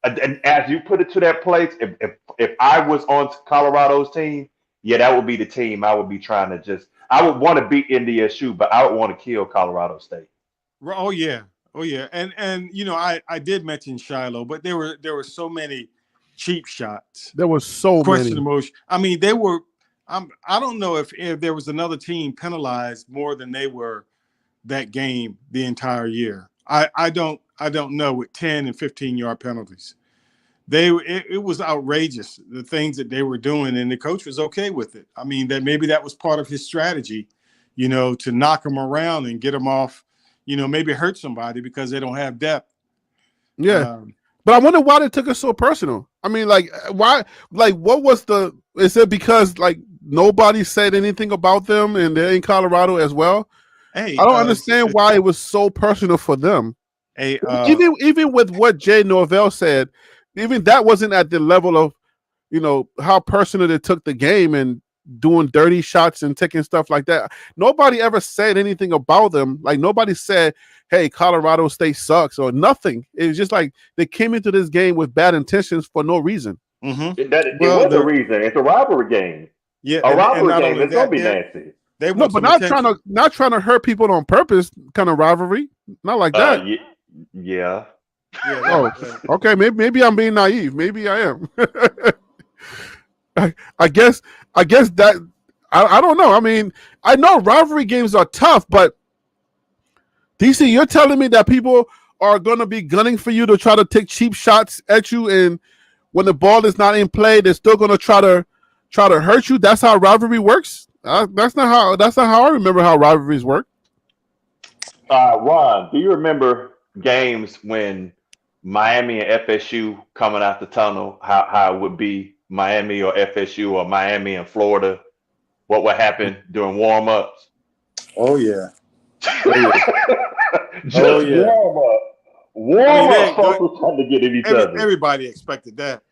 And as you put it to that place, if I was on Colorado's team, yeah, that would be the team I would be trying to just. I would want to beat NDSU, but I would want to kill Colorado State. Oh yeah, and you know I did mention Shiloh, but there were so many cheap shots. There was so question many. Emotion. I mean, they were. I don't know if there was another team penalized more than they were that game the entire year. I don't know with 10 and 15-yard penalties. It was outrageous, the things that they were doing, and the coach was okay with it. I mean, maybe that was part of his strategy, you know, to knock them around and get them off, you know, maybe hurt somebody because they don't have depth. Yeah. But I wonder why they took it so personal. I mean, like, why? Like, what was is it because, like, nobody said anything about them and they're in Colorado as well? Hey, I don't understand why it was so personal for them. Hey, even with what Jay Norvell said, even that wasn't at the level of, you know, how personal they took the game and doing dirty shots and taking stuff like that. Nobody ever said anything about them. Like, nobody said, hey, Colorado State sucks or nothing. It was just like they came into this game with bad intentions for no reason. Mm-hmm. It was a reason. It's a rivalry game. Yeah, a rivalry game. It's gonna be nasty. No, but not trying to hurt people on purpose. Kind of rivalry, not like that. Yeah. Oh, okay. Maybe I'm being naive. Maybe I am. I guess that I don't know. I mean, I know rivalry games are tough, but DC, you're telling me that people are going to be gunning for you to try to take cheap shots at you, and when the ball is not in play, they're still going to try to hurt you. That's how rivalry works. That's not how I remember how rivalries work. Ron, do you remember games when Miami and FSU coming out the tunnel? How it would be Miami or FSU or Miami and Florida? What would happen during warm-ups? Oh yeah. Warm up. Folks were trying to get at each other. Everybody expected that.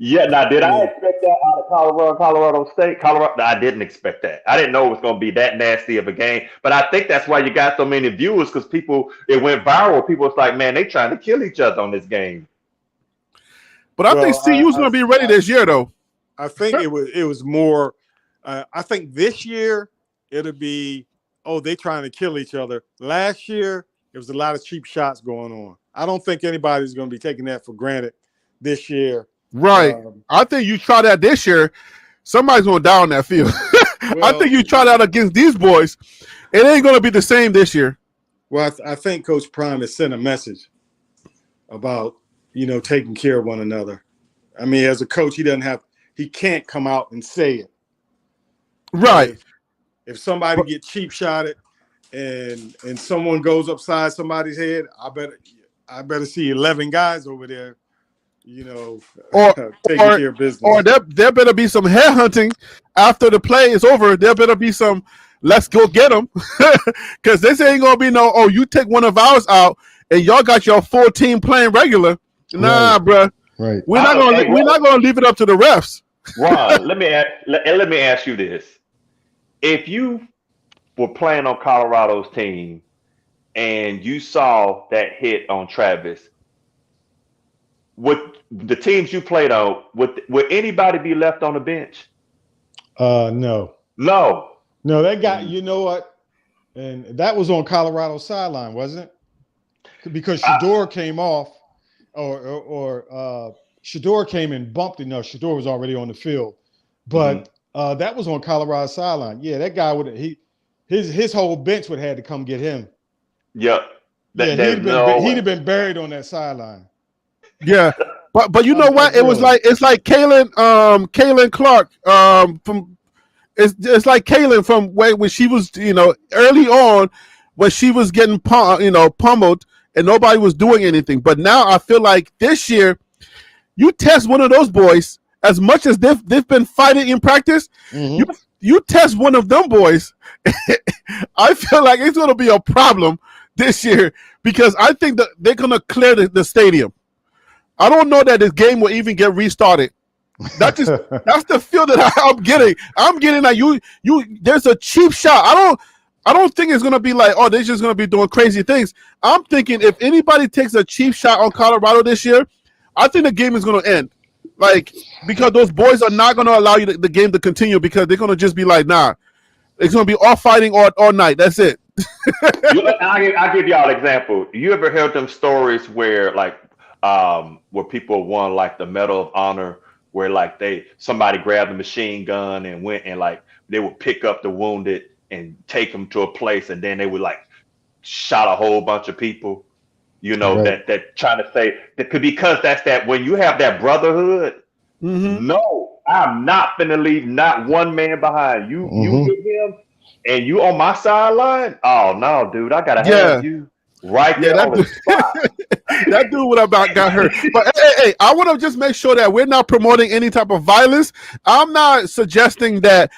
Yeah, now did I expect that out of Colorado State? No, I didn't expect that. I didn't know it was going to be that nasty of a game. But I think that's why you got so many viewers, because it went viral. People was like, man, they trying to kill each other on this game. But I think CU's going to be ready this year, though. I think it was more. I think this year it'll be, they trying to kill each other. Last year there was a lot of cheap shots going on. I don't think anybody's going to be taking that for granted this year. Right. I think you try that this year, somebody's going to die on that field. I think you try that against these boys, it ain't going to be the same this year. Well, I think Coach Prime has sent a message about, taking care of one another. I mean, as a coach, he can't come out and say it. Right. If somebody gets cheap shotted and someone goes upside somebody's head, I better see 11 guys over there, or taking care of business. Or there better be some hair hunting after the play is over. There better be some, let's go get them, because this ain't gonna be no. Oh, you take one of ours out, and y'all got your full team playing regular. Nah, bruh. Right. We're not gonna leave it up to the refs. Ron, let me ask you this: if you were playing on Colorado's team and you saw that hit on Travis, would the teams you played on, would anybody be left on the bench? No. That guy. You know what? And that was on Colorado's sideline, wasn't it? Because Shadeur came off, or Shadeur came and bumped it. No, Shadeur was already on the field, but that was on Colorado's sideline. Yeah, that guy his whole bench would have had to come get him. Yep. He'd have been buried on that sideline. Yeah, but you know what? It was like it's like Kaylin Clark from it's like Kaylin from when she was early on when she was getting pummeled and nobody was doing anything. But now I feel like this year you test one of those boys as much as they've been fighting in practice. Mm-hmm. You test one of them boys. I feel like it's going to be a problem this year because I think that they're going to clear the stadium. I don't know that this game will even get restarted. That's the feel that I'm getting. I'm getting that you there's a cheap shot. I don't think it's gonna be like, oh, they're just gonna be doing crazy things. I'm thinking if anybody takes a cheap shot on Colorado this year, I think the game is gonna end. Like, because those boys are not gonna allow the game to continue because they're gonna just be like, nah, it's gonna be all fighting all night. That's it. I'll give y'all an example. You ever heard them stories where where people won like the Medal of Honor, where like somebody grabbed a machine gun and went and like they would pick up the wounded and take them to a place, and then they would like shot a whole bunch of people, right. that trying to say that because that's that when you have that brotherhood. Mm-hmm. No, I'm not finna leave not one man behind. You get him and you on my sideline. Oh no, dude, I gotta have you. Right there on the spot. That dude would have about got hurt. But hey, I want to just make sure that we're not promoting any type of violence. I'm not suggesting that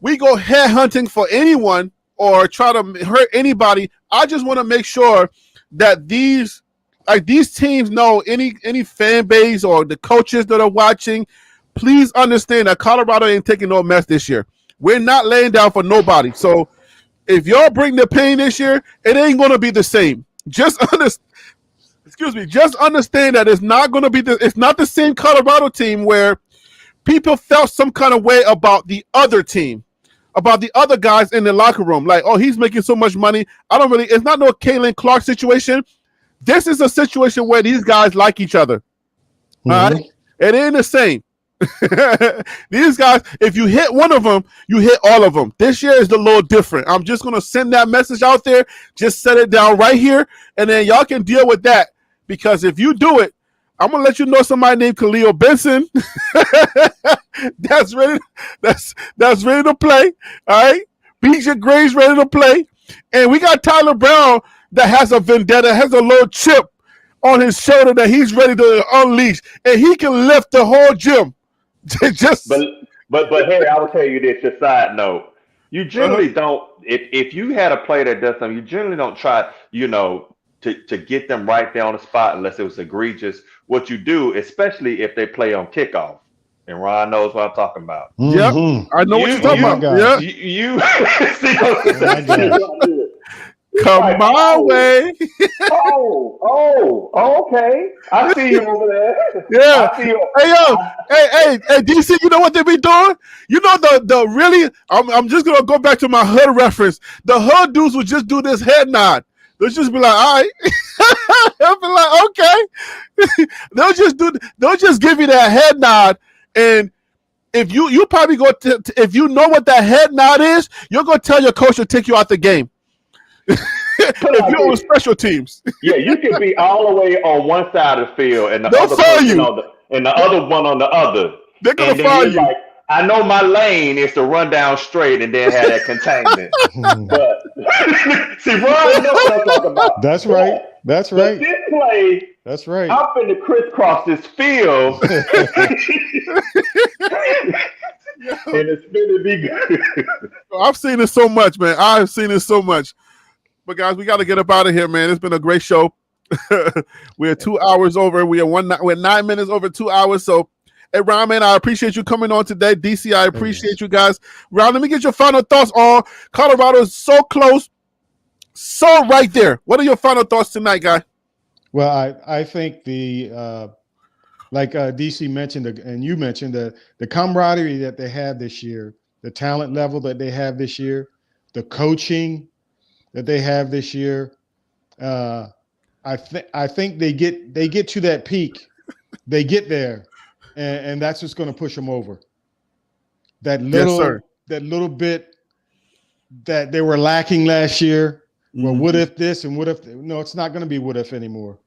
we go head hunting for anyone or try to hurt anybody. I just want to make sure that these teams know any fan base or the coaches that are watching, please understand that Colorado ain't taking no mess this year. We're not laying down for nobody. So if y'all bring the pain this year, it ain't going to be the same. Just understand that it's not going to be it's not the same Colorado team where people felt some kind of way about the other team, about the other guys in the locker room. Like, oh, he's making so much money. It's not no Kaylin Clark situation. This is a situation where these guys like each other. Mm-hmm. All right? It ain't the same. These guys, if you hit one of them, you hit all of them. This year is a little different. I'm just going to send that message out there. Just set it down right here, and then y'all can deal with that. Because if you do it, I'm going to let you know somebody named Khalil Benson that's ready to play. All right? BJ Gray's ready to play. And we got Tyler Brown that has a vendetta, has a little chip on his shoulder that he's ready to unleash. And he can lift the whole gym. But Harry, I will tell you this, a side note. You generally don't, if you had a player that does something, you generally don't try, to get them right there on the spot unless it was egregious. What you do, especially if they play on kickoff, and Ron knows what I'm talking about. Mm-hmm. Yep, I know what you're talking about. Yeah. Come my way. Okay. I see you over there. Yeah. Hey, DC, you know what they be doing? You know the really, I'm just gonna go back to my hood reference. The hood dudes would just do this head nod. They'll just be like, all right. They'll be like, okay. They'll just give you that head nod, and if you probably go to if you know what that head nod is, you're gonna tell your coach to take you out the game. If you're on special teams. Yeah, you can be all the way on one side of the field and the They'll other fire you. and the other one on the other. They're gonna fire you. Like, I know my lane is to run down straight and then have that containment. But see, Ron knows what I'm talking about. That's right. That's right. This play, That's right. I'm finna crisscross this field, and it's finna be good. I've seen it so much, man. I've seen it so much. But guys, we got to get up out of here, man. It's been a great show. We're 2 hours over. We're 9 minutes over 2 hours. So, hey, Ron, man, I appreciate you coming on today. DC, I appreciate you guys. Ron, let me get your final thoughts on Colorado is so close, so right there. What are your final thoughts tonight, guy? Well, I think like DC mentioned, and you mentioned, the camaraderie that they have this year, the talent level that they have this year, the coaching that they have this year. I think they get to that peak. They get there, and that's what's going to push them over. That little bit that they were lacking last year. Well, what if this and what if? No, it's not going to be what if anymore.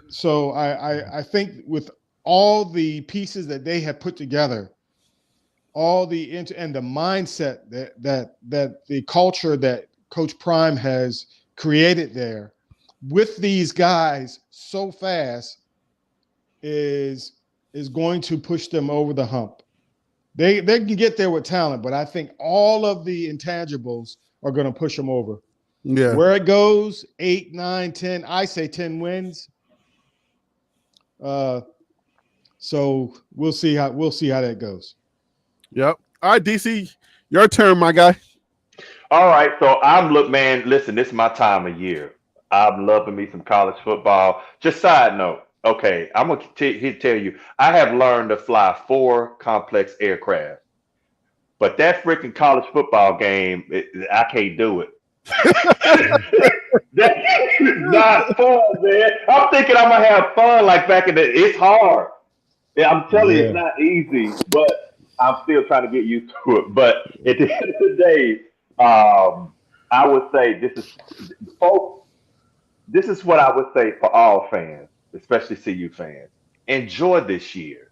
So I think with all the pieces that they have put together, all the and the mindset that the culture that Coach Prime has created there with these guys so fast is going to push them over the hump. They can get there with talent, but I think all of the intangibles are going to push them over. Yeah. Where it goes, 8, 9, 10, I say 10 wins. So we'll see how that goes. Yep. All right, DC, your turn, my guy. All right, so man, listen, this is my time of year. I'm loving me some college football. Just side note, okay, I'm going to tell you, I have learned to fly 4 complex aircraft. But that freaking college football game, I can't do it. That is not fun, man. I'm thinking I'm going to have fun like back in it's hard. Yeah, I'm telling you, it's not easy, but I'm still trying to get used to it. But at the end of the day, I would say this is what I would say for all fans, especially CU fans. Enjoy this year.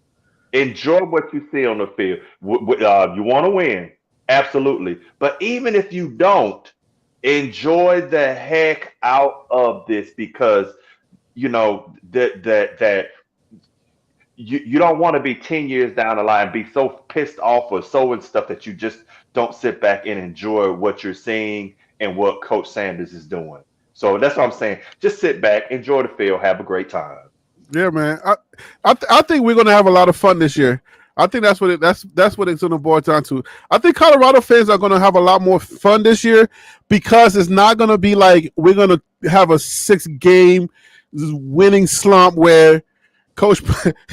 Enjoy what you see on the field. You want to win, absolutely. But even if you don't, enjoy the heck out of this, because you know that you don't want to be 10 years down the line, be so pissed off or so and stuff that you just don't sit back and enjoy what you're seeing and what Coach Sanders is doing. So that's what I'm saying. Just sit back, enjoy the field, have a great time. Yeah, man. I think we're gonna have a lot of fun this year. I think that's what it's gonna boil down to. I think Colorado fans are gonna have a lot more fun this year because it's not gonna be like we're gonna have a 6-game winning slump where Coach.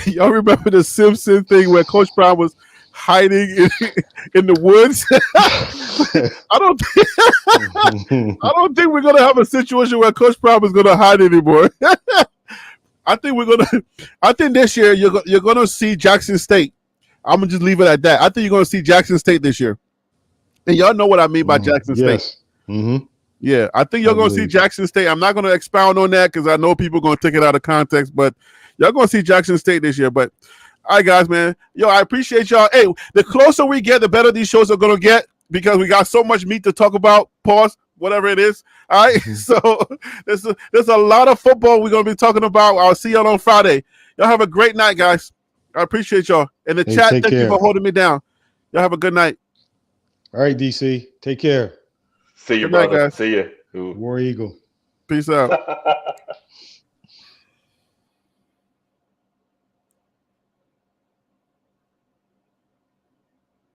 Y'all remember the Simpson thing where Coach Brown was hiding in the woods? I don't think we're gonna have a situation where Coach Brown is gonna hide anymore. I think this year you're gonna see Jackson State. I'm gonna just leave it at that. I think you're gonna see Jackson State this year, and y'all know what I mean by Jackson State. Mm-hmm. Yeah, I think you're gonna see Jackson State. I'm not gonna expound on that because I know people are gonna take it out of context, but y'all gonna see Jackson State this year. But all right, guys, man, I appreciate y'all. Hey, the closer we get, the better these shows are gonna get because we got so much meat to talk about. Pause. Whatever it is. All right. So there's a lot of football we're going to be talking about. I'll see y'all on Friday. Y'all have a great night, guys. I appreciate y'all. In the chat, thank you for holding me down. Y'all have a good night. All right, DC. Take care. See you, brother. Night, guys. See you. War Eagle. Peace out.